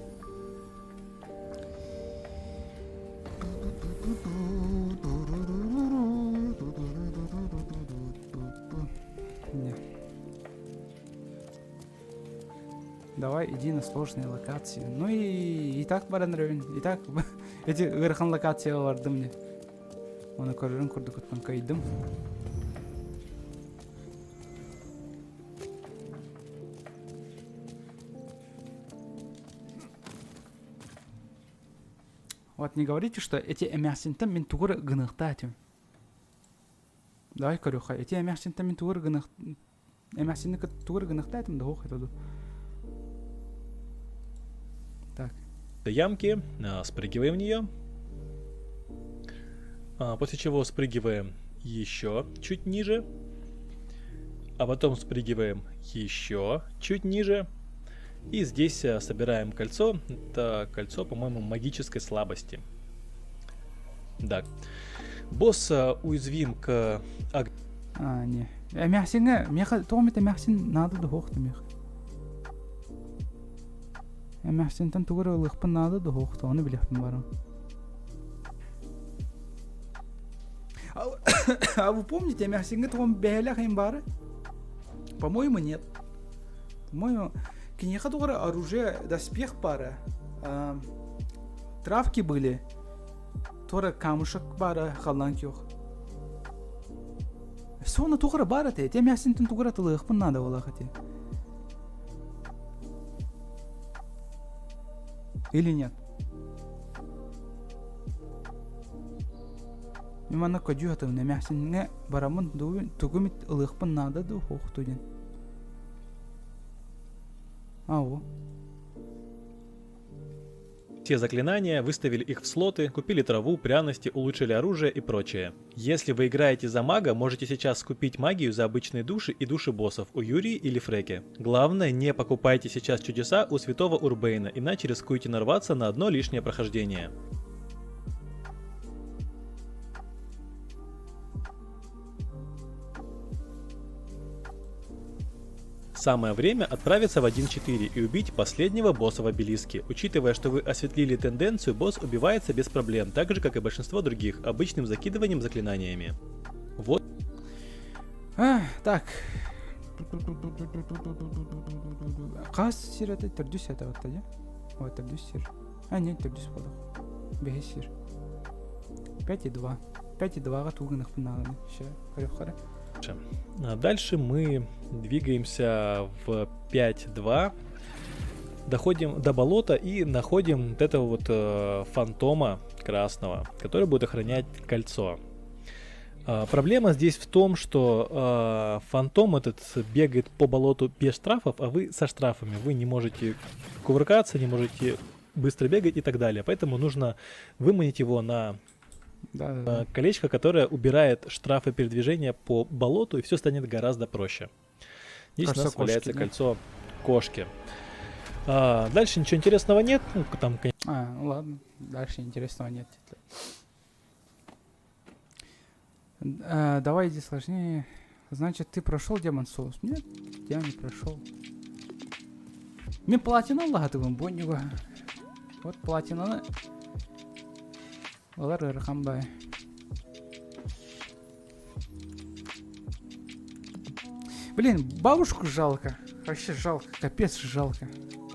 S1: Не. Давай иди на сложные локации. Ну и так баран район. И так эти ырхан локациялар барды мне. Оны көрөрүн курдук өткөн кайдым. Вот не говорите, что эти эмерсинтен мен тугур гыныктатым. Давай көрөха. Эти эмерсинтен мен тугур гынык. Эмерсинтен тугур гыныктатым да ох этоду. Так.
S3: ямки, спрыгиваем в нее. После чего спрыгиваем еще чуть ниже. А потом спрыгиваем еще чуть ниже. И здесь собираем кольцо. Это кольцо, по-моему, магической слабости. Да. Босс уязвим к огню.
S1: Не. Мяхсинга, меха, томите мяхсин надо да хохта меха. Мяхсин тан тугара лыхпан надо да хохта, оны билехпен барам. А вы помните, мяхсинга том бейлях им бары? По-моему, нет. По-моему, кинеха тугара оружие, доспех пара. Травки были. Тора камушек бара, халанг yok. Соны тугара бара те. Те мяхсин тан тугара тылыхпан надо валаха те. Или нет? Мимана кодюхатым на мяхсинге барамын тугумит ылыхпан надо ду хохтуден. Ау.
S3: Все заклинания, выставили их в слоты, купили траву, пряности, улучшили оружие и прочее. Если вы играете за мага, можете сейчас купить магию за обычные души и души боссов у Юрии или Фреки. Главное, не покупайте сейчас чудеса у святого Урбейна, иначе рискуете нарваться на одно лишнее прохождение. Самое время отправиться в 1.4 и убить последнего босса в обелиске. Учитывая, что вы осветлили тенденцию, босс убивается без проблем, так же как и большинство других, обычным закидыванием заклинаниями. Вот.
S1: Так. Қас сир это түрдүс это вот да? Вот түрдүс сир. Нет, түрдүс болду. Бе сир. 5.2. 5.2-га тугыныкпын надо. Ща, кареп.
S3: Дальше мы двигаемся в 5.2, доходим до болота и находим вот этого вот фантома красного, который будет охранять кольцо. Проблема здесь в том, что фантом этот бегает по болоту без штрафов, а вы со штрафами. Вы не можете кувыркаться, не можете быстро бегать и так далее. Поэтому нужно выманить его на колечко, которое убирает штрафы передвижения по болоту, и все станет гораздо проще. Здесь у нас валяется кольцо кошки. Дальше ничего интересного нет. Ну, там, конечно...
S1: ладно. Дальше интересного нет. Давай иди сложнее. Значит, ты прошел Demon Souls? Нет, я не прошел. Мне платина лагатывым боннюга. Вот платина. Олар ырхамбай. Блин, бабушку жалко. Вообще жалко. Капец жалко.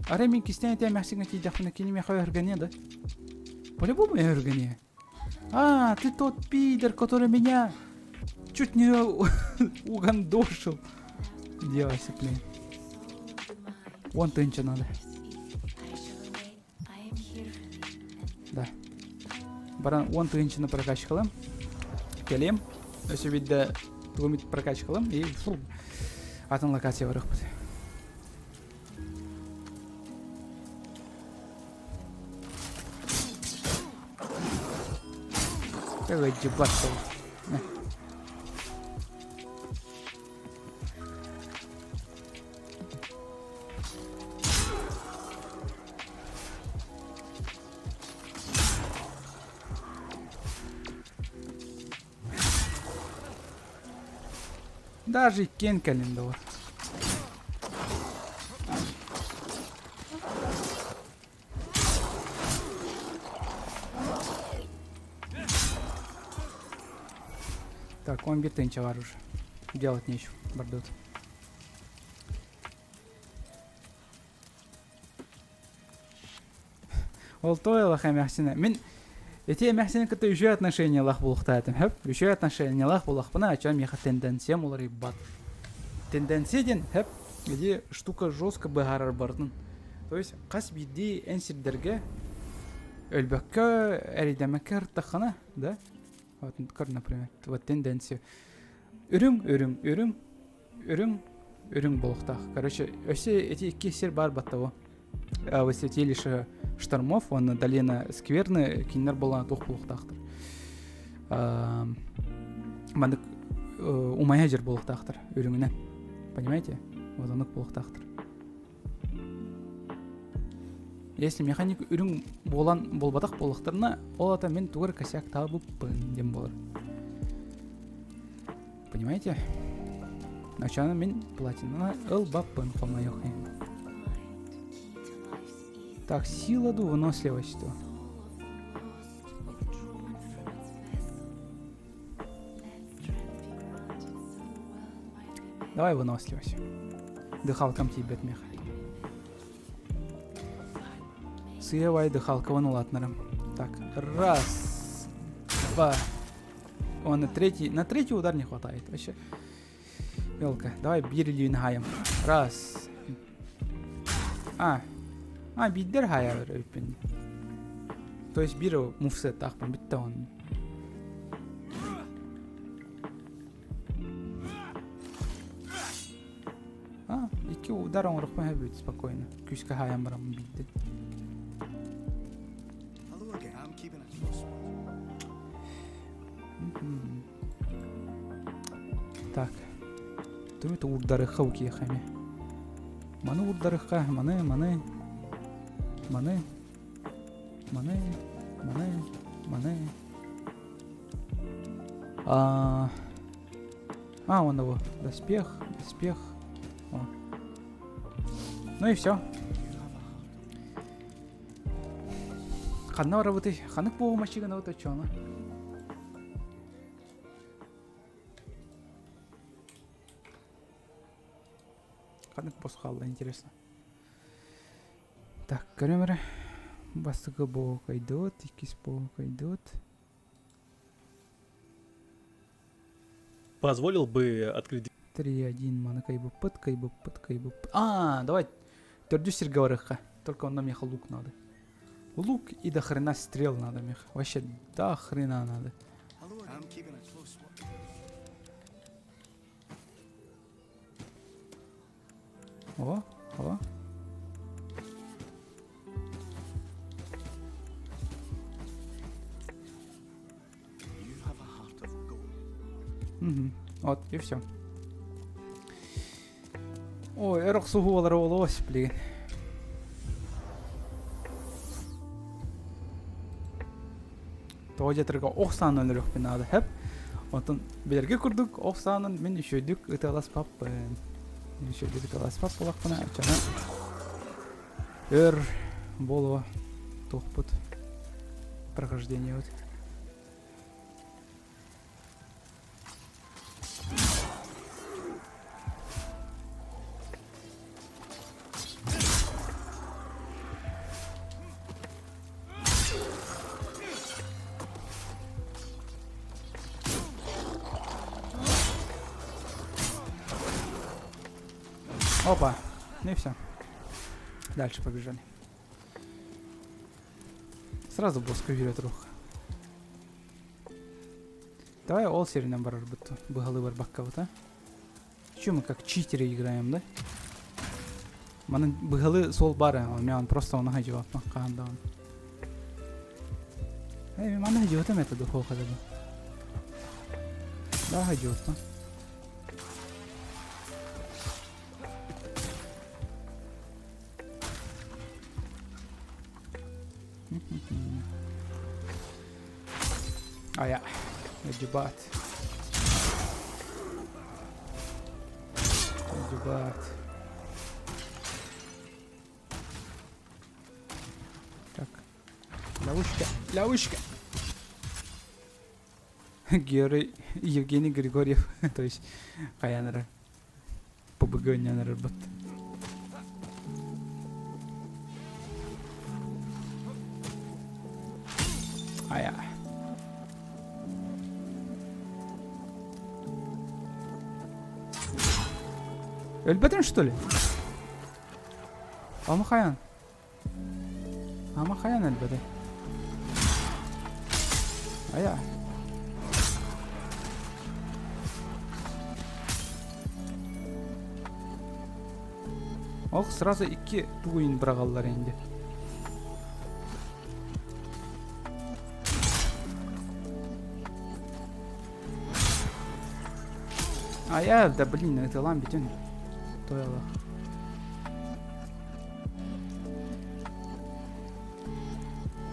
S1: А ремень кистяне тебя мясика ти дахна кине мяхай эргане, да? По-любому эргане. Ты тот пидор, который меня чуть не угандошил. Девайся, блин. Вон тынча надо. Да. Баран он тыгынчыны прокачкалым. Келем. Өсі бидді тугымит прокачкалым. И фу. Атын локация барық бұд. Какой джибат был. Даже кен календор. Так, он битынча var уже. Делать нечего, бардут. Ол тойлах эмяхсине. Мен эти эмяхсине кыты үші отношения лах булуктайтым. Хэп, үші отношения лах булуқпына, ачам еха тенденция молар иббат. Тенденцияден, хэп, где штука жестко быгарар бардын. То есть, қас бидди энсирдерге өлбөккө, эридемекке ырттаққана, да? Вот, например, вот тенденция. Үрүң болуктак. Короче, өсө эти кесер бар баттабы. Высветилище штормов, он долина скверны, кинер была тух булуктахтыр. Мандык умая жер булуктахтыр, үрүңүнөн. Понимаете? Вот он булуктахтыр. Если механик үрүң болбатак булуктарына, ол ата мен тугар косяк табыппын дем болор. Понимаете? Начало мен платина ылбаппын колмайохи. Так, сила ду, выносливость. Давай выносливость. Дыхалкам тебе меха. Сыевай дыхалка ванулатнарым. Так, раз, два. О, на третий удар не хватает вообще. Ёлка, давай бирли нахаем. Раз. Биддер хая öpün. То есть биру мувсет тахпан битте он. Iki uдар он рухпан хабит спокойно. Күскә хаям барам бидде.
S5: Hello again. I'm keeping a close watch.
S1: Так. Түмет урдары хауки хаме. Маны урдарыха, маны. Он его. Доспех. О. Ну и все. Ханна работай. Ханык по машина вот что она. Ханык посхала, интересно. Так, камера. Бастыгы боқ айдот, икис боқ айдот.
S3: Позволил бы открыть
S1: 3-1, мана кайбыппыт. Давай. Төрдюсер говорыха. Только он нам ехал лук надо. Лук и до хрена стрел надо, мех. Вообще до хрена надо.
S5: Hello again. I'm keeping a close watch.
S1: О.
S5: You have a heart of gold.
S1: Вот, и все. Ой, эрок сугуалар олос, блин. Тоожетерге оксанын өлөкпүн надо, хеп. Отон белерге курдук, оксанын мен үшөйдүк ыталаспаппын. Болакпына, чана. Боло тохпут. Прохождение вот. Опа, ну и все. Дальше побежали. Сразу босс берет рух. Давай ол серийным барар бутту. Быгалы бар бакка вот, а? Чё мы как читеры играем, да? Мана быгалы сол бары, он просто он хаживап макканда он. Мана хаживат методу хохада бу. Да, хаживат, да? Ah ja, Jubat. Так. Ловушка. Евгений Григорьев, то есть Хаянера. Побыгонья на работу. А-я. Ölbedin что ли? Амахаян ölbedi. Ая. Ол сразу 2 тугуин брагаллар енді. да блин, это ламби тюн. Тояла.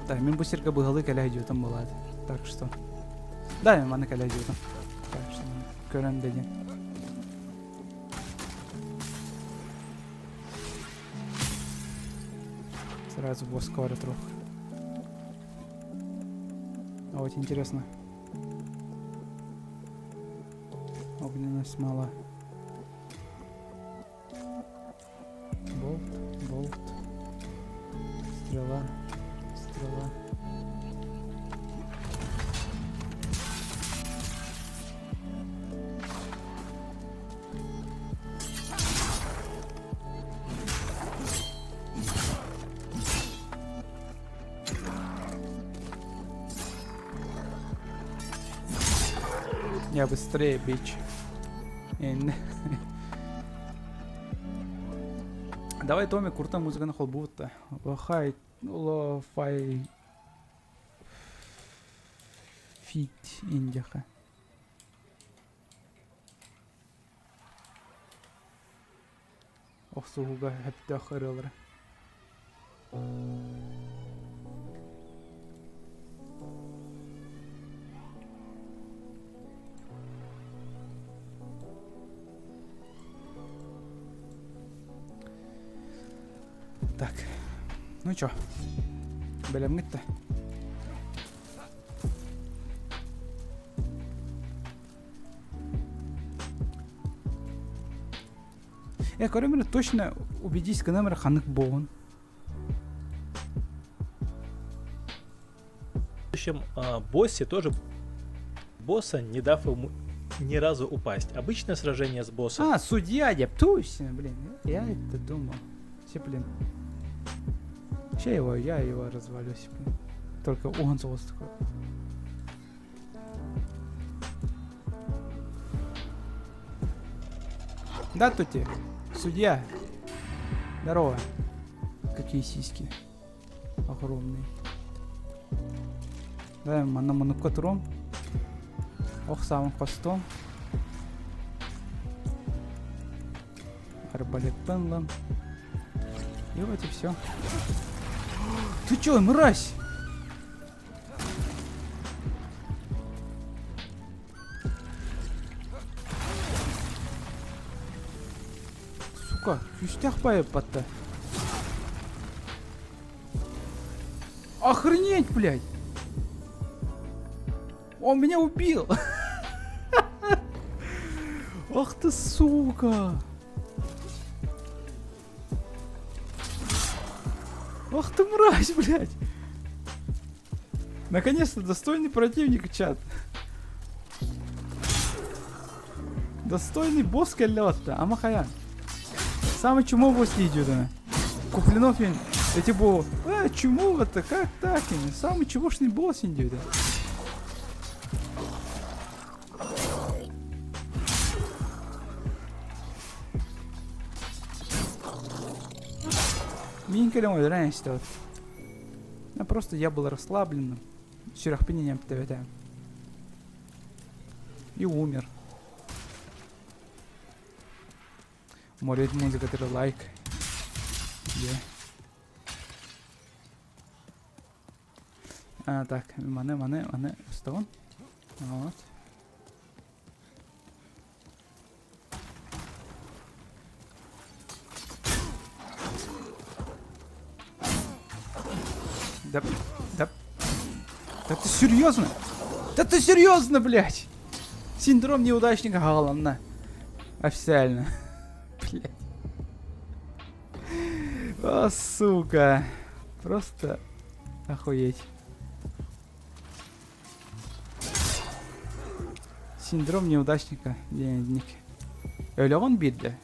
S1: Так, мен бу серге быгалы келе идиотом болады. Так что. Да, мен маны келе идиотом. Так что көрем деген. Сразу боска вара трох. А вот интересно. Огненность мало. Болт. Стрела. Я быстрее, бич. Давай, Томи, курта музыканы қол бұғытты. Лохай, лофай... Фит индияқа. Оқсуғыға әпті ақырылыры. Так, ну чё, белем гитті. Көрімірі точно убедись, кінемірі қанық болын.
S3: В следующем боссе тоже босса, не дав ему ни разу упасть. Обычное сражение с боссом.
S1: Судья, деп, точно, блин, я это думал. Все, блин. Я его развалюсь, блин. Только он золото такой. Да, тути? Судья. Здорово. Какие сиськи. Огромные. Да, ману котром. Ох, самым хвостом. Арбалет пенлом. И вот и все. Ты чё, мразь? Сука, кюстях поебать-то. Охренеть, блядь! Он меня убил! Ах ты, сука! Ах ты, мразь, блядь! Наконец-то достойный противник, чат. Достойный босс калёта, амахаян. Самый чумов босс идет, да. Куплинов я... Эти бо... чумов это как так? Самый чумошный босс идет, да. Минкалем раньше вот. Просто я был расслабленным. Сюрахпинением ПТВТ. И умер. Может музыка ты лайк. Так, мане, вставон. Вот. Да ты серьезно? Да ты серьезно, блядь? Синдром неудачника Голланда. Официально. Блядь. О, сука. Просто охуеть. Синдром неудачника. Денег. Ölüğün bildi.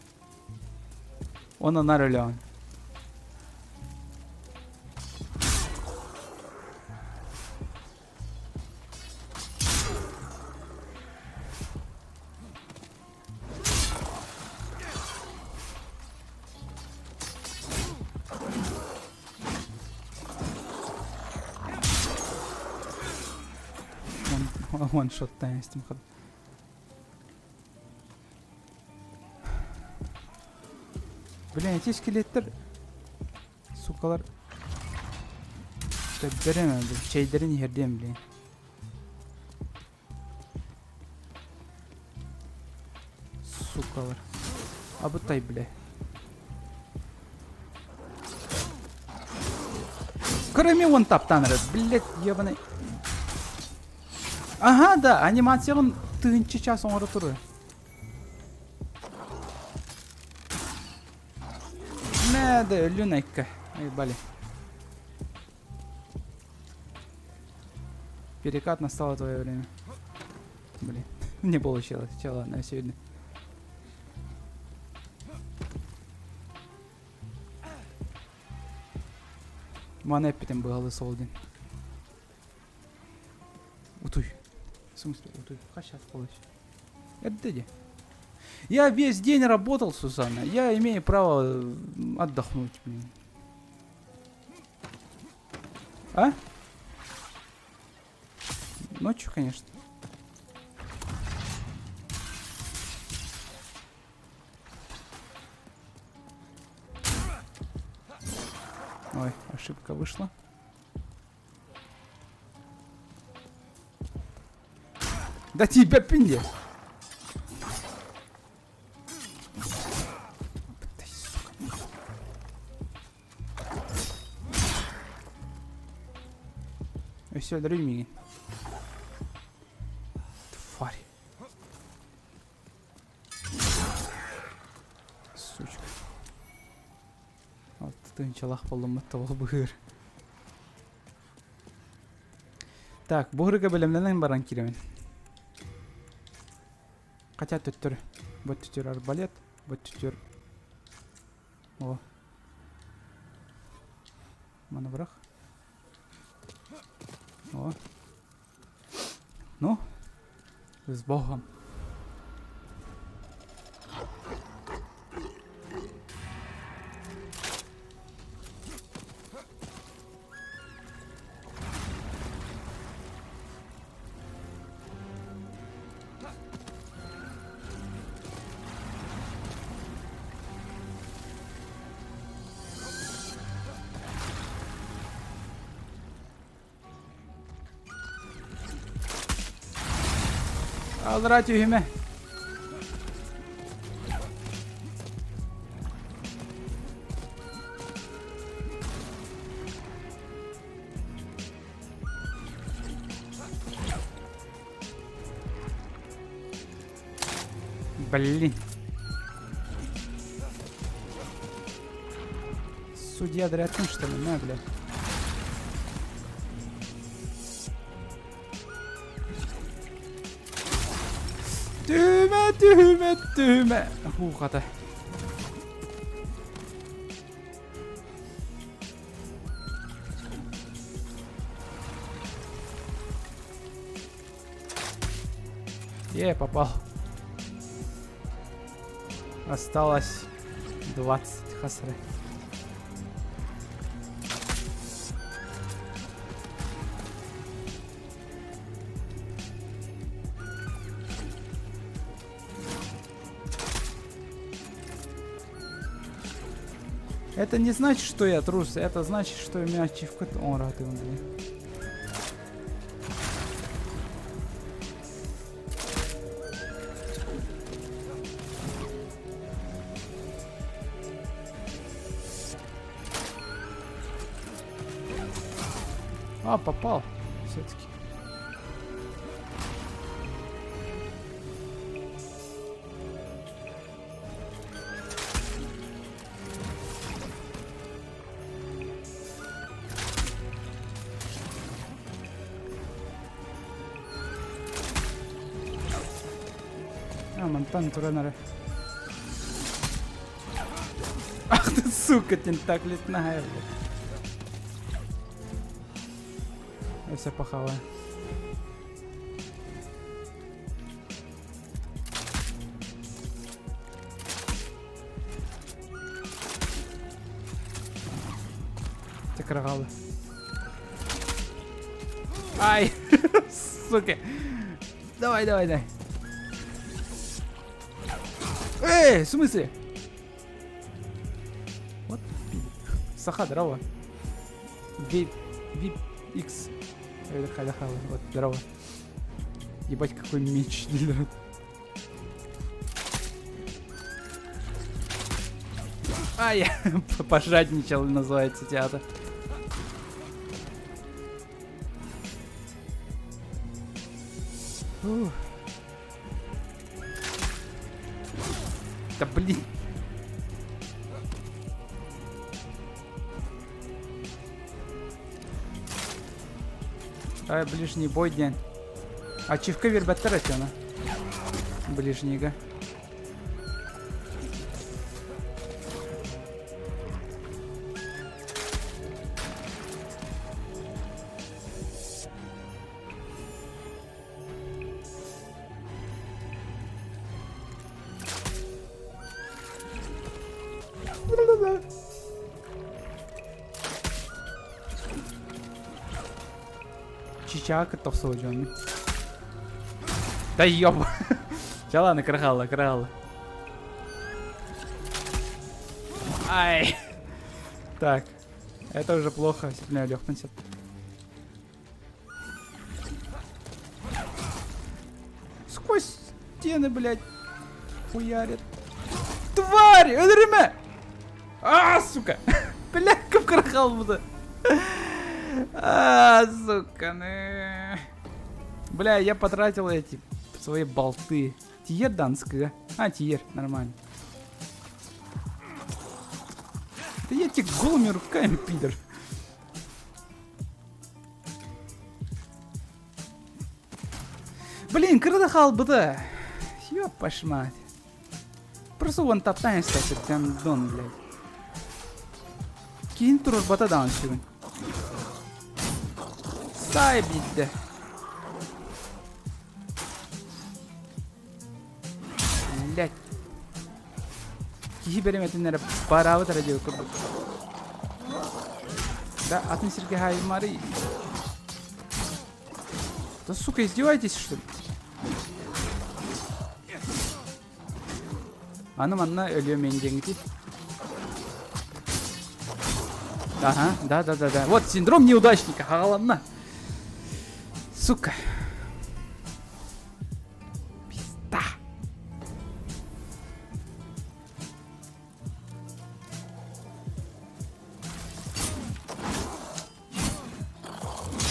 S1: Onlar ölüğün. Ваншоттан естім қып. Блин, эти скелеттер... Сукалар... Беремем, блин. Чейдерин ердем, блин. Сукалар. Абытай, бля. Кроме вон таптан раз, блядь, ебаный. Ага, да, анимацион тыгынчы час оңыры тұры. Näde, өлін әйкі. Ай, бали. Перекат настало твое время. Блин, не получилось. Чё, ладно, сегодня. Манеппитен был солдин. Утуй. В смысле, утуй. Сейчас получится. Это где? Я весь день работал, Сусанна. Я имею право отдохнуть, блин. А? Ночью, конечно. Ой, ошибка вышла. Да тебя пинди! И все, дрыми. Тварь. Сучка. Вот ты начала полом этого быр. Так, бугрыга белемленен баран киремен. Хотя төттөр. Вот төттөр арбалет, вот төттөр. О. Мана брах. О. Ну, с Богом. Aldırать ühüme. Блин. Судья дрятин, что ли? На, блядь. Düğme. Bu kadar. Попал. Осталось 20 хасры. Это не значит, что я трус, это значит, что у меня ачивка... О, рад его, блин. А, попал. Все-таки. Монтан туранары. Ах ты, сука, тентаклит нахер. Я все похаваю. Те крагалы. Ай, сука. Давай. В смысле? Саха, здорово. Вип X. Вот, здорово. Ебать, какой меч. Ай, пожадничал, называется театр. Ух. Да блин. Ай, ближний бой день. Ачивка вербаттар атена. Ближнего. Чичака тосо Джонни. Да ёб. Ча ладно, крахала. Ай. Так. Это уже плохо. Сильно лёгнется. Сквозь стены, блядь. Хуярит. Тварь! Öldürme! А, сука! Блядь, как крахал буду. А, сука, ну. Бля, я потратил эти свои болты. Тиер данская. А, тиер, нормально. Да я тебе голыми руками, пидор. Блин, кырдахал бы да. Ёпаш мать. Просто вон таптаешься, как гандон, блядь. Кейін тұрыр батадан шығын. Сай бейді. Блядь. Кихи береметінлері барауы тарадеу күрді. Да, атын сірге хайымары. Да, сука, издеваетесь, что ли? Анам анна өлüyor мендеңді. Ага, да. Вот синдром неудачника, ладно. Сука. Пизда.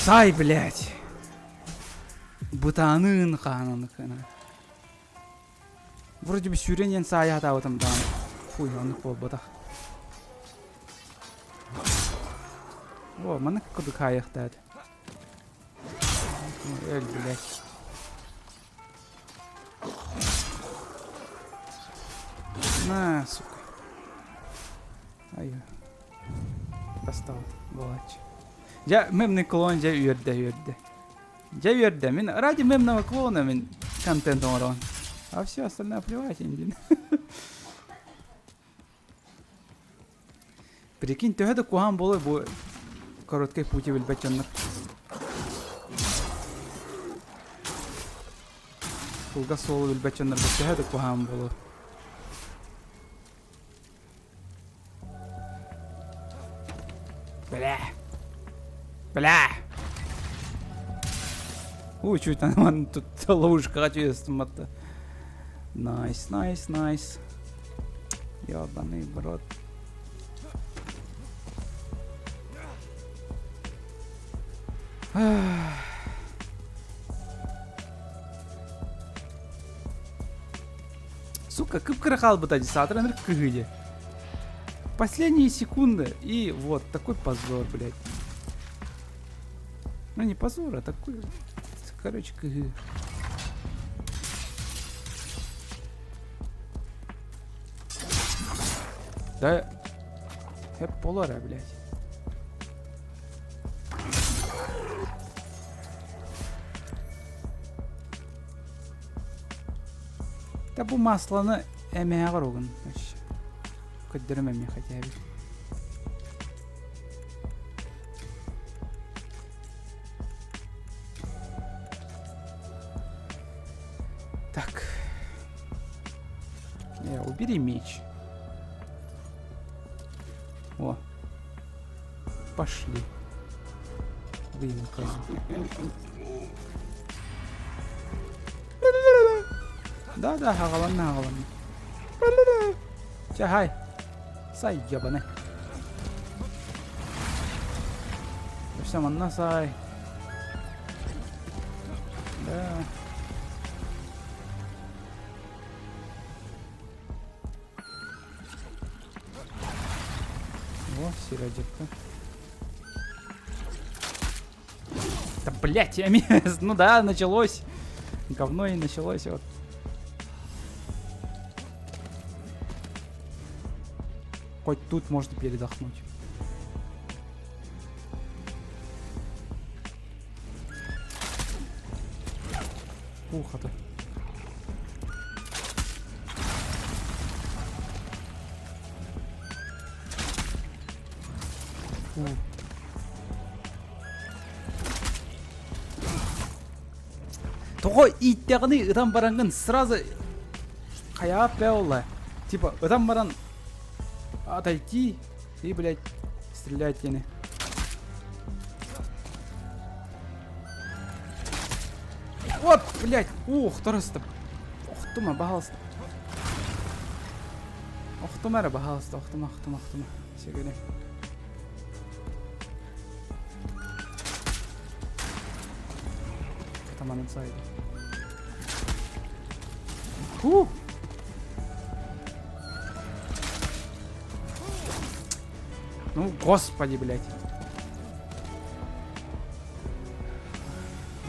S1: Сай, блядь. Бутанын ханын. Вроде бы сюренен саята в этом, да. Фуй, он их болбатах. О, мана куды каяқтады. Өль, блядь. На, сука. Ай. Достал, болачы. Я мемный клон, я үйірді. Я үйірді. Мен ради мемного клона мен контент орон. А все остальное плевать, блин. Прикинь, төгеді куған болы бұл короткий пути білбәтченлер. Пулға солы білбәтченлер бұл төгеді куған болы. Бля. Ой, чуть там тут ловушка ответственно. Найс. Ёбаный брат. Сука, кып-кырахал бы тади сатран рыкыгыди. Последние секунды. И вот, такой позор, блядь. Ну не позор, а такой... Короче, кыгы. Да... Хеп полара, блядь. Да bu maslаны әмәе қаруғын. Көддірім әмәе хотя бы. Так. Убери меч. О. Пошли. Блин, козел. Да, ағаланна. Чахай. Сай, ябаны. Все, манна сай. Да. О, сиродетка. Да, блять, я ну да, началось. Говно и началось, вот. Хоть тут можно передохнуть. Ухо-то. Того иттяганы ыдан барангын сразу каяп беулла. Типа, ыдан баран отойти и, блядь, стрелять яны. Вот, блядь, ух, торыста. Охтума, пожалуйста. Охтумара, пожалуйста, охтума. Сегодня. Там он инсайд. Ну, господи, блядь.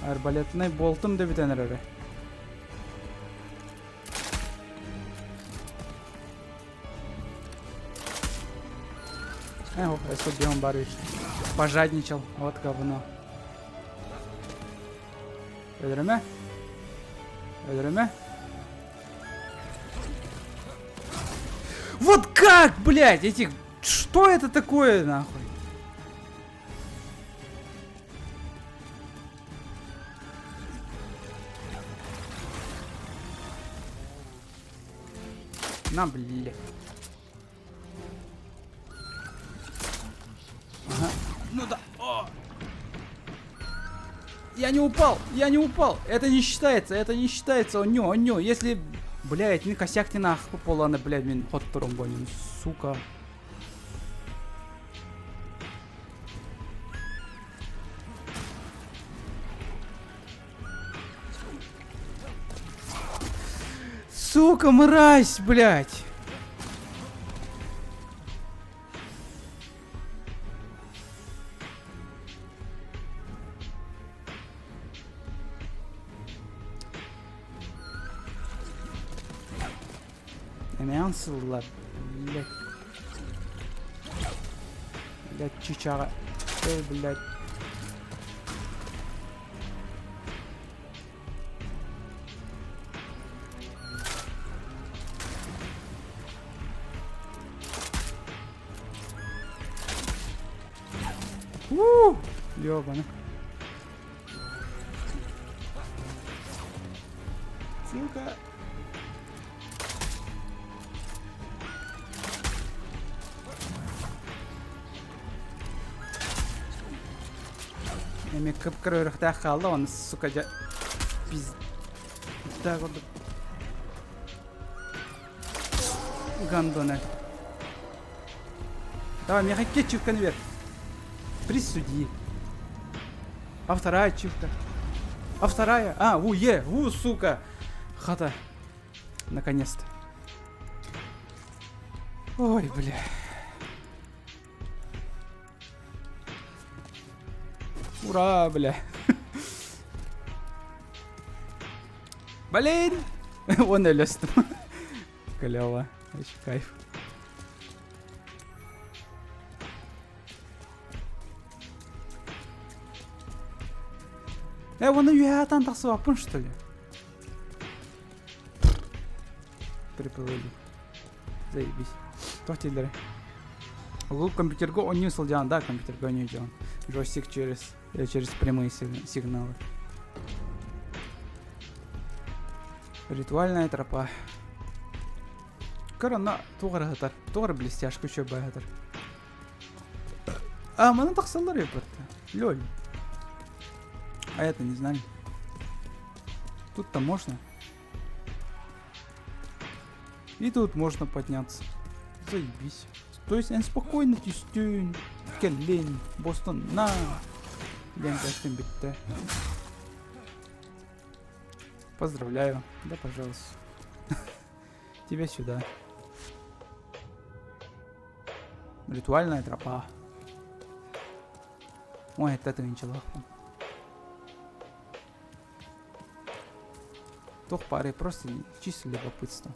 S1: Арбалетный болтым да битенер әрі. Ох, если бы он барвич пожадничал. Вот говно. Öldürme. Вот как, блядь, этих... Что это такое, нахуй? На, блядь. Ага. Ну да. О! Я не упал. Это не считается. Онё. Если, блядь, не косяк ты нах пополана, блядь, мен ход втором гоним, сука. Сука, мразь, блядь. Эмянсыллар, блядь. Блядь, чичага. Эй, блядь. Ёбана. Сука. Эми кып-кырырыкта қалды, оны, сука, пизда қылды. Гандоны. Давай, мне хоть кетчупка наверх. Присуди. А вторая чивка. А вторая? А, сука. Хата. Наконец-то. Ой, бля. Ура, бля. Блин. Он ölüstüm. Клево. Очень кайф. Оны юятан тақсы вапын, что ли? Приплыли. Заебись. Тохтилдері. Бұл компьютерге ойнау сылдян, да, компьютерге ойнау делан. Джойстик через прямые сигналы. Ритуальная тропа. Корона туғыр ғытар. Туғыр блестяшка еще байғытар. А, мы на таксалар репорта. Лёль. А это не знали. Тут-то можно. И тут можно подняться. Заебись. То есть, спокойно тюстюнь. Келлень. Бостон. На. Ленташтен битте. Поздравляю. Да, пожалуйста. Тебя сюда. Ритуальная тропа. Ой, это ничего. Тох пары просто чисто любопытство.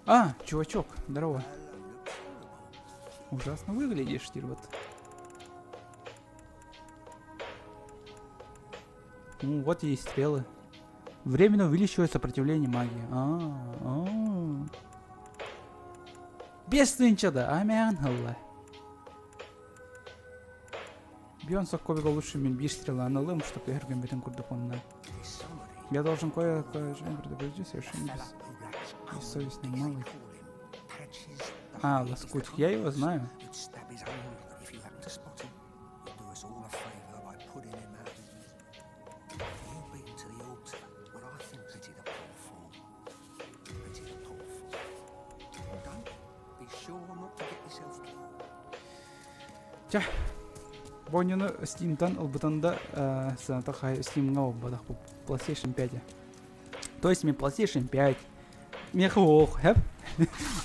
S1: А, чувачок, здорово. Ужасно выглядишь, Тирбот. Ну, вот есть стрелы. Временно увеличивает сопротивление магии. Бесстынчада, амян алла. Бьонсок кобига лучше мен бир стрела аналым, чтобы я бетін курдук онна. Я должен кое-кое предупредить, совершенно бессовестный малый. А, лоскут, я его знаю. Тя, бонюну Steam'тан ылбытында санатаха Steam'га оббадах по PlayStation 5. То есть мне PlayStation 5. Мне хох, хэп?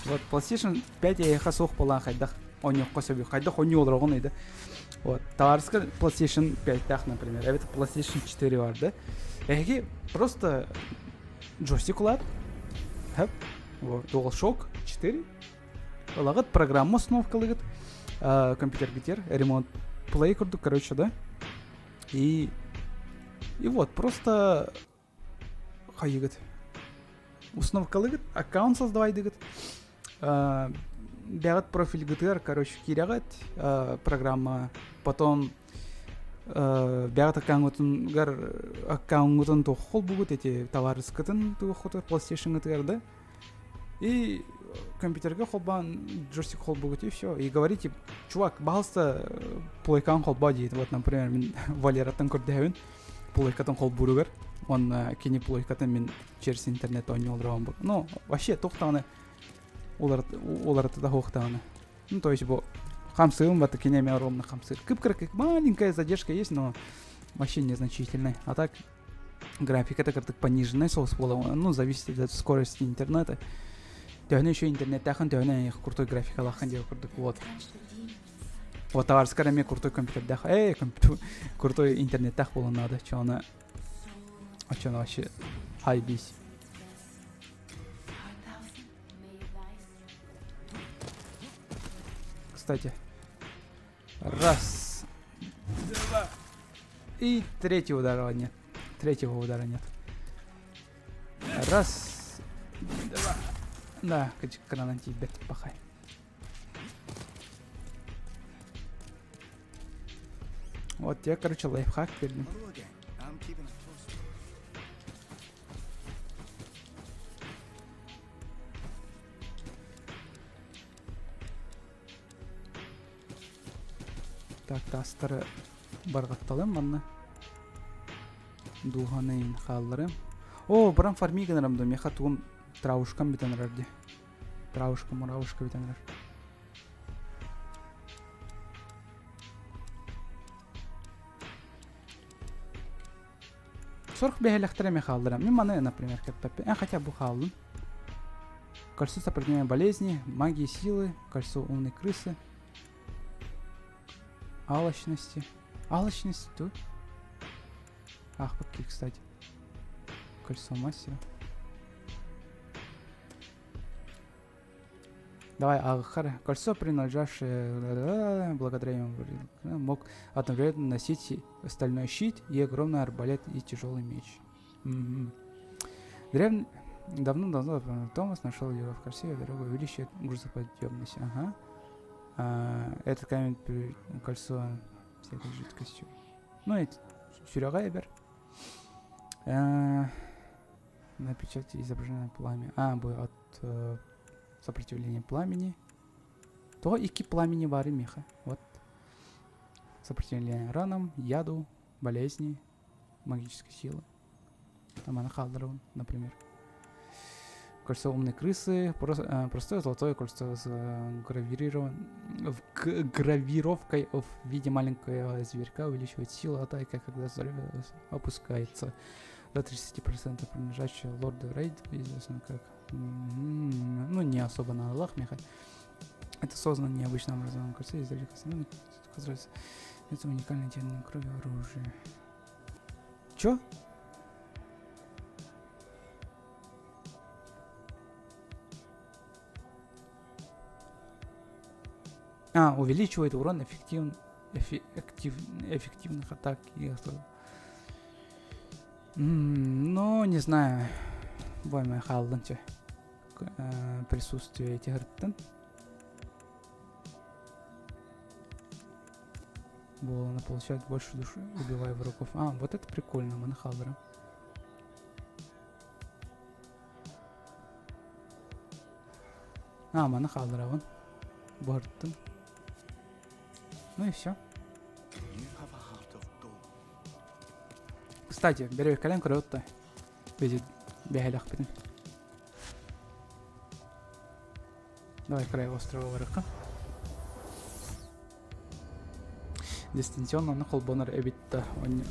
S1: Вот PlayStation 5 я хасох полан хайдах. Он не кособи хайдах, он не олрогон иде. Вот, товарска PlayStation 5 тах, например. А это PlayStation 4 var, да? Эги просто джойстик улат. Хэп? Вот, DualShock 4. Лагат программа установкалыгат. Компьютер гитер, ремонт плей курду, короче, да? И вот, просто хайгат. Установкалыгат, аккаунт создавай дыгат. Бягат профиль GTR, короче, кирягат программа. Потом бягат аккаунтын тохол бугут эти товары скатын тухотор PlayStation GTR, да? И компьютерге холбан, джойстик холбугут и все. И говорите, чувак, пожалуйста, плойкан холба дейді. Вот, например, мен Валераттан көрдәуін, плойкатын холбуругар. Он кені плойкатын мен через интернет ойнолдырауын бұл. Ну, вообще, тоқтағаны, оларды да хоқтағаны. Ну, то есть, бұл хамсығым баты кенеме ровно хамсыр. Кып-кырк, маленькая задержка есть, но вообще незначительная. А так, графика так пониженная, соус была, ну, зависит от скорости интернета. Тёхне еще интернет тахан, тёхне крутой график алахан делал крутой. Вот. Вот товар скорее крутой компьютер дах. Крутой интернет тах было надо. Чё она вообще айбись. Кстати. Раз. Два. И третьего удара нет. Раз. Два. Да, гранати бет пахай. Вот я, короче, лайфхак перед. Так, тастары баргатталым манна. Духанын халлары. О, брам фармиганарам да меха тугум траушкам битен рарди. Траушка битен рар. Сорх бехелехтереме халларам. Мен маны, например, как хотя бы халлын. Кольцо сопротивления болезни, магии силы, кольцо умной крысы. Алчности. Алчность тут. Ах, какие, кстати. Кольцо мастера. Давай, Ахар. Кольцо, принадлежавшее благодаря ему, мог одновременно носить стальной щит и огромный арбалет и тяжелый меч. Давно Томас нашел его в красивой дорогой увеличивает грузоподъемность. Ага. Этот камень кольцо всякой жидкостью. Ну и сюряга ебер. На печати изображено пламя. Бой от сопротивления пламени. То ики пламени бары меха. Вот. Сопротивление ранам, яду, болезни, магической силы. Там она халдерон, например. Кольцо умной крысы. Простое золотое кольцо с гравировкой в виде маленького зверька увеличивает силу атаки, когда опускается. До 30% принадлежащего лорда Рейд, известно как. Ну, не особо на Аллах меха. Это создано необычным образом. Кольцо издалека. Это уникальный термин крови оружия. Чё? Увеличивает урон эффективных атак. Ну, не знаю. Боймай халдынча. Присутствие этих ртын. Она получает больше души, убивая врагов. Вот это прикольно, манхалдером. Манхалдера вон. Бортон. Ну и все. Кстати, беру их коленку, ротта. Видит бегайлях пятен. Давай край острова варыха. Дистанционно на холбонер эбитта. Он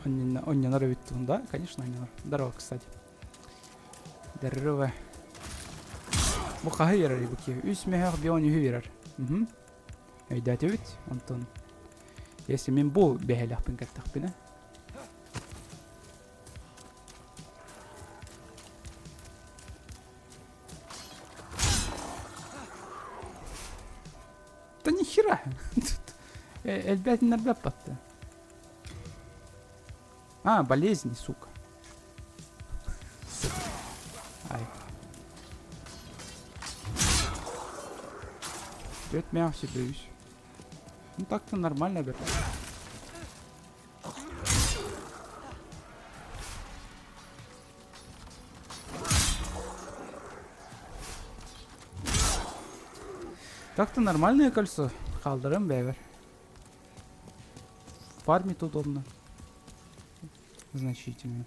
S1: не норовит. Да, конечно, не норовит. Здорово, кстати. Здорово. Буха хүйерер ибуки. Үс мехах биони хүйерер. Өйдәт өйт, Антон. Если мен бұл бәхелях пен кәттақ пен, Да нихера! Эльбят не нарбят батты. Болезни, сука. Ай. Бет мяу себе боюсь. Ну так-то нормально, бет. Так-то нормальное кольцо. Халдером бевер. Фармить удобно. Значительно.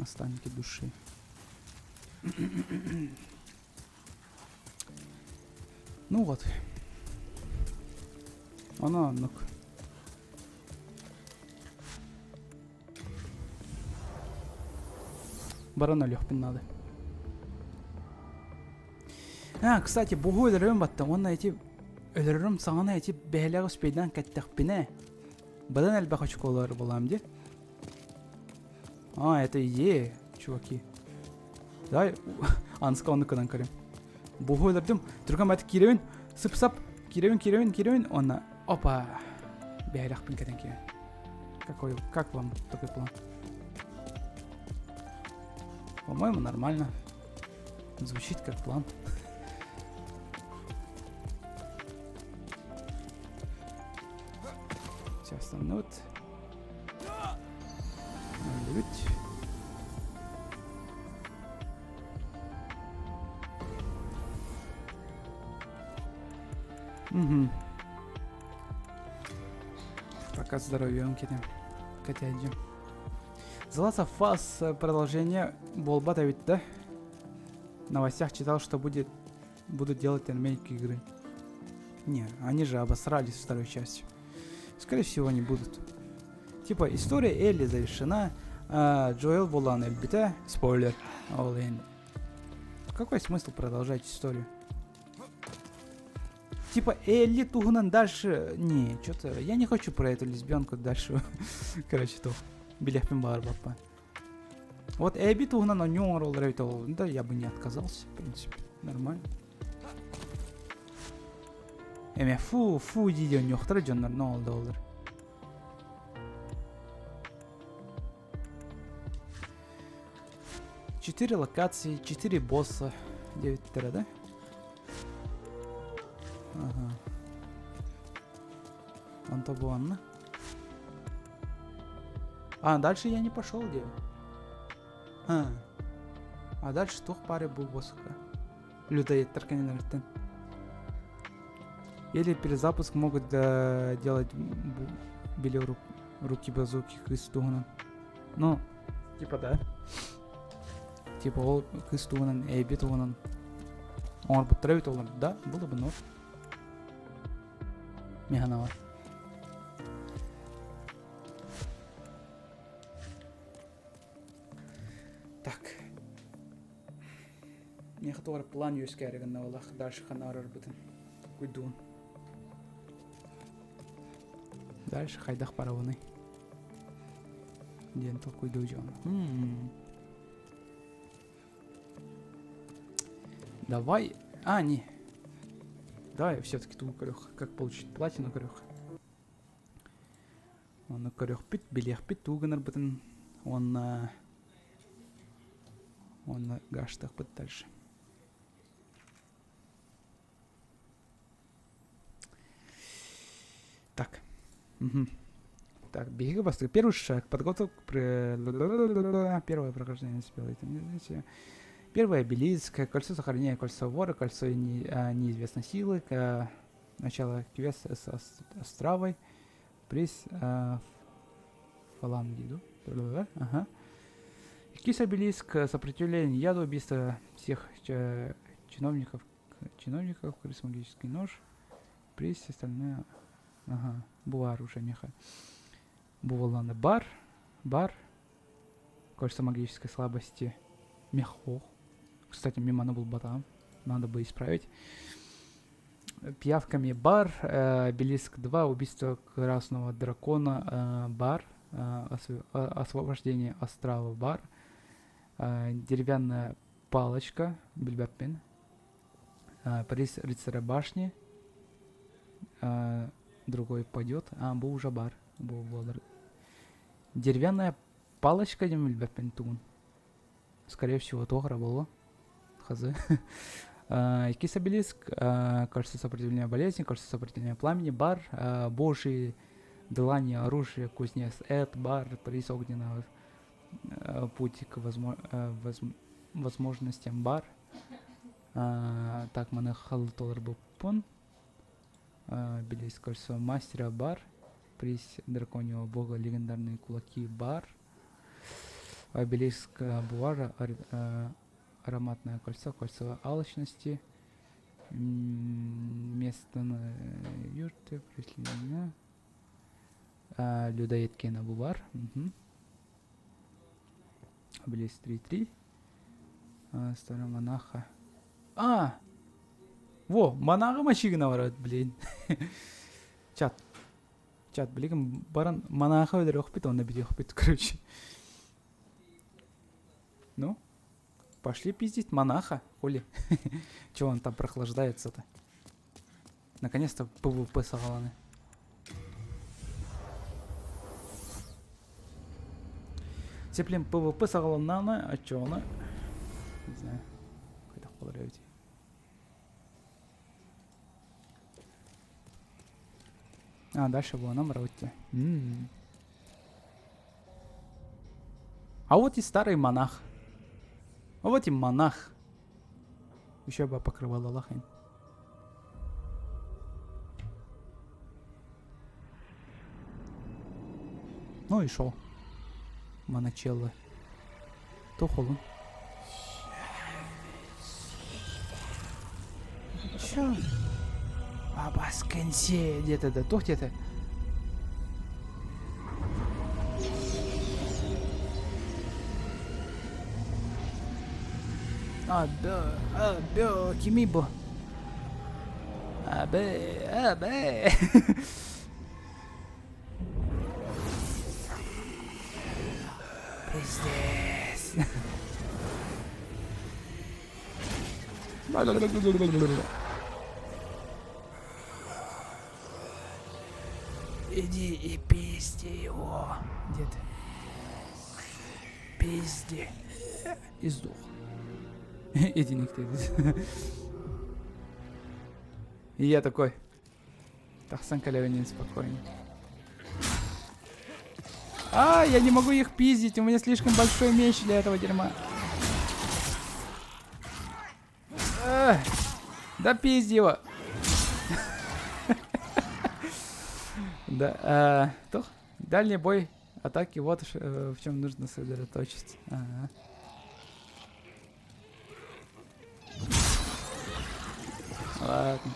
S1: Останки души. Ну вот. Ну-ка. Барана лёгпин надо. Кстати, бугу өлөрөм баттым. Онна эти өлөрөм саңана эти бәһләгы спейдан каттакпине. Бадан әлбәк очколары болам ди. Это идея, чуваки. Дай анска оннукадан көрөм. Бугу өлөрдүм. Турган бат киревин, сып-сап, киревин, онна. Опа. Бәһләкпин кәдән ки. Как вам такой план? По-моему, нормально. Звучит как план. Сейчас там нот. Угу. Пока здоровьем кидем. Котядем. Заласа фаз продолжение Болбата ведь, да? В новостях читал, что будут делать ремейк игры. Не, они же обосрались в второй части. Скорее всего, не будут. Типа, история Элли завершена, Джоэл Булан Эльбита. Спойлер. Какой смысл продолжать историю? Типа, Элли Тугунан дальше... Не, что-то... Я не хочу про эту лесбиянку дальше. Короче, то. Билехпин бар бапа. Вот Эбби Тугунан онёрол рейто. Да, я бы не отказался, в принципе. Нормально. Фу видео нёхтара жоннар $0. 4 локации, 4 босса, 9 тера, да? Ага. Он то буанна. А, дальше я не пошел, где? А дальше тух паре был босска. Людоед тарканин. Или перезапуск могут делать били руки базуки кыстугунан. Ну, типа да. Типа ол кыстугунан, битугунан. Он бы травит олар, да, было бы норм. Меганова. Так. Мне хотел план юскериган на валах дальше ханар арбутен. Куйдун. Дальше хайдах параваны. Дентал куйду джон. Давай. А, не. Давай все-таки ту корёх. Как получить платину корёх? Он на корёх пит, белех пит, туганар бутен. Он на гаштах пит дальше. Так. Так, беги быстрее. Первый шаг. Подготовка. Первое прохождение спела. Первое обелиск. Кольцо сохранения, кольцо вора, кольцо неизвестной силы. Начало квеста с островой. Приз фалангиду. Ага. Кис обелиск. Сопротивление яду, убийство всех чиновников. Харизматический нож. Приз остальное. Ага. Было оружие меха. Бувалана бар. Кольцо магической слабости. Мехох. Кстати, мимо был ботам. Надо бы исправить. Пиявками бар. Обелиск 2. Убийство красного дракона. Бар. Освобождение острова. Бар. Деревянная палочка. Бильбапин. Приз рыцаря башни. Другой пойдет. Был уже бар. Деревянная палочка. Бильбапин. Скорее всего, Тогра было. Хазы. Кис обелиск. Кольцо сопротивления болезни. Кольцо сопротивления пламени. Бар. Божьи длани, оружие, кузнец. Бар. Приз огненного пути к возможностям. Бар. Так, мы халтолар был пон. Обелиск. Кольцо мастера. Бар. Приз драконьего бога. Легендарные кулаки. Бар. Обелиск Буара, ароматное кольцо, кольцо алчности, место на юрте, преследование, людоед Кена Бувар, Обелиск 3-3, старого монаха. Во, монаха мачигна варат, блин. Чат, блин, баран монаха выдерёх пит, он наберёх пит, короче. Ну, пошли пиздить монаха, хули. Чего он там прохлаждается-то? Наконец-то ПВП сагаланы. Сеплем ПВП сагалананы, а чё она? Не знаю. Какой-то холодравите. Дальше было нам работе. А вот и старый монах. А вот и монах. Еще бы покрывало лохань. Ну и шо? Моночелло. То холун. Чё? Абаскенсе. Где-то да, то где-то. Кимибо. Абе. Пиздец. Иди и пизди его. Где ты? Пизди. И сдох. Иди никто. И я такой. Тахсан Калявинин спокойно. А, я не могу их пиздить, у меня слишком большой меч для этого дерьма. Да пизди его. Да, дальний бой, атаки, вот в чем нужно сосредоточиться. Ага. Ладно.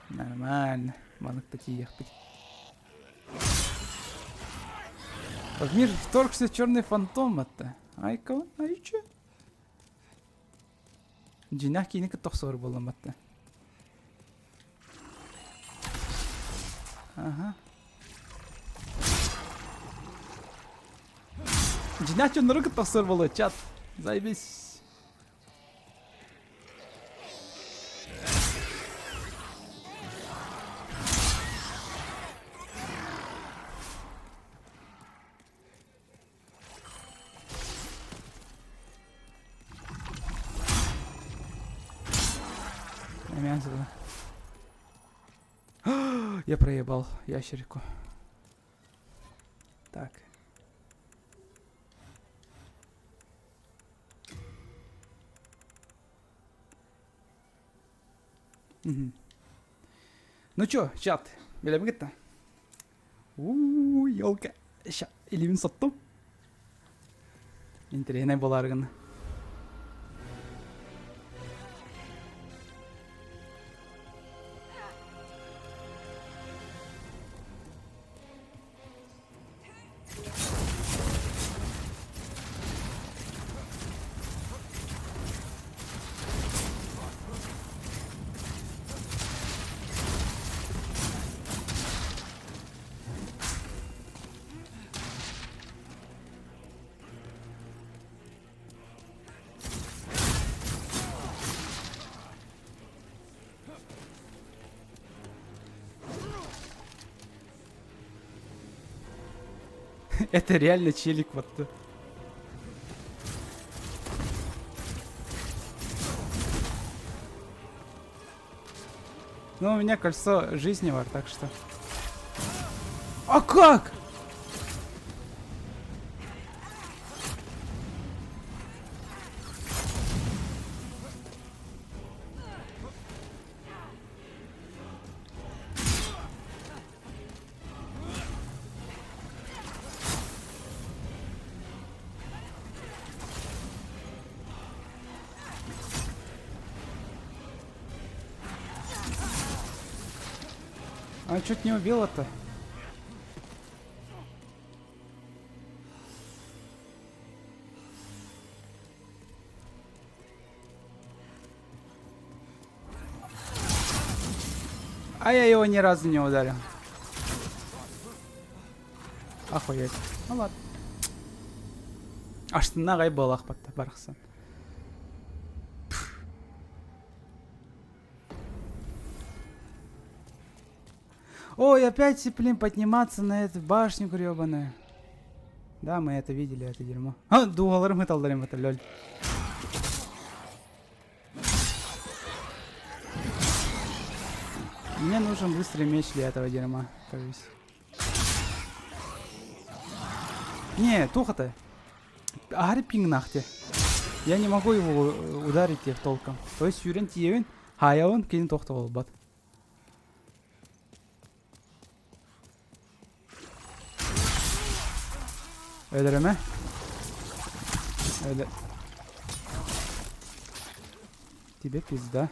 S1: Нормально. Можно, кстати, ехать. В мир вторгся черный фантом это. Айка, ай чё? Джинах кейники тохсор болом это. Ага. Джинах чё нурык тохсор боло, чат. Заебись. Мясо. Я проебал ящерику. Так. Угу. Ну чё, чат, билем гитта. Ёлка. Ща, илимин соттум. Интересный боларган. Это реально челик вот. Ну, у меня кольцо жизневое, так что... А как? А чуть не убил это. А я его ни разу не ударил. Охуеть. Ну ладно. Аштына гай балах батта барахсан. Ой, опять, блин, подниматься на эту башню гребаную. Да, мы это видели, это дерьмо. А, дуаларым хыталдарым это, лёль. Мне нужен быстрый меч для этого дерьма, кажется. Не, туха-то. Агари пинг нахте. Я не могу его ударить их толком. То есть юрен тиевин, хаяун кейін тоқты болбат. Öldüreme. Öyle. Тебе пизда.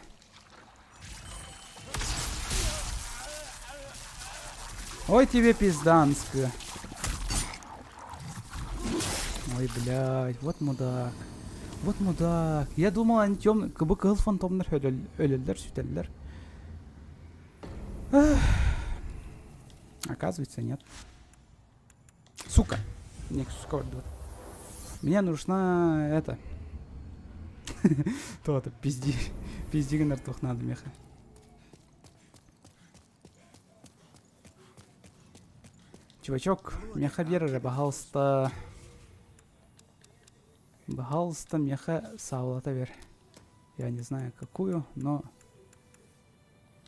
S1: Ой, тебе пизданская. Ой, блядь, вот мудак. Вот мудак. Я думал, они темные, как бы кыл фантомнар ölüller, süteller. Оказывается, нет. Сука. Не, сука, вот. Мне нужна это. То-то, пизди гнартух надо, меха. Чувачок, меха бери, пожалуйста. Пожалуйста, меха саулата вер. Я не знаю какую, но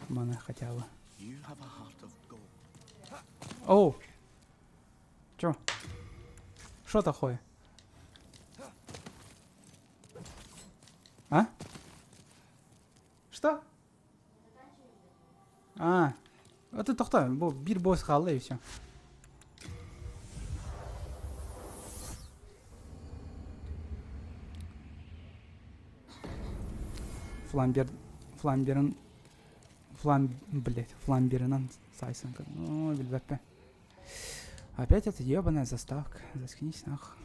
S1: мана хотя бы. Оу. Чё? Что такое? А? Что? А, это тохта, бир босс қалды и все. Фламберынан сайсын. Ну, билбеппе. Опять эта ебаная заставка. Заткнись нахуй.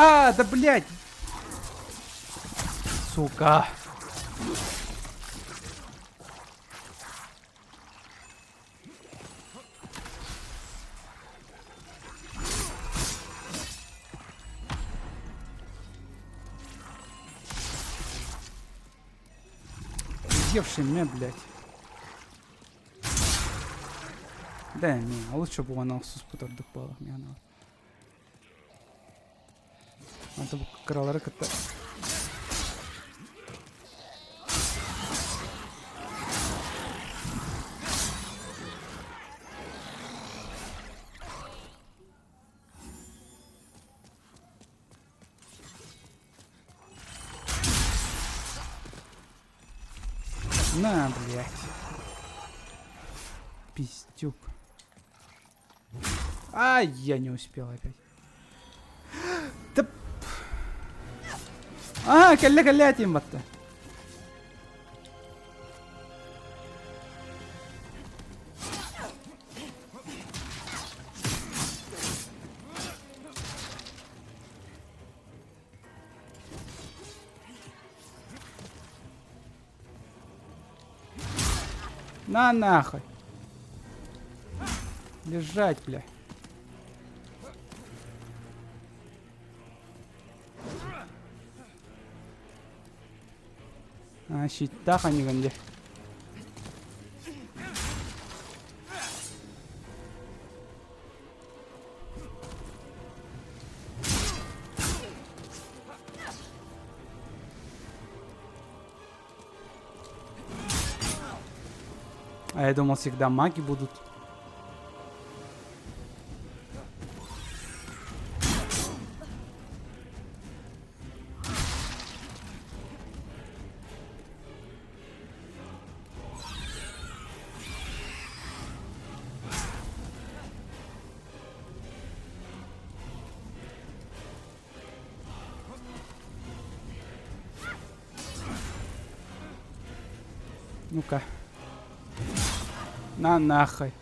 S1: А, да блядь! Сука! Евший меня, блядь. Да, не, лучше бы он охсус потордык было, мне надо. Anta bu kraları kıtta. На, блядь. Пиздюк. Ай, я не успел опять. Да... А, калля тимбатта. На нахуй. Лежать, бля. А, щитах они гонде. А я думал, всегда маги будут. Ну-ка. На нахуй.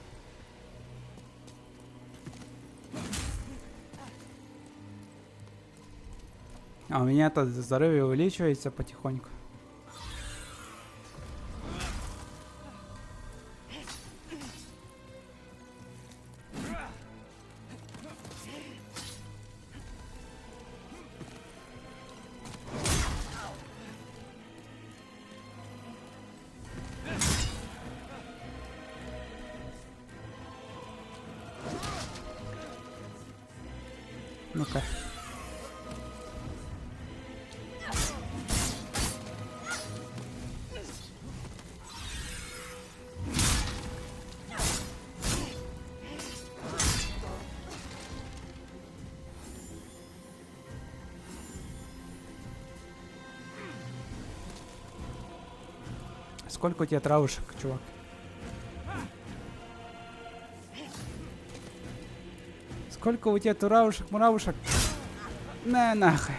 S1: А у меня-то здоровье увеличивается потихоньку. Ну-ка. Сколько у тебя травушек, чувак? Сколько у тебя туравушек, муравушек? На нахуй.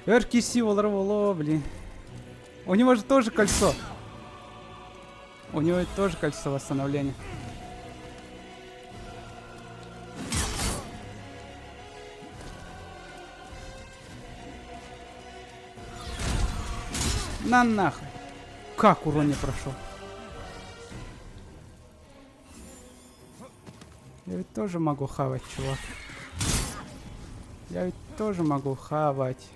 S1: Эркиси волово, блин. У него же тоже кольцо. У него тоже кольцо восстановления. На нахуй. Как урон не прошел? Я ведь тоже могу хавать, чувак. Я ведь тоже могу хавать.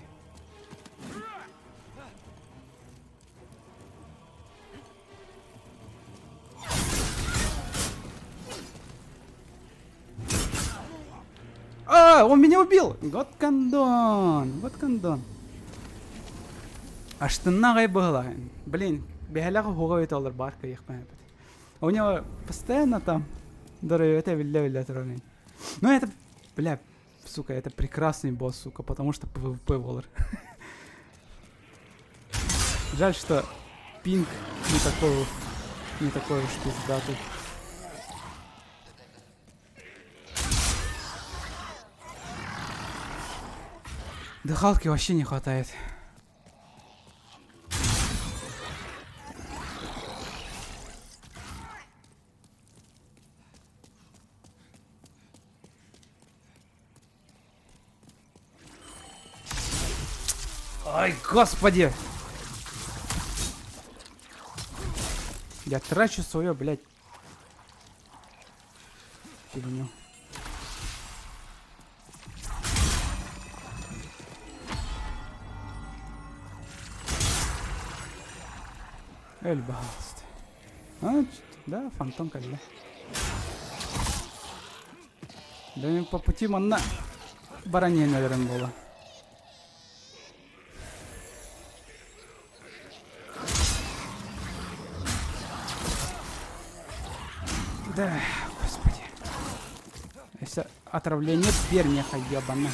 S1: А, он меня убил! Вот кондон! Вот кондон. Аж ты нагай была. Блин, бегаляга хугает олар барка их понятно. У него постоянно там это вилля троллей. Ну это, бля, сука, это прекрасный босс, сука, потому что PvP волар. Жаль, что пинг не такой уж пиздатый. Дыхалки вообще не хватает. Ай, господи! Я трачу свое, блядь, фигню. Эльбаст. А, да, фантом козля. Да мне по пути манна баранье, наверное, было. Да, господи. Это отравление пермеха, ебано.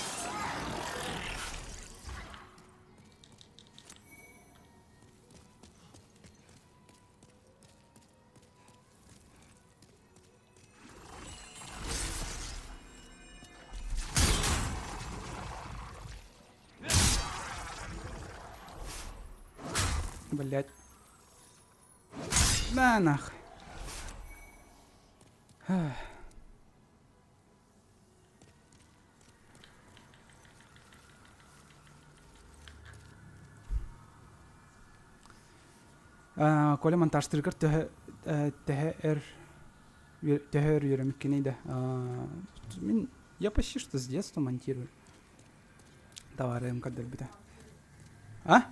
S1: Блять. Да нахуй. Коли монтажтыргар тәһәр йөрәм кенә я почти что с детства монтирую. Товарым кадр бита. А?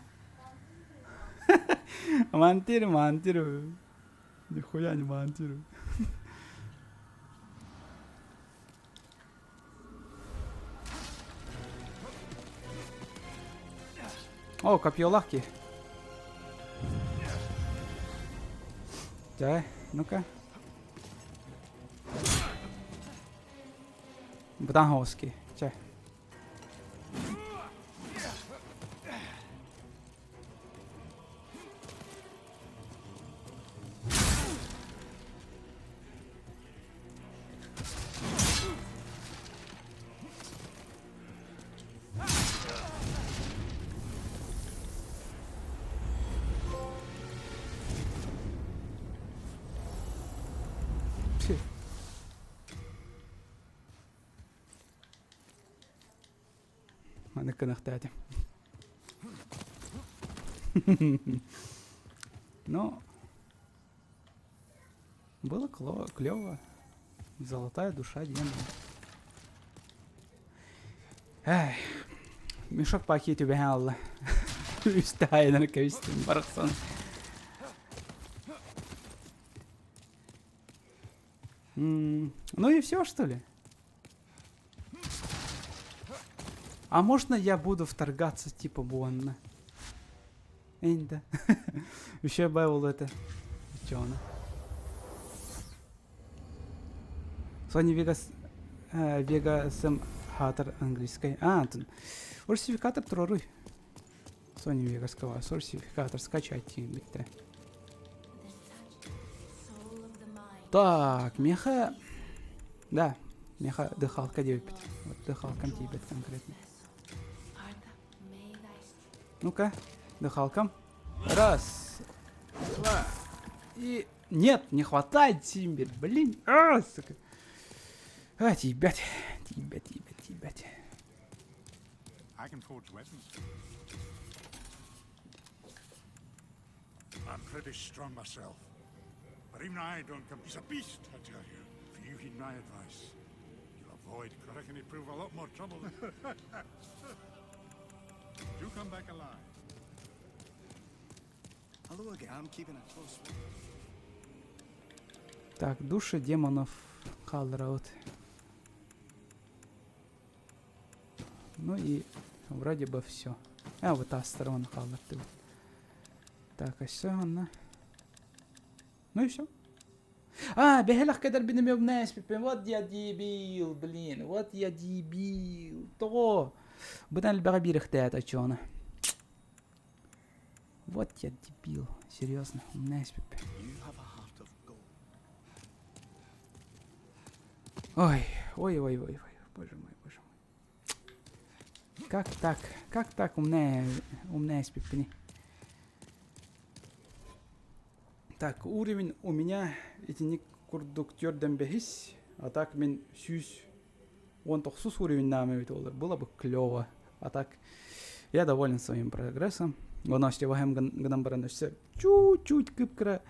S1: Монтирую. Нихуя не монтирую. О, копье лахки. Да, ну-ка. Бданговский. Чай. Мене коннектаті. Ну, было клево. Золотая душа демона. Эй, мешок пакет убегал. Üstahaya на рукавичке, Бараксон. Ну и все, что ли? А можно я буду вторгаться типа Буанна? Да. Еще добавил это. Че она? Sony Vegas Vegas хатер английской. А, тут сертификатор троры. Sony Vegas кава. Сертификатор скачать битте. Так, меха. Да, меха дыхалка 9. Вот дыхалкам тебе конкретно. Ну-ка, дыхалкам. Раз, два. И... Нет, не хватает Тимбер, блин. А, сука. А, тебя.
S5: I can forge weapons.
S6: pretty strong myself. But even I don't come. He's a beast, I tell you. If you heed my advice, you'll avoid Crick and he'd prove a lot more trouble than... Do come back alive.
S5: Hello again. I'm keeping a close watch.
S1: Так, души демонов Халдраут. Ну и вроде бы все. Вот та сторона Халдр. Так, а все она. Ну и все. بهلك كده البني بناس вот я дебил, блин, вот я дебил. То. Будан البغى بيرختات ачона. Вот я дебил. Серьезно, умнаясь, Пипи.
S5: You have a heart of gold.
S1: Ой, ой, боже мой. Как так, умная Пиппини. Так, уровень у меня эти не курдуктёрден бехис, а так мен сюз. Он тохсус уровень нами было бы клево. А так, я доволен своим прогрессом. Гоности вахем гнамбаранусе чуть-чуть кыпкра.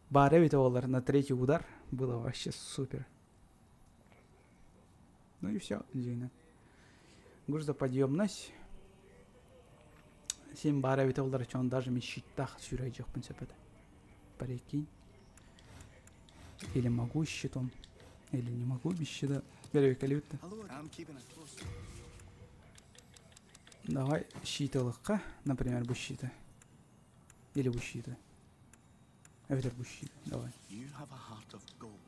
S1: $1 на третий удар. Было вообще супер. Ну и все, Дина. Грузоподъемность. $7 что он даже не считах сюрейджих принципе. Прикинь. Или могу счетом, или не могу без счета. Великолепно.
S5: Hello, I'm keeping a close watch.
S1: Давай щиталыка, например, бущита. Или бущита. Это бущита. Давай.
S5: You have a heart of gold.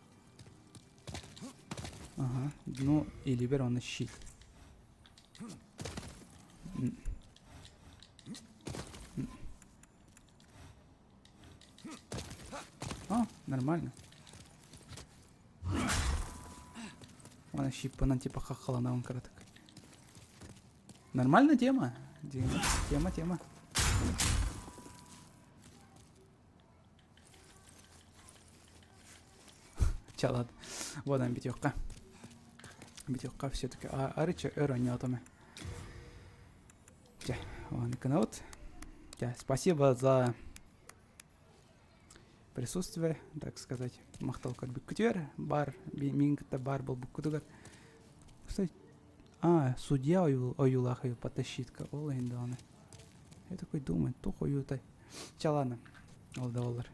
S1: Ага. Ну, или беру на щит. Нормально. Он щипана типа хахала на он краток. Нормальная тема. Тема. Ча, ладно. Вот она битёвка. Битёвка все-таки. Арыча эронятами. Ча, вон канаут. Ча, спасибо за присутствие, так сказать. Махтал как бы кутер, бар, минг-то бар был бы кутугар. Кстати, судья оюлахаю потащит-ка, ола индана. Я такой думаю, тухо ютай. Ча, ладно. $1.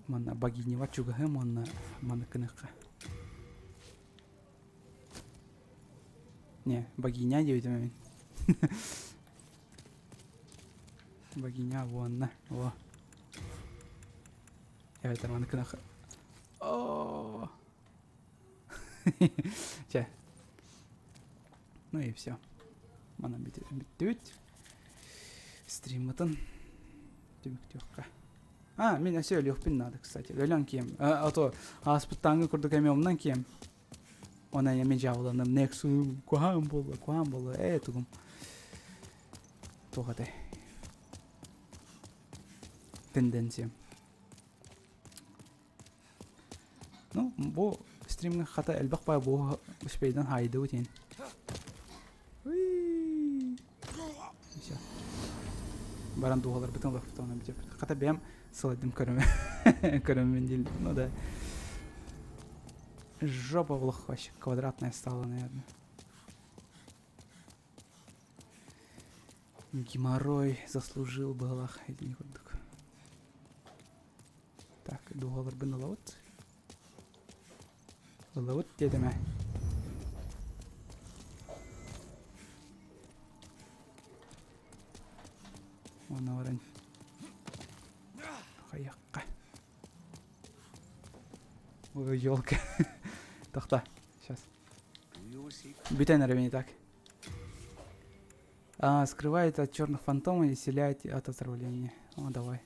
S1: Манна богиня вачуга хэм, манна кыныхка. Не, богиня 9 момент. Богиня вон, во. Я это манна кыныхка. О. Ча. Ну и все. Мана бит. Стриматон. Тюмик-тюхка. Меня все легпин надо, кстати. Галян кем. А то аспутанга курдуками омнан кем. Она я меджавла на нексу. Куам было. Эту. Тухате. Тенденция. Ну, бо стримна хата элбак бо успейдан хайда утин. Все. Баран $2 битен лахтана битеп. Хата бем саладим корем мендил. Ну да. Жопа в лох вообще квадратная стала, наверное. Геморрой заслужил бы Аллах. Так, $2 бен лаут. Лаут дедеме. Вон варен. Хаякка. Ой, ёлка. Тахта. Сейчас. Битай на равне так. Скрывает от черных фантомов и исцеляет от отравления. Давай.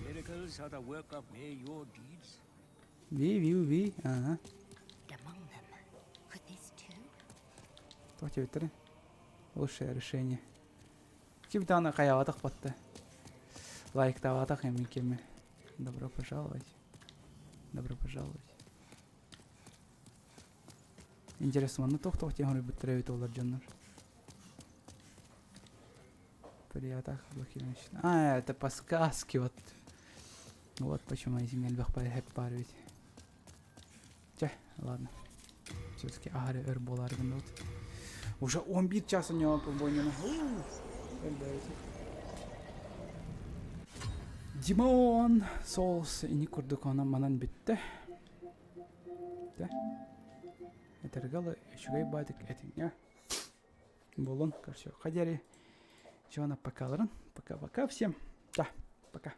S4: Miracles are the work of mere your deeds.
S1: Ви. Ага.
S7: Among them, for this too?
S1: Тохте витре. Лучшее решение. Кибитана хаяватах потте. Лайк таватах и микеме. Добро пожаловать. Интересно, ну тохте говорит битре это олар джаннар. Приятно, блокировочно. А, это по сказке, вот. Вот почему эти мельбах парить. Че, ладно. Все-таки агары эрболар минут. Уже 11 час у него побойнено. Димон Souls ini kurdukona manan bitti. Да. Это регалы еще бадик этим, Болон, короче, ходили. Чего на покалран. Пока-пока всем. Да, пока.